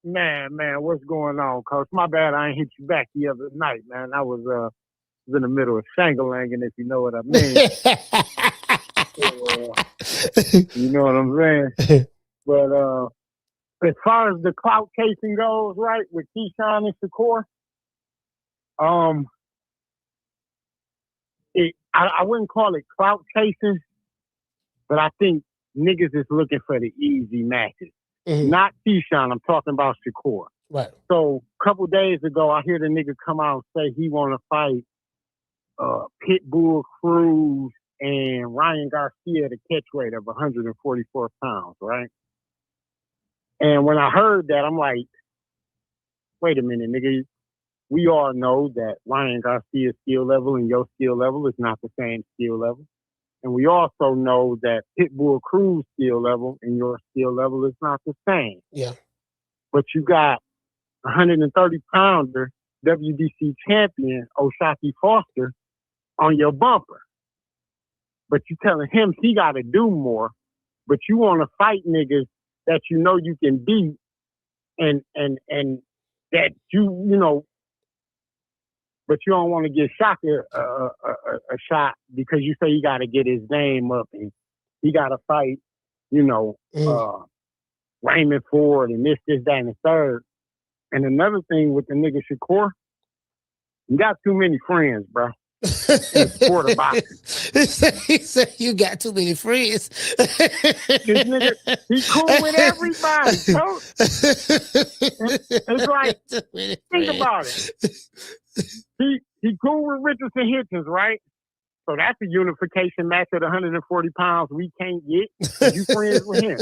Man, what's going on, Coach? My bad, I ain't hit you back the other night, man. I was in the middle of shangalanging, if you know what I mean. You know what I'm saying? But as far as the clout casing goes, right, with Keyshawn and Shakur, I wouldn't call it clout casing, but I think niggas is looking for the easy matches. Mm-hmm. Not Keyshawn, I'm talking about Shakur. Right. So a couple days ago, I hear the nigga come out and say he want to fight Pitbull Cruz and Ryan Garcia at a catch weight of 144 pounds, right? And when I heard that, I'm like, wait a minute, nigga. We all know that Ryan Garcia's skill level and your skill level is not the same skill level. And we also know that Pitbull Cruz skill level and your skill level is not the same. Yeah. But you got 130-pounder WBC champion O'Shaquie Foster on your bumper. But you telling him he got to do more, but you want to fight niggas that you know you can beat and that you know, but you don't want to give Shakur a shot because you say you got to get his name up and he got to fight, Raymond Ford and this, that, and the third. And another thing with the nigga Shakur, you got too many friends, bro. In the sport of boxing. He said you got too many friends. This nigga, he cool with everybody, coach. It's like, think about it. He cool with Richardson Hitchens, right? So that's a unification match at 140 pounds we can't get. You friends with him.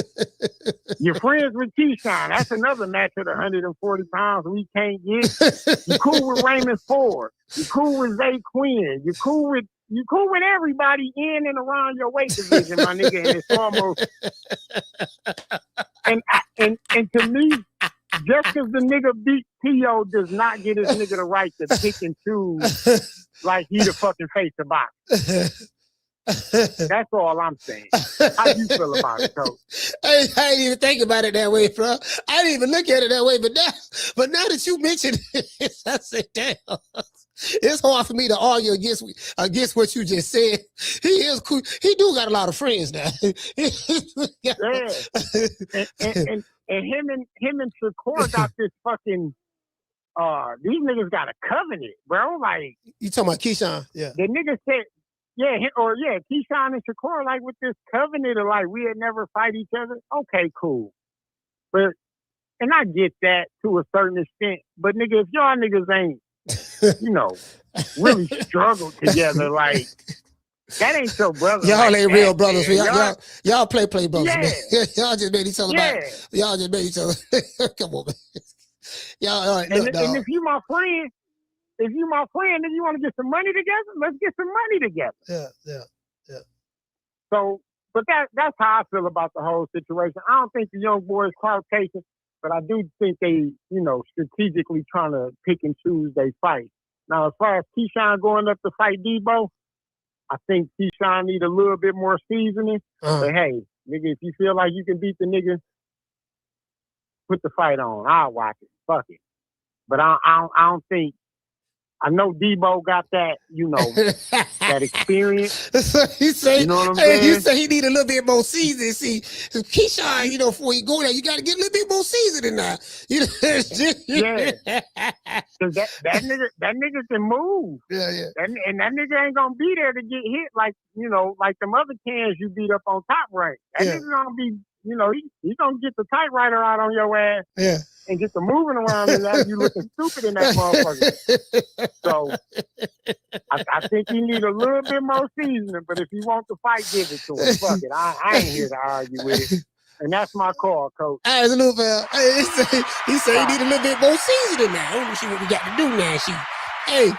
You're friends with Keyshawn. That's another match at 140 pounds we can't get. You cool with Raymond Ford. You cool with Zay Quinn. You cool with everybody in and around your weight division, my nigga. And it's almost and to me, just because the nigga beat T.O. does not get his nigga the right to pick and choose like he the fucking face of boxing. That's all I'm saying. How you feel about it, Coach? I didn't even think about it that way, bro. I didn't even look at it that way, but now that you mentioned it, I said, damn. It's hard for me to argue against what you just said. He is cool. He do got a lot of friends now. Yeah. And him and Shakur got this fucking these niggas got a covenant, bro. Like, you talking about Keyshawn? Yeah. The nigga said, Keyshawn and Shakur like with this covenant of like we had never fight each other. Okay, cool. But and I get that to a certain extent. But nigga, if y'all niggas ain't really struggled together, like that ain't your brother. Y'all like ain't that, real brothers. Man. Y'all play brothers, Yeah. man. Y'all just made each other y'all just made each other. Come on, man. Y'all, all right, look, and if you my friend, and you want to get some money together, let's get some money together. Yeah. So, but that's how I feel about the whole situation. I don't think the young boys clout chasing, but I do think they, strategically trying to pick and choose they fight. Now, as far as Keyshawn going up to fight Deebo, I think Keyshawn need a little bit more seasoning. But hey, nigga, if you feel like you can beat the nigga, put the fight on. I'll watch it. Fuck it. But I don't think. I know Deebo got that, that experience. He say, you know what I'm saying? You say he need a little bit more seasoning. See, Keyshawn, before you go there, you got to get a little bit more seasoning now. Yeah. Cause that nigga can move. Yeah. And that nigga ain't gonna be there to get hit like them other cans you beat up on Top Rank. That nigga gonna be, he gonna get the typewriter out on your ass. Yeah. And get the moving around and have you looking stupid in that motherfucker. So I think he need a little bit more seasoning, but if he wants to fight, give it to him. Fuck it. I ain't here to argue with it. And that's my call, Coach. All right, Lou, he said he need a little bit more seasoning now. Let me see what we got to do now. Hey,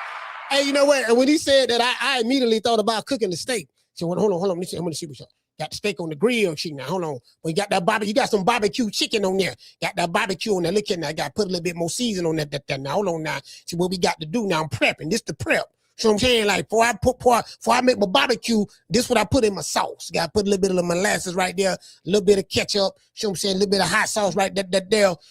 you know what? And when he said that, I immediately thought about cooking the steak. So hold on. I'm gonna see what y'all got the steak on the grill. Now, hold on. We got that you got some barbecue chicken on there. Got that barbecue on there. Look at that. I got to put a little bit more season on that. Now, hold on now. See what we got to do now. I'm prepping. This the prep. So I'm saying, like, before I make my barbecue, this what I put in my sauce. Got to put a little bit of the molasses right there, a little bit of ketchup, see what I'm saying, a little bit of hot sauce right there,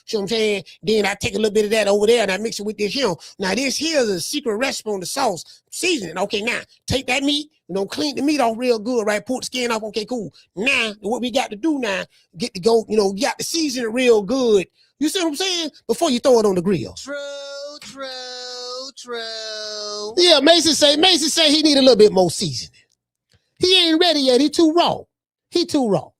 see what I'm saying? Then I take a little bit of that over there and I mix it with this here. Now, this here is a secret recipe on the sauce seasoning. Okay, now, take that meat, clean the meat off real good, right? Pull the skin off. Okay, cool. Now, what we got to do now, get to go, you got to season it real good. You see what I'm saying? Before you throw it on the grill. True. Yeah, Mason say he need a little bit more seasoning. He ain't ready yet. He too raw.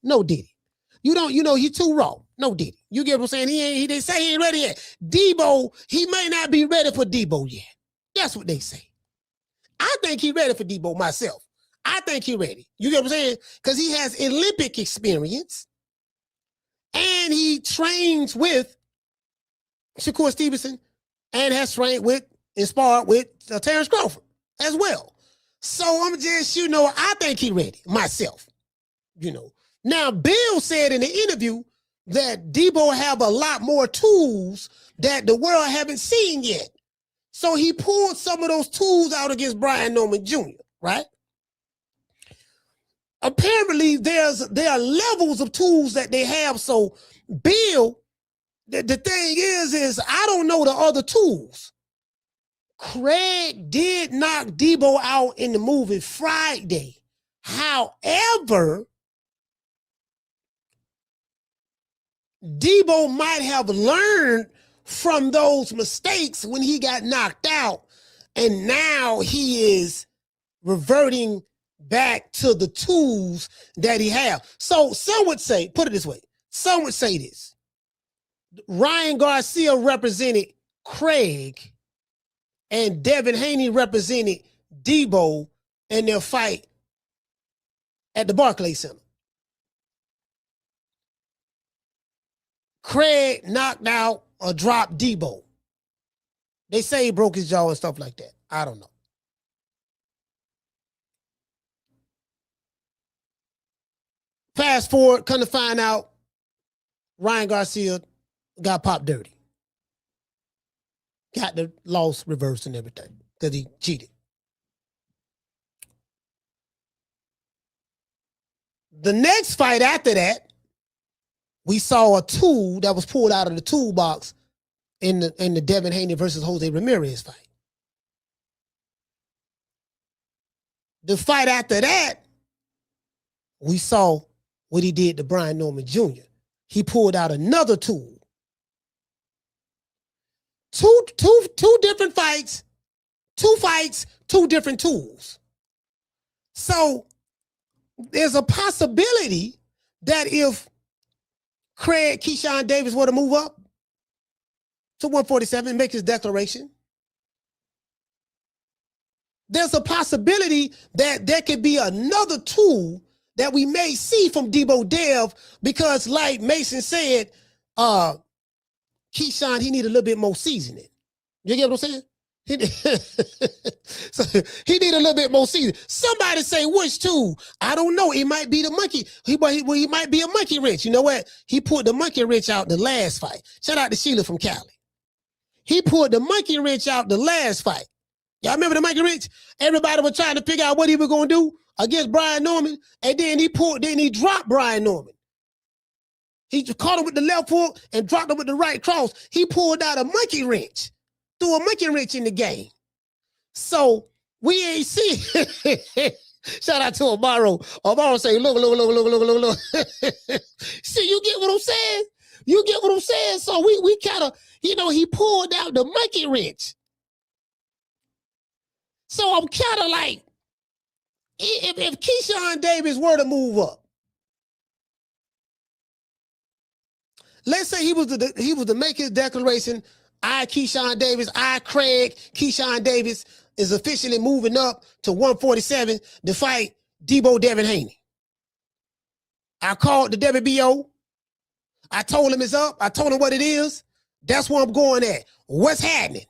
No Diddy. He too raw. No Diddy. You get what I'm saying? He didn't say he ain't ready yet. Deebo, he may not be ready for Deebo yet. That's what they say. I think he ready for Deebo myself. I think he ready. You get what I'm saying? Because he has Olympic experience. And he trains with Shakur Stevenson and has trained with and sparred with Terrence Crawford as well. So I'm just, I think he ready myself. Now, Bill said in the interview that Deebo have a lot more tools that the world haven't seen yet. So he pulled some of those tools out against Brian Norman Jr., right? Apparently, there are levels of tools that they have. So Bill, the thing is I don't know the other tools. Craig did knock Deebo out in the movie Friday. However, Deebo might have learned from those mistakes when he got knocked out, and now he is reverting back to the tools that he had. So some would say, put it this way, some would say this. Ryan Garcia represented Craig and Devin Haney represented Deebo in their fight at the Barclays Center. Craig knocked out or dropped Deebo. They say he broke his jaw and stuff like that. I don't know. Fast forward, come to find out, Ryan Garcia got popped dirty. Got the loss reversed and everything because he cheated. The next fight after that, we saw a tool that was pulled out of the toolbox in the Devin Haney versus Jose Ramirez fight. The fight after that, we saw what he did to Brian Norman Jr. He pulled out another tool. Two different fights, two different tools. So there's a possibility that if Craig Keyshawn Davis were to move up to 147 and make his declaration, there's a possibility that there could be another tool that we may see from Deebo Dev, because like Mason said, Keyshawn, he need a little bit more seasoning. You get what I'm saying? So he need a little bit more seasoning. Somebody say which tool? I don't know. It might be the monkey. He might be a monkey wrench. You know what? He pulled the monkey wrench out the last fight. Shout out to Sheila from Cali. He pulled the monkey wrench out the last fight. Y'all remember the monkey wrench? Everybody was trying to figure out what he was going to do against Brian Norman, and then he dropped Brian Norman. He caught him with the left hook and dropped him with the right cross. He pulled out a monkey wrench, threw a monkey wrench in the game. So we ain't see. Shout out to Amaro. Amaro say, look. See, you get what I'm saying? You get what I'm saying? So we kind of, he pulled out the monkey wrench. So I'm kind of like, if Keyshawn Davis were to move up, let's say he was to make his declaration, I, Keyshawn Davis, I, Craig, Keyshawn Davis is officially moving up to 147 to fight Deebo Devin Haney. I called the WBO. I told him it's up. I told him what it is. That's where I'm going at. What's happening?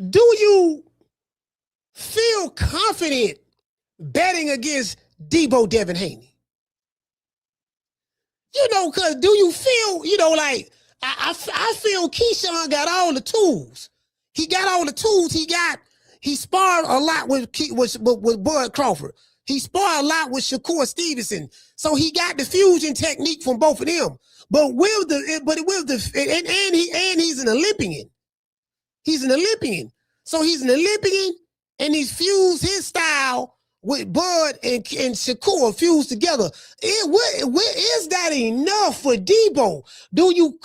Do you feel confident betting against Deebo Devin Haney? Because do you feel, like, I feel Keyshawn got all the tools. He got all the tools. He sparred a lot with Bud Crawford. He sparred a lot with Shakur Stevenson. So he got the fusion technique from both of them. But he's an Olympian. He's an Olympian. So he's an Olympian, and he's fused his style with Bud and Shakur fused together. Is that enough for Deebo? Do you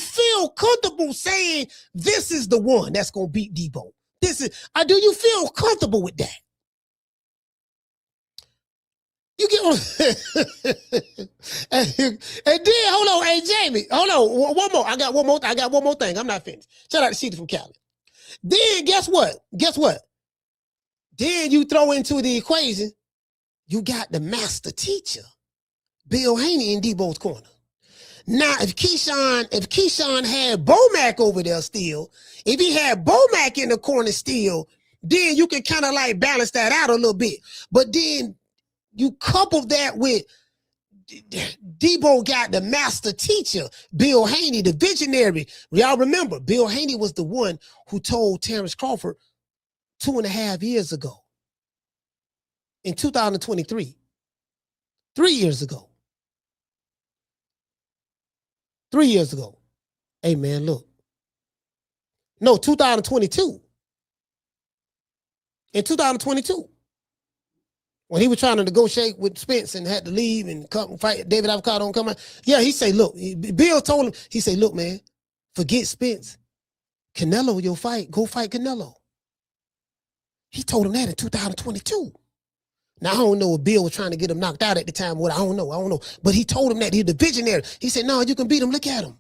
feel comfortable saying this is the one that's gonna beat Deebo? Do you feel comfortable with that? You get what and then hold on, hey Jamie, hold on, one more. I got one more thing. I'm not finished. Shout out to Sheila from Cali. Then guess what? Then you throw into the equation, you got the master teacher, Bill Haney in Deebo's corner. Now, if Keyshawn had Bomac over there still, if he had Bomac in the corner still, then you can kind of like balance that out a little bit. But then you couple that with Deebo got the master teacher, Bill Haney, the visionary. Y'all remember, Bill Haney was the one who told Terrence Crawford 2.5 years ago, in 2023, 3 years ago, 3 years ago. Hey, man, look. No, 2022. In 2022. When he was trying to negotiate with Spence and had to leave and come fight David Avocado and come out. Yeah, he say, look, Bill told him, he said, look, man, forget Spence. Canelo, your fight, go fight Canelo. He told him that in 2022. Now, I don't know if Bill was trying to get him knocked out at the time. What I don't know. But he told him that he's the visionary. He said, no, you can beat him. Look at him.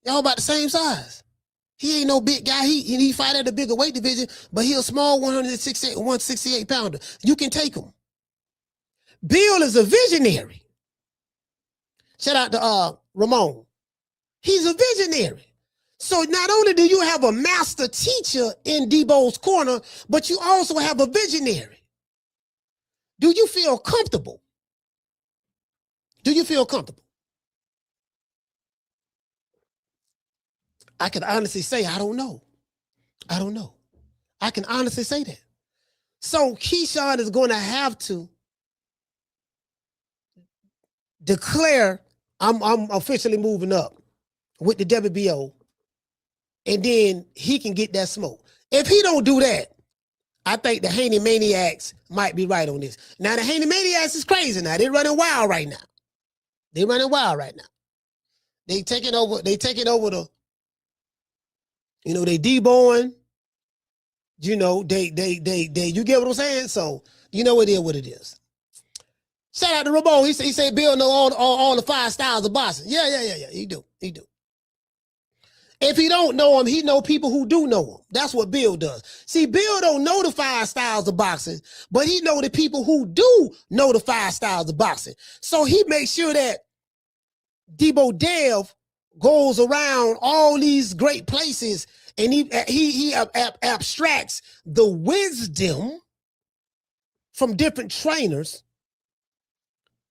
Y'all about the same size. He ain't no big guy. He fight at a bigger weight division, but he a small 168 pounder. You can take him. Bill is a visionary. Shout out to Ramon. He's a visionary. So not only do you have a master teacher in Deebo's corner, but you also have a visionary. Do you feel comfortable? Do you feel comfortable? I can honestly say, I don't know. I don't know. I can honestly say that. So Keyshawn is going to have to declare, I'm officially moving up with the WBO, and then he can get that smoke. If he don't do that, I think the Haney Maniacs might be right on this. Now, the Haney Maniacs is crazy now. They're running wild right now. They're running wild right now. They taking over the, you know, they deboing, you know, they, you get what I'm saying? So, you know, it is what it is. Shout out to Ramon. He said Bill know all the 5 styles of boxing. Yeah. He do. If he don't know him, he know people who do know him. That's what Bill does. See, Bill don't know the 5 styles of boxing, but he know the people who do know the 5 styles of boxing. So he makes sure that Deebo Dev goes around all these great places, and he abstracts the wisdom from different trainers.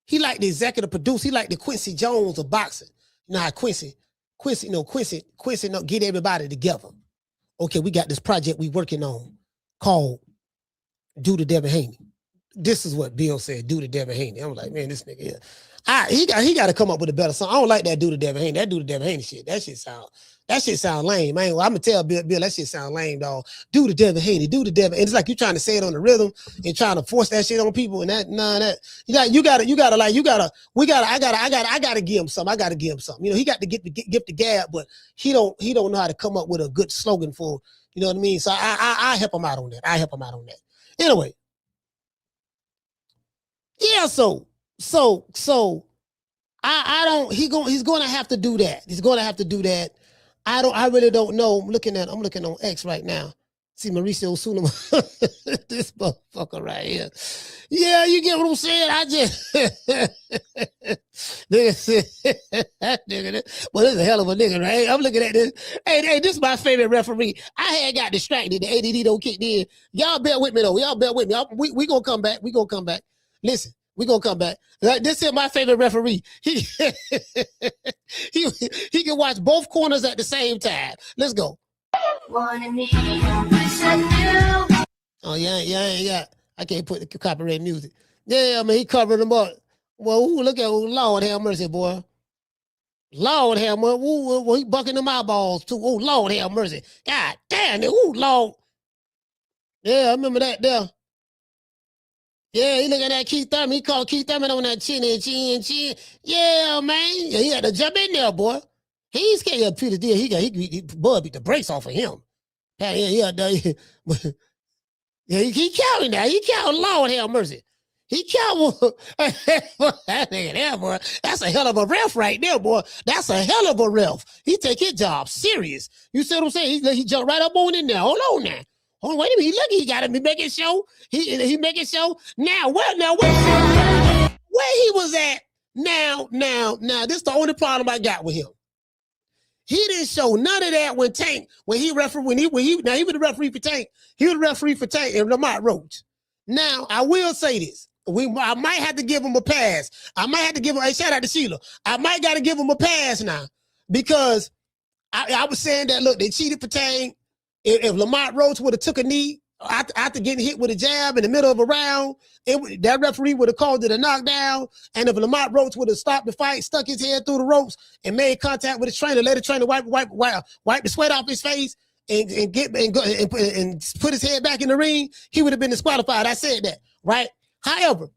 He like the executive producer. He like the Quincy Jones of boxing. You know how Quincy get everybody together. Okay, we got this project we working on called Do the Devin Haney. This is what Bill said, Do the Devin Haney. I'm like, man, this nigga here. He got to come up with a better song. I don't like that Do the Devin Haney. That Do the Devin Haney shit. That shit sound lame, man. I'm gonna tell Bill that shit sound lame, dog. Do the Devin Haney, do the Devin. And it's like you trying to say it on the rhythm and trying to force that shit on people. And I gotta give him something. I gotta give him something. You know, he got to get the gab, but he don't know how to come up with a good slogan for, you know what I mean? So I help him out on that. Anyway. Yeah, so I don't, he's gonna have to do that. He's gonna have to do that. I really don't know. I'm looking on X right now. See Mauricio Osuna, this motherfucker right here. Yeah, you get what I'm saying? I just nigga, well, this is a hell of a nigga, right? I'm looking at this. Hey, this is my favorite referee. I had got distracted. The ADD don't kick in. Y'all bear with me though. Y'all bear with me. We gonna come back. We gonna come back. Listen. We're going to come back. This is my favorite referee. He can watch both corners at the same time. Let's go. Oh, yeah. I can't put the copyright music. Yeah, man, he covering them up. Well, ooh, look at Lord have mercy, boy. Lord have mercy. Ooh, he bucking them eyeballs, too. Oh, Lord have mercy. God damn it. Ooh, Lord. Yeah, I remember that there. Yeah, he look at that Keith Thurman. He called Keith Thurman on that chin. Yeah, man. Yeah, he had to jump in there, boy. He's scared of Peter D. He Bud beat the brakes off of him. He counting now. He counting, Lord have mercy. He counting. That nigga there, boy. That's a hell of a ref right there, boy. That's a hell of a ref. He take his job serious. You see what I'm saying? He jumped right up on in there. Hold on now. Oh, wait a minute. Look, he got to be making show. He making show. Now, where he was at, now, this is the only problem I got with him. He didn't show none of that when he was the referee for Tank. He was the referee for Tank and Lamont Roach. Now, I will say this. I might have to give him a pass. I might have to give him, hey, shout out to Sheila. I might got to give him a pass now because I was saying that, look, they cheated for Tank. If Lamont Roach would have took a knee, after getting hit with a jab in the middle of a round, that referee would have called it a knockdown. And if Lamont Roach would have stopped the fight, stuck his head through the ropes, and made contact with his trainer, let the trainer wipe the sweat off his face and put his head back in the ring, he would have been disqualified. I said that, right? However,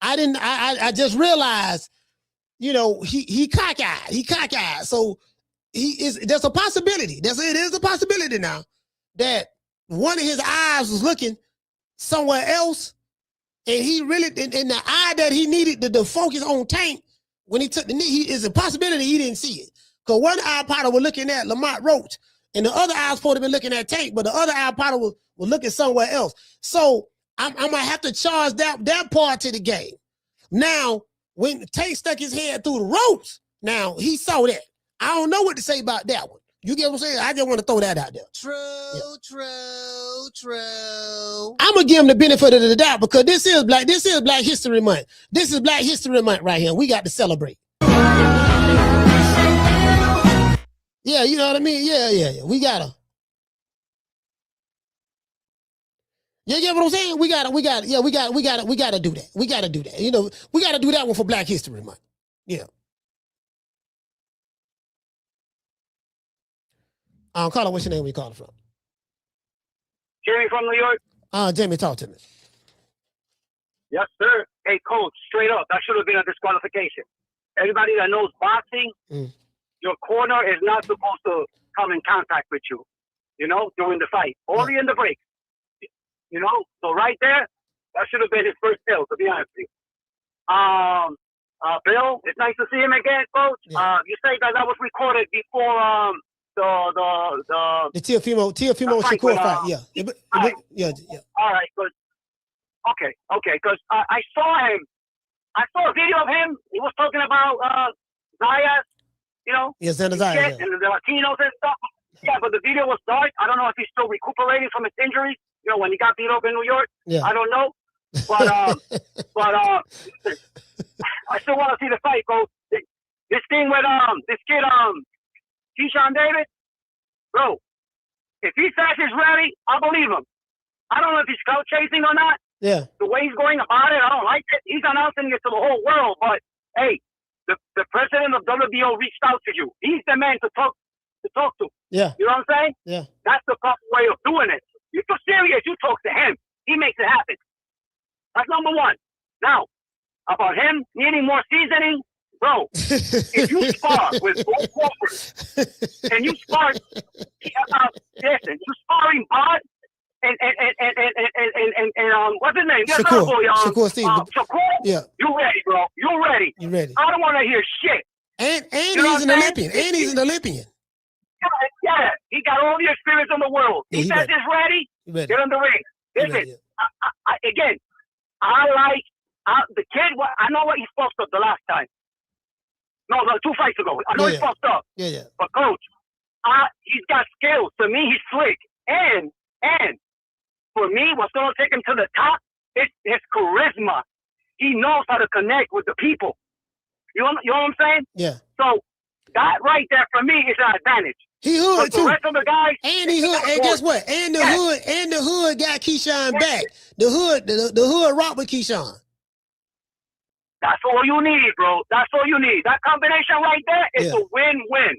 I just realized, he cockeyed. He cockeyed. So there's a possibility. It is a possibility now that one of his eyes was looking somewhere else, and he really, in the eye that he needed to focus on Tank when he took the knee, it's a possibility he didn't see it. Because one eye potter was looking at Lamont Roach, and the other eye was supposed to be looking at Tank, but the other eye potter was looking somewhere else. So I'm gonna have to charge that part to the game. Now, when Tank stuck his head through the ropes, now he saw that. I don't know what to say about that one. You get what I'm saying? I just want to throw that out there. True. I'm gonna give him the benefit of the doubt because this is Black History Month. This is Black History Month right here. We got to celebrate. Yeah, you know what I mean? Yeah. We gotta. You get what I'm saying? We gotta do that. We gotta do that. We gotta do that one for Black History Month. Yeah. Carla, what's your name? Where you calling from? Jerry from New York. Jamie, talk to me. Yes, sir. Hey, coach, straight up, that should have been a disqualification. Everybody that knows boxing, your corner is not supposed to come in contact with you, during the fight. Only in the break. So right there, that should have been his first kill, to be honest with you. Bill, it's nice to see him again, coach. Yeah. You say that was recorded before the Teofimo Shakur fight, yeah. Yeah. All right, good. Okay, because I saw him. I saw a video of him. He was talking about Zayas, Yes, and Zayas, and the Latinos and stuff. Yeah, but the video was dark. I don't know if he's still recuperating from his injuries. When he got beat up in New York. Yeah. I don't know. But I still want to see the fight, bro. This thing with this kid Keyshawn Davis, bro. If he says he's ready, I believe him. I don't know if he's clout chasing or not. Yeah. The way he's going about it, I don't like it. He's announcing it to the whole world. But hey, the president of WBO reached out to you. He's the man to talk to. Yeah. You know what I'm saying? Yeah. That's the proper way of doing it. You're so serious, you talk to him. He makes it happen. That's number one. Now, about him needing more seasoning, bro, if you spar with both Crawford and you spar, listen, you sparring Bod and what's his name? Shakur Stevenson. Shakur, yeah. You ready, bro? You ready? You ready? I don't want to hear shit. And he's an Olympian. And he's an Olympian. Yeah, he got all the experience in the world. He says he's ready. Get in the ring. Listen, I like the kid. I know what he fucked up the last time. No, 2 fights ago. I know he fucked up. Yeah. But coach, he's got skills. To me, he's slick. And for me, what's going to take him to the top is his charisma. He knows how to connect with the people. You know what I'm saying? Yeah. So that right there for me is an advantage. He hood too. The rest of the guys, and he hood. And guess what? And the hood got Keyshawn back. The hood rock with Keyshawn. That's all you need, bro. That's all you need. That combination right there is a win-win.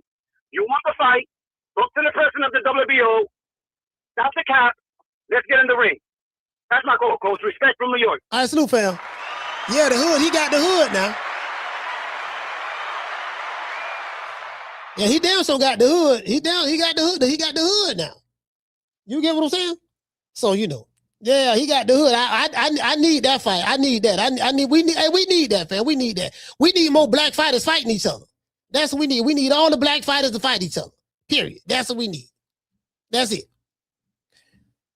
You want the fight? Look to the president of the WBO. Stop the cap. Let's get in the ring. That's my goal, coach. Respect from New York. All right, salute, fam. Yeah, the hood. He got the hood now. Yeah, he damn so got the hood. He got the hood. He got the hood now. You get what I'm saying? So yeah, he got the hood. I need that fight. I need that. We need that, fam. We need that. We need more black fighters fighting each other. That's what we need. We need all the black fighters to fight each other. Period. That's what we need. That's it.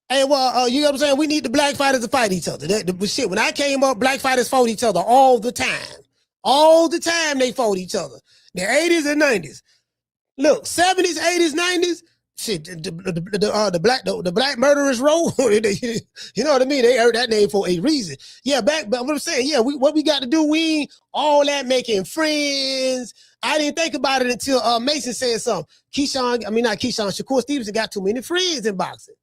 Hey, well, you know what I'm saying? We need the black fighters to fight each other. Shit, when I came up, black fighters fought each other all the time. All the time they fought each other. The 80s and 90s. Look, 70s, 80s, 90s, shit, the black murderers row. You know what I mean? They heard that name for a reason. Yeah, but what I'm saying, yeah, what we got to do, we ain't all that making friends. I didn't think about it until Mason said something. Shakur Stevenson got too many friends in boxing.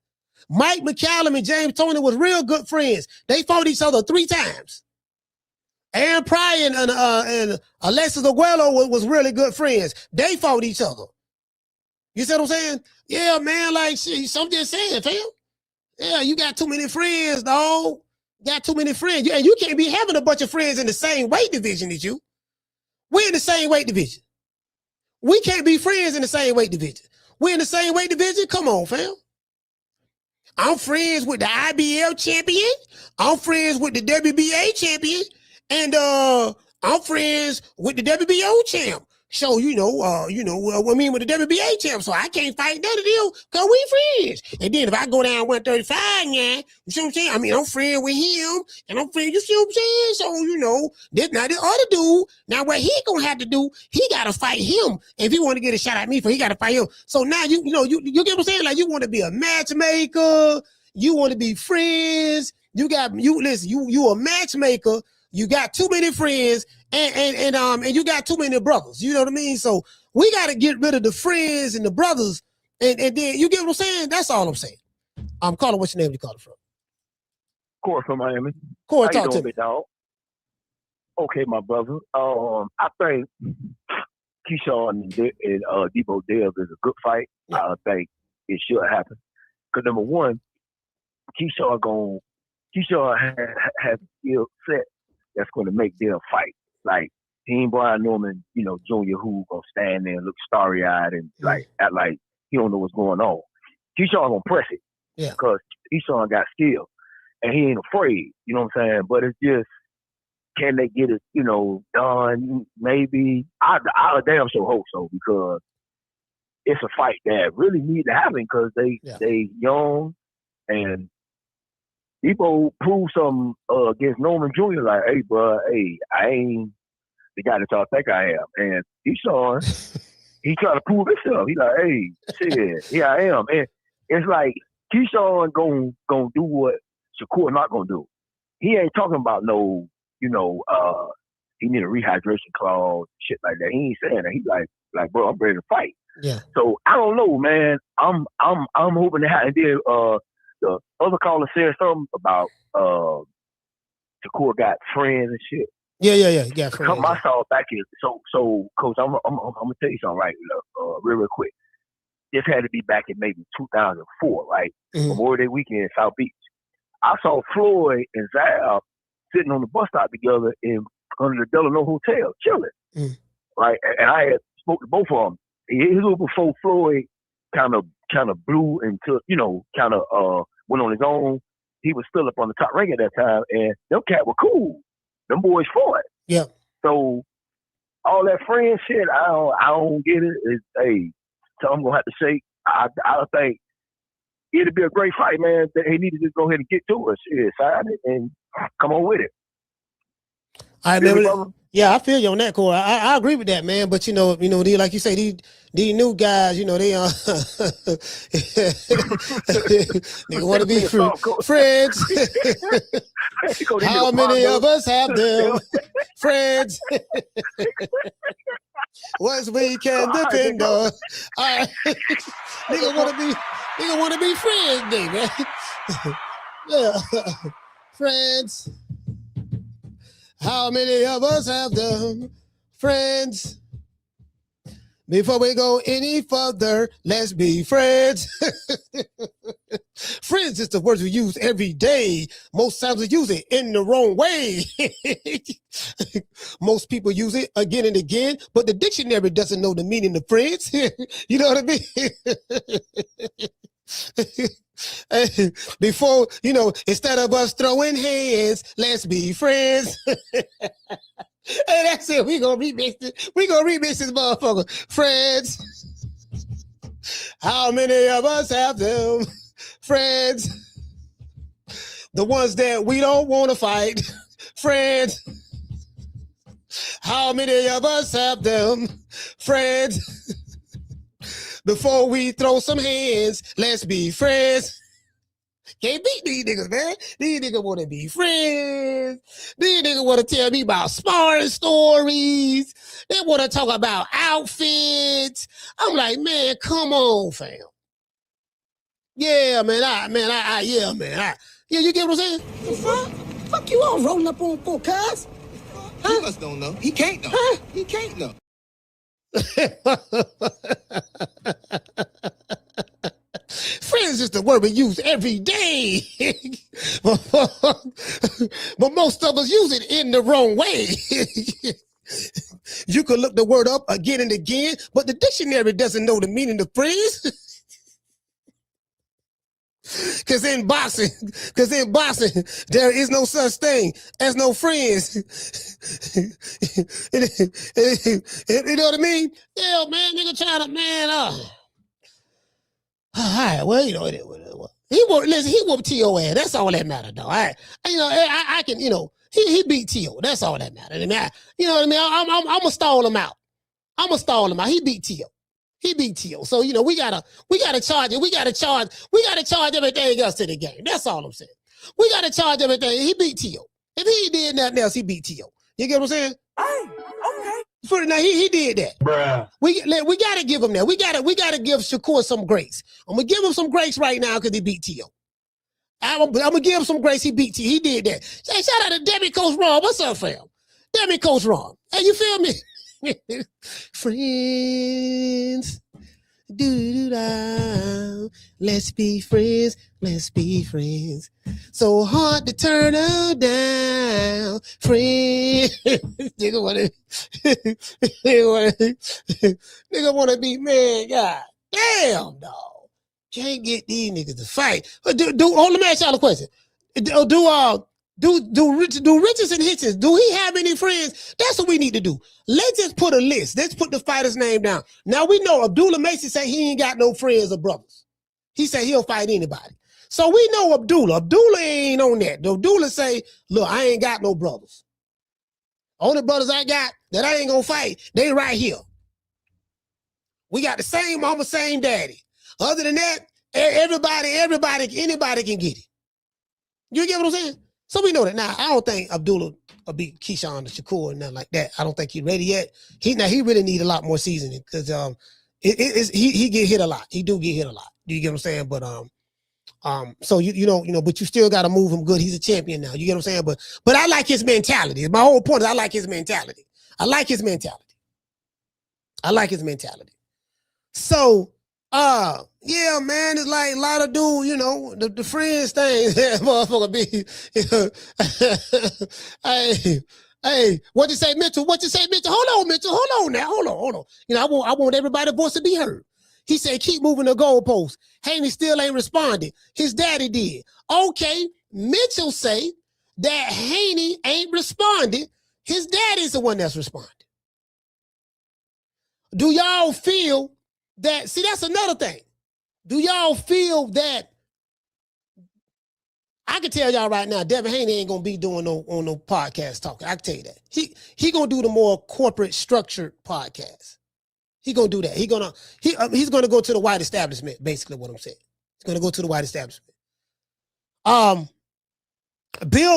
Mike McCallum and James Toney was real good friends. They fought each other 3 times. Aaron Pryor and Alexis Aguero was really good friends. They fought each other. You see what I'm saying? Yeah, man, like, I'm just saying, fam. Yeah, you got too many friends, dog. Got too many friends. And you can't be having a bunch of friends in the same weight division as you. We're in the same weight division. We can't be friends in the same weight division. We're in the same weight division? Come on, fam. I'm friends with the IBL champion. I'm friends with the WBA champion. And I'm friends with the WBO champ. So, with the WBA champ. So I can't fight none of them because we friends. And then if I go down 135 now, you see what I'm saying? I mean, I'm friends with him and I'm friends, you see what I'm saying? So, this other dude, now what he gonna have to do, he gotta fight him. If he want to get a shot at me, he gotta fight him. So now you get what I'm saying? Like, you want to be a matchmaker, you want to be friends, you a matchmaker. You got too many friends and you got too many brothers. You know what I mean? So we got to get rid of the friends and the brothers. And then you get what I'm saying? That's all I'm saying. I'm calling what's your name you call it from? Corey from Miami. Corey, talk to me. Dog? Okay, my brother. I think Keyshawn and Deebo Dev is a good fight. Yeah. I think it should happen. Because number one, Keyshawn has a skill set that's going to make them fight. Like, he ain't Brian Norman, Jr., who gonna stand there and look starry-eyed and act like he don't know what's going on. Keyshawn gonna press it. Yeah. Because Keyshawn got skill. And he ain't afraid, you know what I'm saying? But it's just, can they get it, done? Maybe. I damn sure hope so, because it's a fight that really need to happen because they young, and Deebo proved something against Norman Jr. Like, hey, bro, I ain't the guy that y'all think I am. And Keyshawn, he trying to prove himself. He like, hey, shit, here I am. And it's like Keyshawn gonna do what Shakur not gonna do. He ain't talking about no, he need a rehydration clause, shit like that. He ain't saying that. He like, bro, I'm ready to fight. Yeah. So I don't know, man. I'm hoping to have. And then the other caller said something about Shakur got friends and shit. Yeah. He got friends. Come my thought back is so Coach, I'm gonna tell you something right real quick. This had to be back in maybe 2004, right? Memorial Day weekend in South Beach. I saw Floyd and Zal sitting on the bus stop together under the Delano Hotel, chilling. Right, and I had spoke to both of them. It was before Floyd kind of blew into, went on his own. He was still up on the top ring at that time, and them cats were cool. Them boys fought. Yeah. So all that friend shit, I don't get it. So I'm gonna have to say, I think it'd be a great fight, man. They need to just go ahead and get to us, sign it, and come on with it. I remember. Yeah, I feel you on that, Corey. I agree with that, man. But like you say, these new guys, they they want to be friends. How many of us have them friends? Once we can depend on. All right, nigga want to be friends, man. Yeah, friends. How many of us have them friends? Before we go any further, let's be friends. Friends is the word we use every day. Most times we use it in the wrong way. Most people use it again and again, but the dictionary doesn't know the meaning of friends. You know what I mean? Before, instead of us throwing hands, let's be friends. Hey, that's it. We gonna remix it. We gonna remix this motherfucker. Friends. How many of us have them friends? The ones that we don't want to fight. Friends. How many of us have them friends? Before we throw some hands, let's be friends. Can't beat these niggas, man. These niggas want to be friends. These niggas want to tell me about sparring stories. They want to talk about outfits. I'm like, man, come on, fam. Yeah, man. Yeah, man. Yeah, you get what I'm saying? The fuck? Fuck you all rolling up on for, cuz? Huh? He must don't know. He can't know. Huh? He can't know. Friends is the word we use every day. But most of us use it in the wrong way. You could look the word up again and again, but the dictionary doesn't know the meaning of friends. Because in boxing, there is no such thing as no friends. You know what I mean? Yeah, man, nigga trying to, man, all right, well, you know, he whooped T.O. ass. That's all that matters, though. All right. You know, I can, you know, he beat T.O. That's all that matters. I mean, you know what I mean? I'm going to stall him out. He beat T.O. So, you know, we gotta charge it. We gotta charge everything else to the game. That's all I'm saying. We gotta charge everything. He beat T.O. If he did nothing else, he beat T.O. You get what I'm saying? Okay. Now he did that. Bruh. We gotta give him that. We gotta give Shakur some grace. I'm gonna give him some grace right now because he beat T.O. I'm gonna give him some grace. He beat T.O. He did that. Hey, shout out to Debbie Coach Ron. What's up, fam? Debbie Coach Ron. Hey, you feel me? Friends, let's be friends, so hard to turn them down, friends. Nigga wanna be, man, god damn, dog. Can't get these niggas to fight. Let me ask y'all a question. Do Richardson Hitchens, do he have any friends? That's what we need to do. Let's just put a list. Let's put the fighter's name down. Now we know Abdullah Macy say he ain't got no friends or brothers. He said he'll fight anybody. So we know Abdullah. Abdullah ain't on that. Abdullah say, look, I ain't got no brothers. Only brothers I got that I ain't gonna fight, they right here. We got the same mama, same daddy. Other than that, anybody can get it. You get what I'm saying? So we know that. Now, I don't think Abdullah will beat Keyshawn or Shakur or nothing like that. I don't think he's ready yet. He really need a lot more seasoning because he get hit a lot. He do get hit a lot. Do you get what I'm saying? But so you know, but you still got to move him good. He's a champion now. You get what I'm saying? But I like his mentality. My whole point is I like his mentality. So yeah, man, it's like a lot of dudes, you know, the friends thing, that motherfucker be, you know, hey, what you say, Mitchell? Hold on, Mitchell, hold on. You know, I want everybody's voice to be heard. He said, keep moving the goalposts. Haney still ain't responded. His daddy did. Okay, Mitchell say that Haney ain't responded. His daddy's the one that's responded. Do y'all feel that, see, that's another thing. Do y'all feel that, I can tell y'all right now, Devin Haney ain't gonna be doing no podcast talking. I can tell you that. He gonna do the more corporate structured podcast. He gonna do that. He's gonna go to the white establishment, basically what I'm saying. He's gonna go to the white establishment. Bill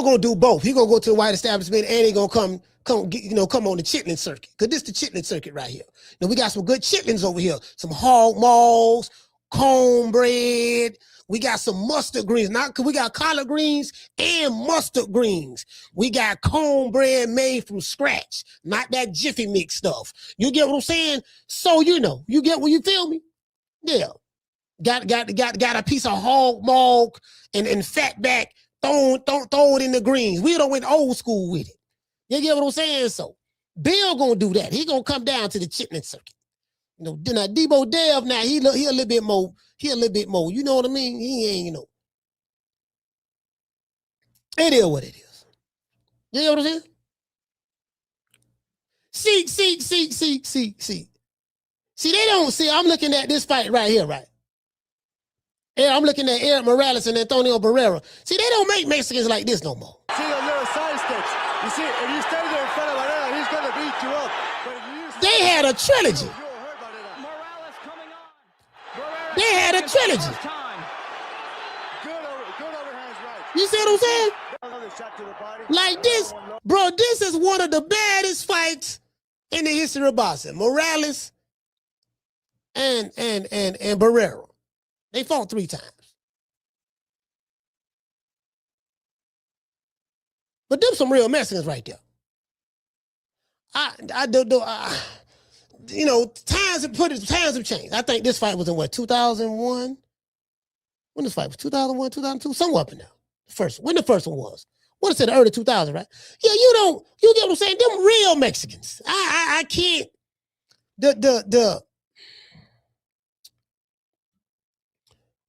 gonna do both. He gonna go to the white establishment and he gonna come on the chitlin circuit. Cause this the chitlin circuit right here. Now we got some good chitlins over here. Some hog maws, cornbread. We got some mustard greens. We got collard greens and mustard greens. We got cornbread made from scratch, not that Jiffy Mix stuff. You get what I'm saying? So you know, you get what you feel me? Yeah. Got a piece of hog maw and fat back. Throw it in the greens. We don't went old school with it. You get what I'm saying? So Bill gonna do that. He gonna come down to the chitlin circuit. You know, then Deebo Dev now he a little bit more. You know what I mean? He ain't, you know. It is what it is. You know what I'm saying? See. See, they don't see. I'm looking at this fight right here, right? Yeah, I'm looking at Eric Morales and Antonio Barrera. See, they don't make Mexicans like this no more. See those little side steps. You see, if you stay there in front of Barrera, he's going to beat you up. They had a trilogy. They had a trilogy. You see what I'm saying? Like this, bro, this is one of the baddest fights in the history of boxing. Morales and Barrera. They fought 3 times. But them some real Mexicans right there. You know, times have changed. I think this fight was in what, 2001? When this fight was 2001, 2002, somewhere up in there. When the first one was. What is it, the early 2000s, right? Yeah, you get what I'm saying? Them real Mexicans. I can't.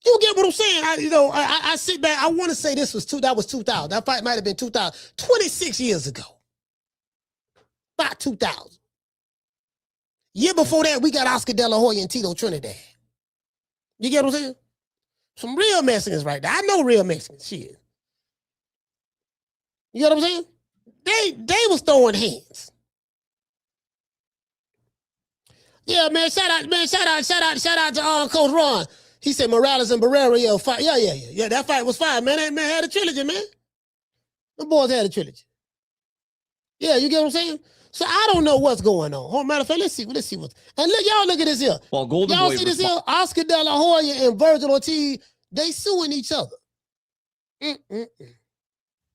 You get what I'm saying? I sit back. I want to say that was 2000. That fight might have been 2000, 26 years ago. About 2000. Year before that, we got Oscar De La Hoya and Tito Trinidad. You get what I'm saying? Some real Mexicans right there. I know real Mexicans. Shit. You get what I'm saying? They was throwing hands. Yeah, man. Shout out to Coach Ron. He said Morales and Barrera, fight. Yeah. That fight was fire, man. That man had a trilogy, man. The boys had a trilogy. Yeah, you get what I'm saying? So I don't know what's going on. Oh, matter of fact, let's see what's. And y'all look at this here. Well, Golden y'all Boy see this here? Oscar De La Hoya and Virgil Ortiz, they suing each other.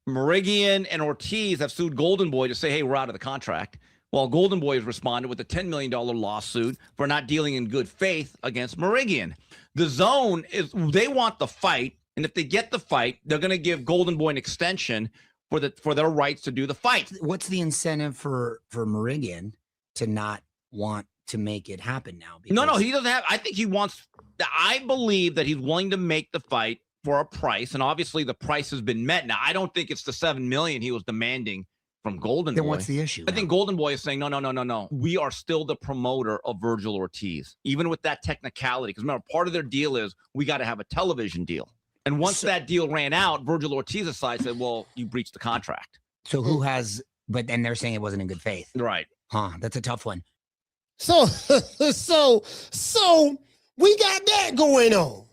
Merigian and Ortiz have sued Golden Boy to say, hey, we're out of the contract. While Golden Boy has responded with a $10 million lawsuit for not dealing in good faith against Merigian. The Zone they want the fight, and if they get the fight, they're going to give Golden Boy an extension for their rights to do the fight. What's the incentive for Merigian to not want to make it happen now? No, he doesn't have. I think he wants. I believe that he's willing to make the fight for a price, and obviously the price has been met. Now, I don't think it's the $7 million he was demanding from Golden Boy. Then what's the issue? I think Golden Boy is saying, no. We are still the promoter of Virgil Ortiz, even with that technicality. Because remember, part of their deal is we got to have a television deal. And once that deal ran out, Virgil Ortiz's side said, well, you breached the contract. So who has, but then they're saying it wasn't in good faith. Right. Huh, that's a tough one. So we got that going on.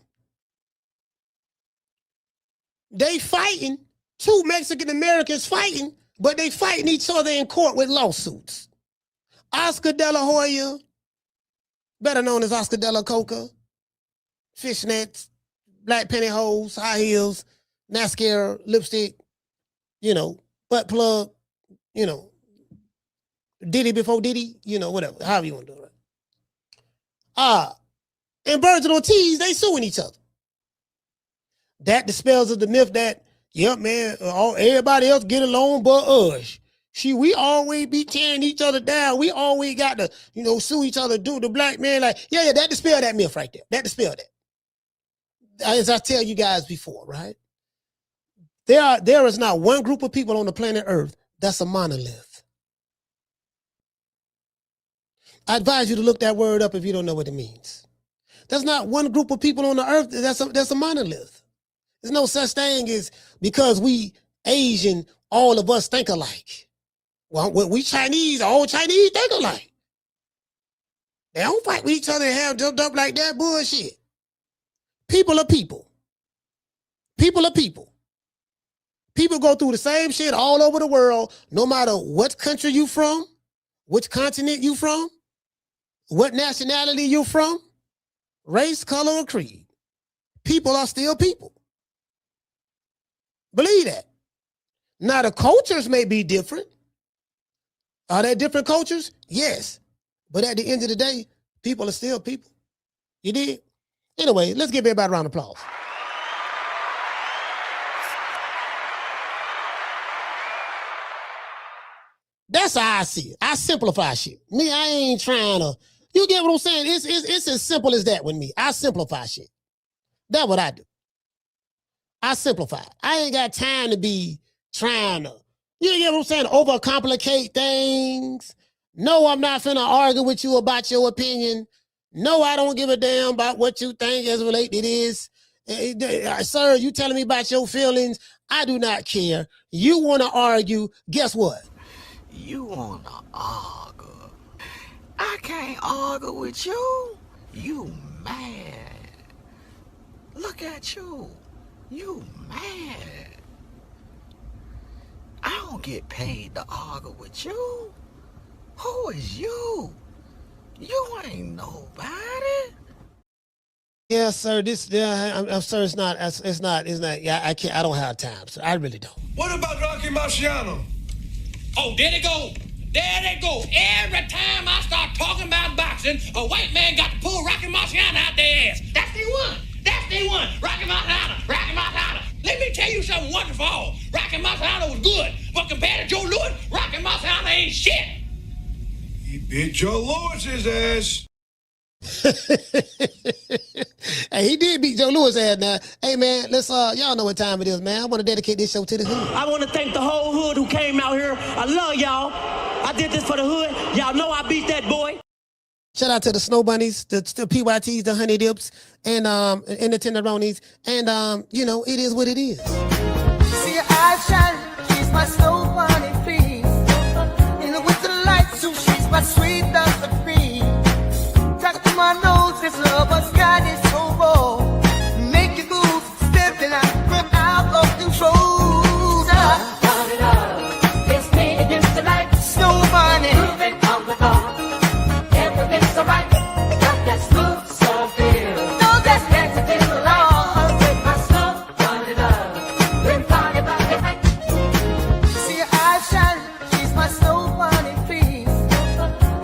They fighting, two Mexican Americans fighting, but they fighting each other in court with lawsuits. Oscar De La Hoya, better known as Oscar De La Coca, fishnets, black pantyhose, high heels, mascara, lipstick, butt plug, Diddy before Diddy, whatever, however you want to do it. And Virgil Ortiz, they suing each other. That dispels of the myth that, yep, man, everybody else get along but us. We always be tearing each other down. We always got to, sue each other, do the black man like, yeah, that dispel that myth right there. That dispel that. As I tell you guys before, right? There is not one group of people on the planet Earth that's a monolith. I advise you to look that word up if you don't know what it means. There's not one group of people on the earth that's a monolith. There's no such thing as because we Asian, all of us think alike. Well, we Chinese, all Chinese think alike. They don't fight with each other and have jumped up like that bullshit. People are people. People are people. People go through the same shit all over the world, no matter what country you from, which continent you from, what nationality you from, race, color, or creed. People are still people. Believe that. Now, the cultures may be different. Are there different cultures? Yes. But at the end of the day, people are still people. You did? Anyway, let's give everybody a round of applause. That's how I see it. I simplify shit. Me, I ain't trying to, you get what I'm saying? It's as simple as that with me. I simplify shit. That's what I do. I simplify. I ain't got time to be trying to, you get what I'm saying, overcomplicate things. No, I'm not finna argue with you about your opinion. No, I don't give a damn about what you think as related to this. Sir, you telling me about your feelings. I do not care. You want to argue, guess what? You want to argue. I can't argue with you. You mad. Look at you. You mad. I don't get paid to argue with you. Who is you? You ain't nobody. Yeah, sir. I'm sir. It's not. Yeah, I can't. I don't have time, sir. I really don't. What about Rocky Marciano? Oh, there they go. There they go. Every time I start talking about boxing, a white man got to pull Rocky Marciano out their ass. That's the one. That's the one. Rocky Marciano. Rocky Marciano. Let me tell you something wonderful. Rocky Marciano was good, but compared to Joe Louis, Rocky Marciano ain't shit. He beat Joe Louis's ass. Hey, he did beat Joe Louis' ass now. Hey, man, let's, y'all know what time it is, man. I want to dedicate this show to the hood. I want to thank the whole hood who came out here. I love y'all. I did this for the hood. Y'all know I beat that boy. Shout out to the Snow Bunnies, the PYTs, the Honey Dips, and the Tenderonis. And, you know, it is what it is. See your eyes shine, she's my Snow Bunny, please. In with the lights, so she's my sweet love supreme. Talk to my nose, this love has got it so raw. Make you move, stepping out, from out of control. Turn it up, it's me against the light. Snow Bunny, moving on the bar. Everything's alright, got that smooth, so feel. No, that's next to the law. With my Snow Bunny love, been party by the night. See your eyes shine, she's my Snow Bunny, please.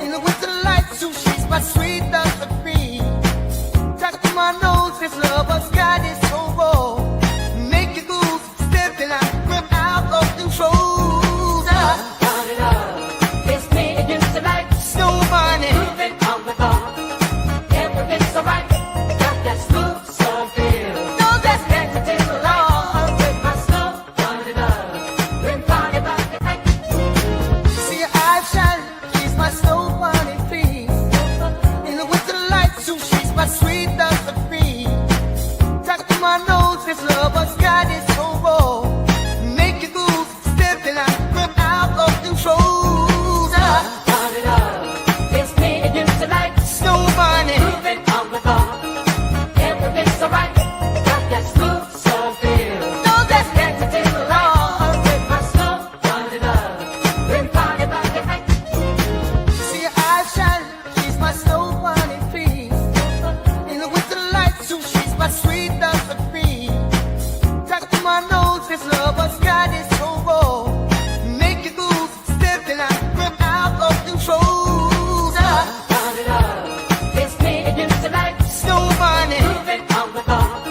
In with the lights, so she's my sweet love supreme. Talk to my nose, this love has got it so raw. Make you move, stepping out, from out of control. Turn it up, it's me against the light. Snow Bunny, moving on the bar. Everything's alright, got that smooth, so feel. No, that's next to the law. With my Snow Bunny love, been party by the night. See your eyes shine, she's my Snow Bunny, please. In with the lights, so she's my sweet love supreme. Talk to my nose, this love has got it so raw. Make you move, stepping out, from out of control. Turn it up, it's me against the light. Snow Bunny, moving on the bar. Everything's alright, got that smooth, so feel. No, that's next to the law. With my Snow Bunny love, been party by the night. See your eyes shine, she's my Snow Bunny, please. In with the lights, so she's my sweet love supreme. Talk to my nose, this love has got it so raw. Make you move, stepping out, from out of control. Turn it up, it's me against the light. Snow Bunny, moving on the bar.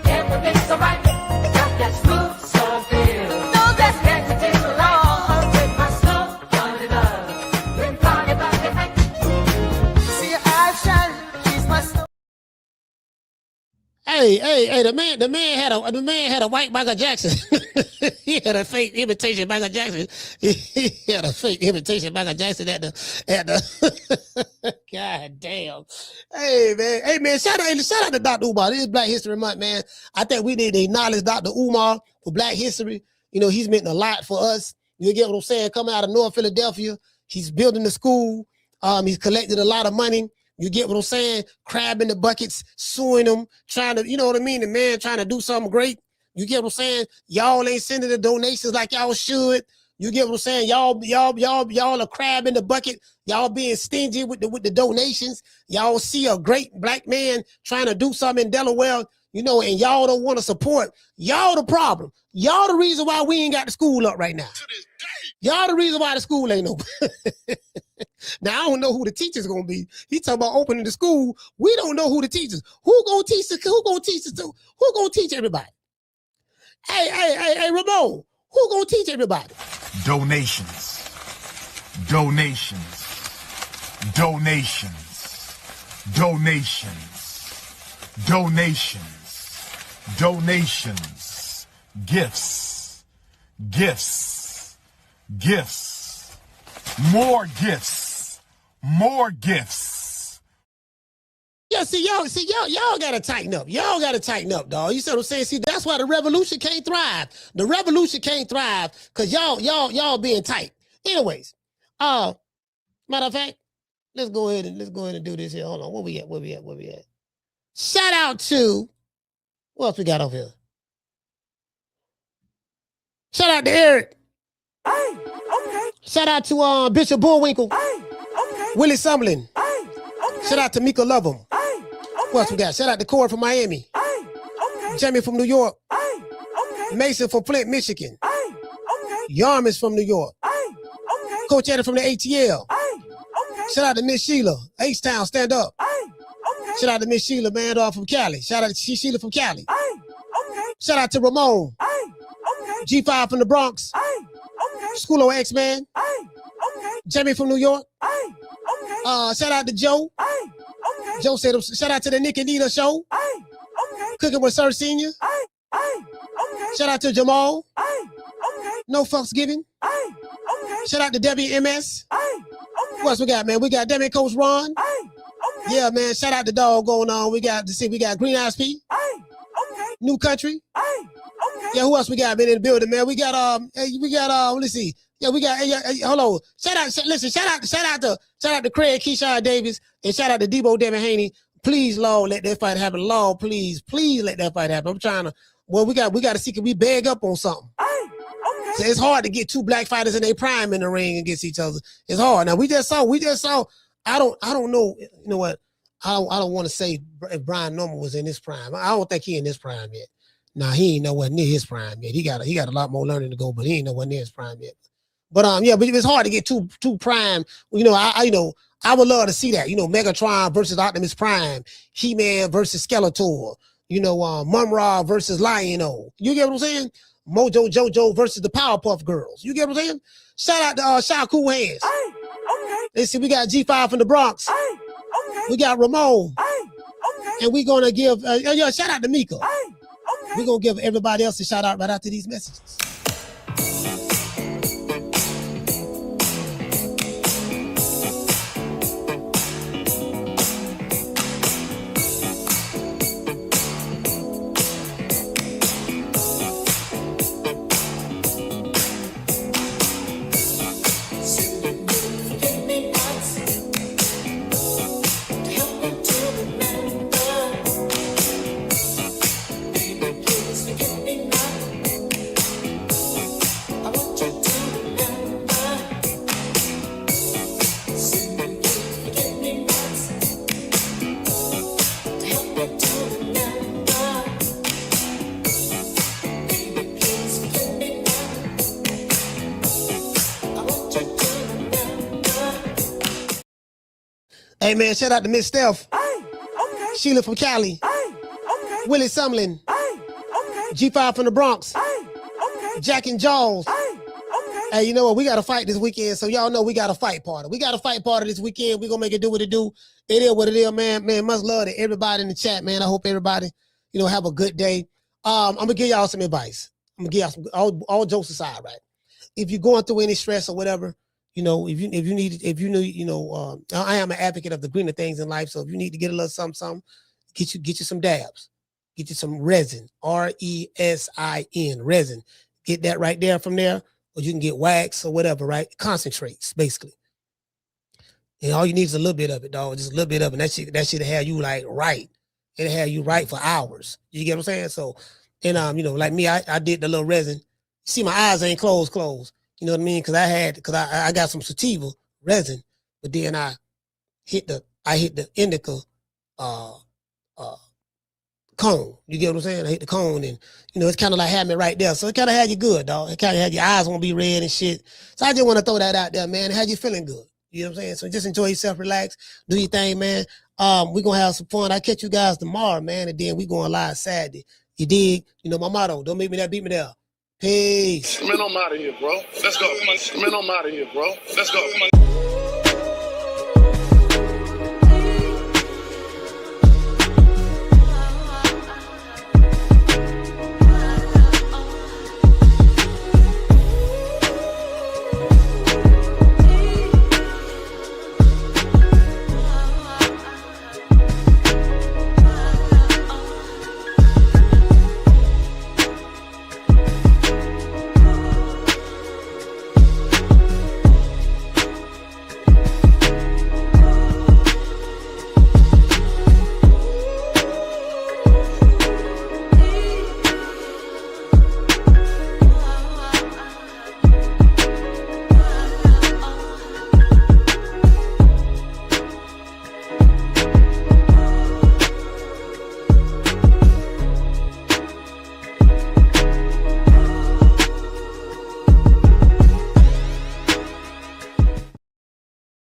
Everything's alright, got that smooth, so feel. No, that's next to the law. With my Snow Bunny love, been party by the night. See your eyes shine, she's my Snow. Hey, the man had a white Michael Jackson. He had a fake imitation Michael Jackson. He had a fake imitation Michael Jackson at the God damn. Hey man, shout out to Dr. Umar. This is Black History Month, man. I think we need to acknowledge Dr. Umar for Black history. You know, he's meant a lot for us. You get what I'm saying? Coming out of North Philadelphia, he's building the school. He's collected a lot of money. You get what I'm saying? Crabbing the buckets, suing them, trying to, you know what I mean? The man trying to do something great. You get what I'm saying? Y'all ain't sending the donations like y'all should. You get what I'm saying? Y'all are crabbing the bucket. Y'all being stingy with the donations. Y'all see a great Black man trying to do something in Delaware, you know, and y'all don't want to support. Y'all the problem. Y'all the reason why we ain't got the school up right now. Y'all the reason why the school ain't open. Now, I don't know who the teacher's going to be. He talking about opening the school. We don't know who the teachers. Who going to teach us? Who going to teach us? Who going to teach everybody? Hey, Ramon, who going to teach everybody? Donations. Gifts. More gifts. Yeah, y'all gotta tighten up. Y'all gotta tighten up, dog. You see what I'm saying? See, that's why the revolution can't thrive. The revolution can't thrive because y'all being tight. Anyways, matter of fact, let's go ahead and do this here. Hold on, where we at? Shout out to what else we got over here? Shout out to Eric. Hey, okay. Shout out to Bishop Bullwinkle. Hey, okay. Willie Sumlin. Hey, okay. Shout out to Mika Lovem. Hey, What else we got? Shout out to Corey from Miami. Jamie from New York. Mason from Flint, Michigan. Yarmus from New York. Coach Eddie from the ATL. Shout out to Miss Sheila. H-Town, stand up. Shout out to Miss Sheila, man, from Cali. Shout out to Sheila from Cali. Shout out to Ramon. G5 from the Bronx. Schoolo X-Man. Jamie from New York. Shout out to Joe. Joe said, shout out to the Nick and Nina show. Cooking with Sir Senior. Shout out to Jamal. No fucks given. Shout out to Debbie MS. What else we got, man? We got Demi Coach Ron. Yeah, man. Shout out to dog going on. We got Green Eyes P. New Country. Yeah, who else we got been in the building, man? We got let's see. Yeah, we got hold on. Shout out to Craig, Keyshawn Davis, and shout out to Deebo, Devin Haney. Please, Lord, let that fight happen. Lord, please let that fight happen. I'm trying to. Well, we got to see, can we bag up on something? So it's hard to get two black fighters in their prime in the ring against each other. It's hard. Now we just saw. I don't know. You know what? I don't want to say if Brian Norman was in his prime. I don't think he in his prime yet. Nah, he ain't nowhere near his prime yet. He got a lot more learning to go, but he ain't nowhere near his prime yet. But yeah, but it's hard to get two prime. You know, I would love to see that. You know, Megatron versus Optimus Prime, He-Man versus Skeletor. You know, Mum-Ra versus Lion-O. You get what I'm saying? Mojo Jojo versus the Powerpuff Girls. You get what I'm saying? Shout out to Shakur Hands. Let's see, we got G5 from the Bronx. We got Ramon. And we're gonna give shout out to Mika. We're gonna give everybody else a shout out right after these messages. Hey, man, shout out to Miss Steph. Sheila from Cali. Willie Sumlin. G5 from the Bronx. Jack and Jaws. Hey, you know what? We got to fight this weekend, so y'all know we got a fight party. We got a fight party this weekend. We're going to make it do what it do. It is what it is, man. Man, much love to everybody in the chat, man. I hope everybody, you know, have a good day. I'm going to give y'all some advice. I'm going to give y'all some, all jokes aside, right? If you're going through any stress or whatever, you know, if you need, you know, I am an advocate of the greener things in life. So if you need to get a little something, get you some dabs, get you some resin, R-E-S-I-N, resin. Get that right there from there, or you can get wax or whatever, right? Concentrates, basically. And all you need is a little bit of it, dog. Just a little bit of it. And that shit have you like right. It'll have you right for hours. You get what I'm saying? So, and you know, like me, I did the little resin. See, my eyes ain't closed. You know what I mean? Because I got some sativa resin, but then I hit the indica cone. You get what I'm saying? I hit the cone, and you know it's kind of like having it right there. So it kind of had you good, dog. It kind of had your eyes won't be red and shit. So I just want to throw that out there, man. It had you feeling good. You know what I'm saying? So just enjoy yourself, relax, do your thing, man. We're gonna have some fun. I'll catch you guys tomorrow, man, and then we going live Saturday. You dig? You know my motto: don't make me that, beat me there. Peace. Man, I'm out of here, bro. Let's go. Man, I'm out of here, bro. Let's go.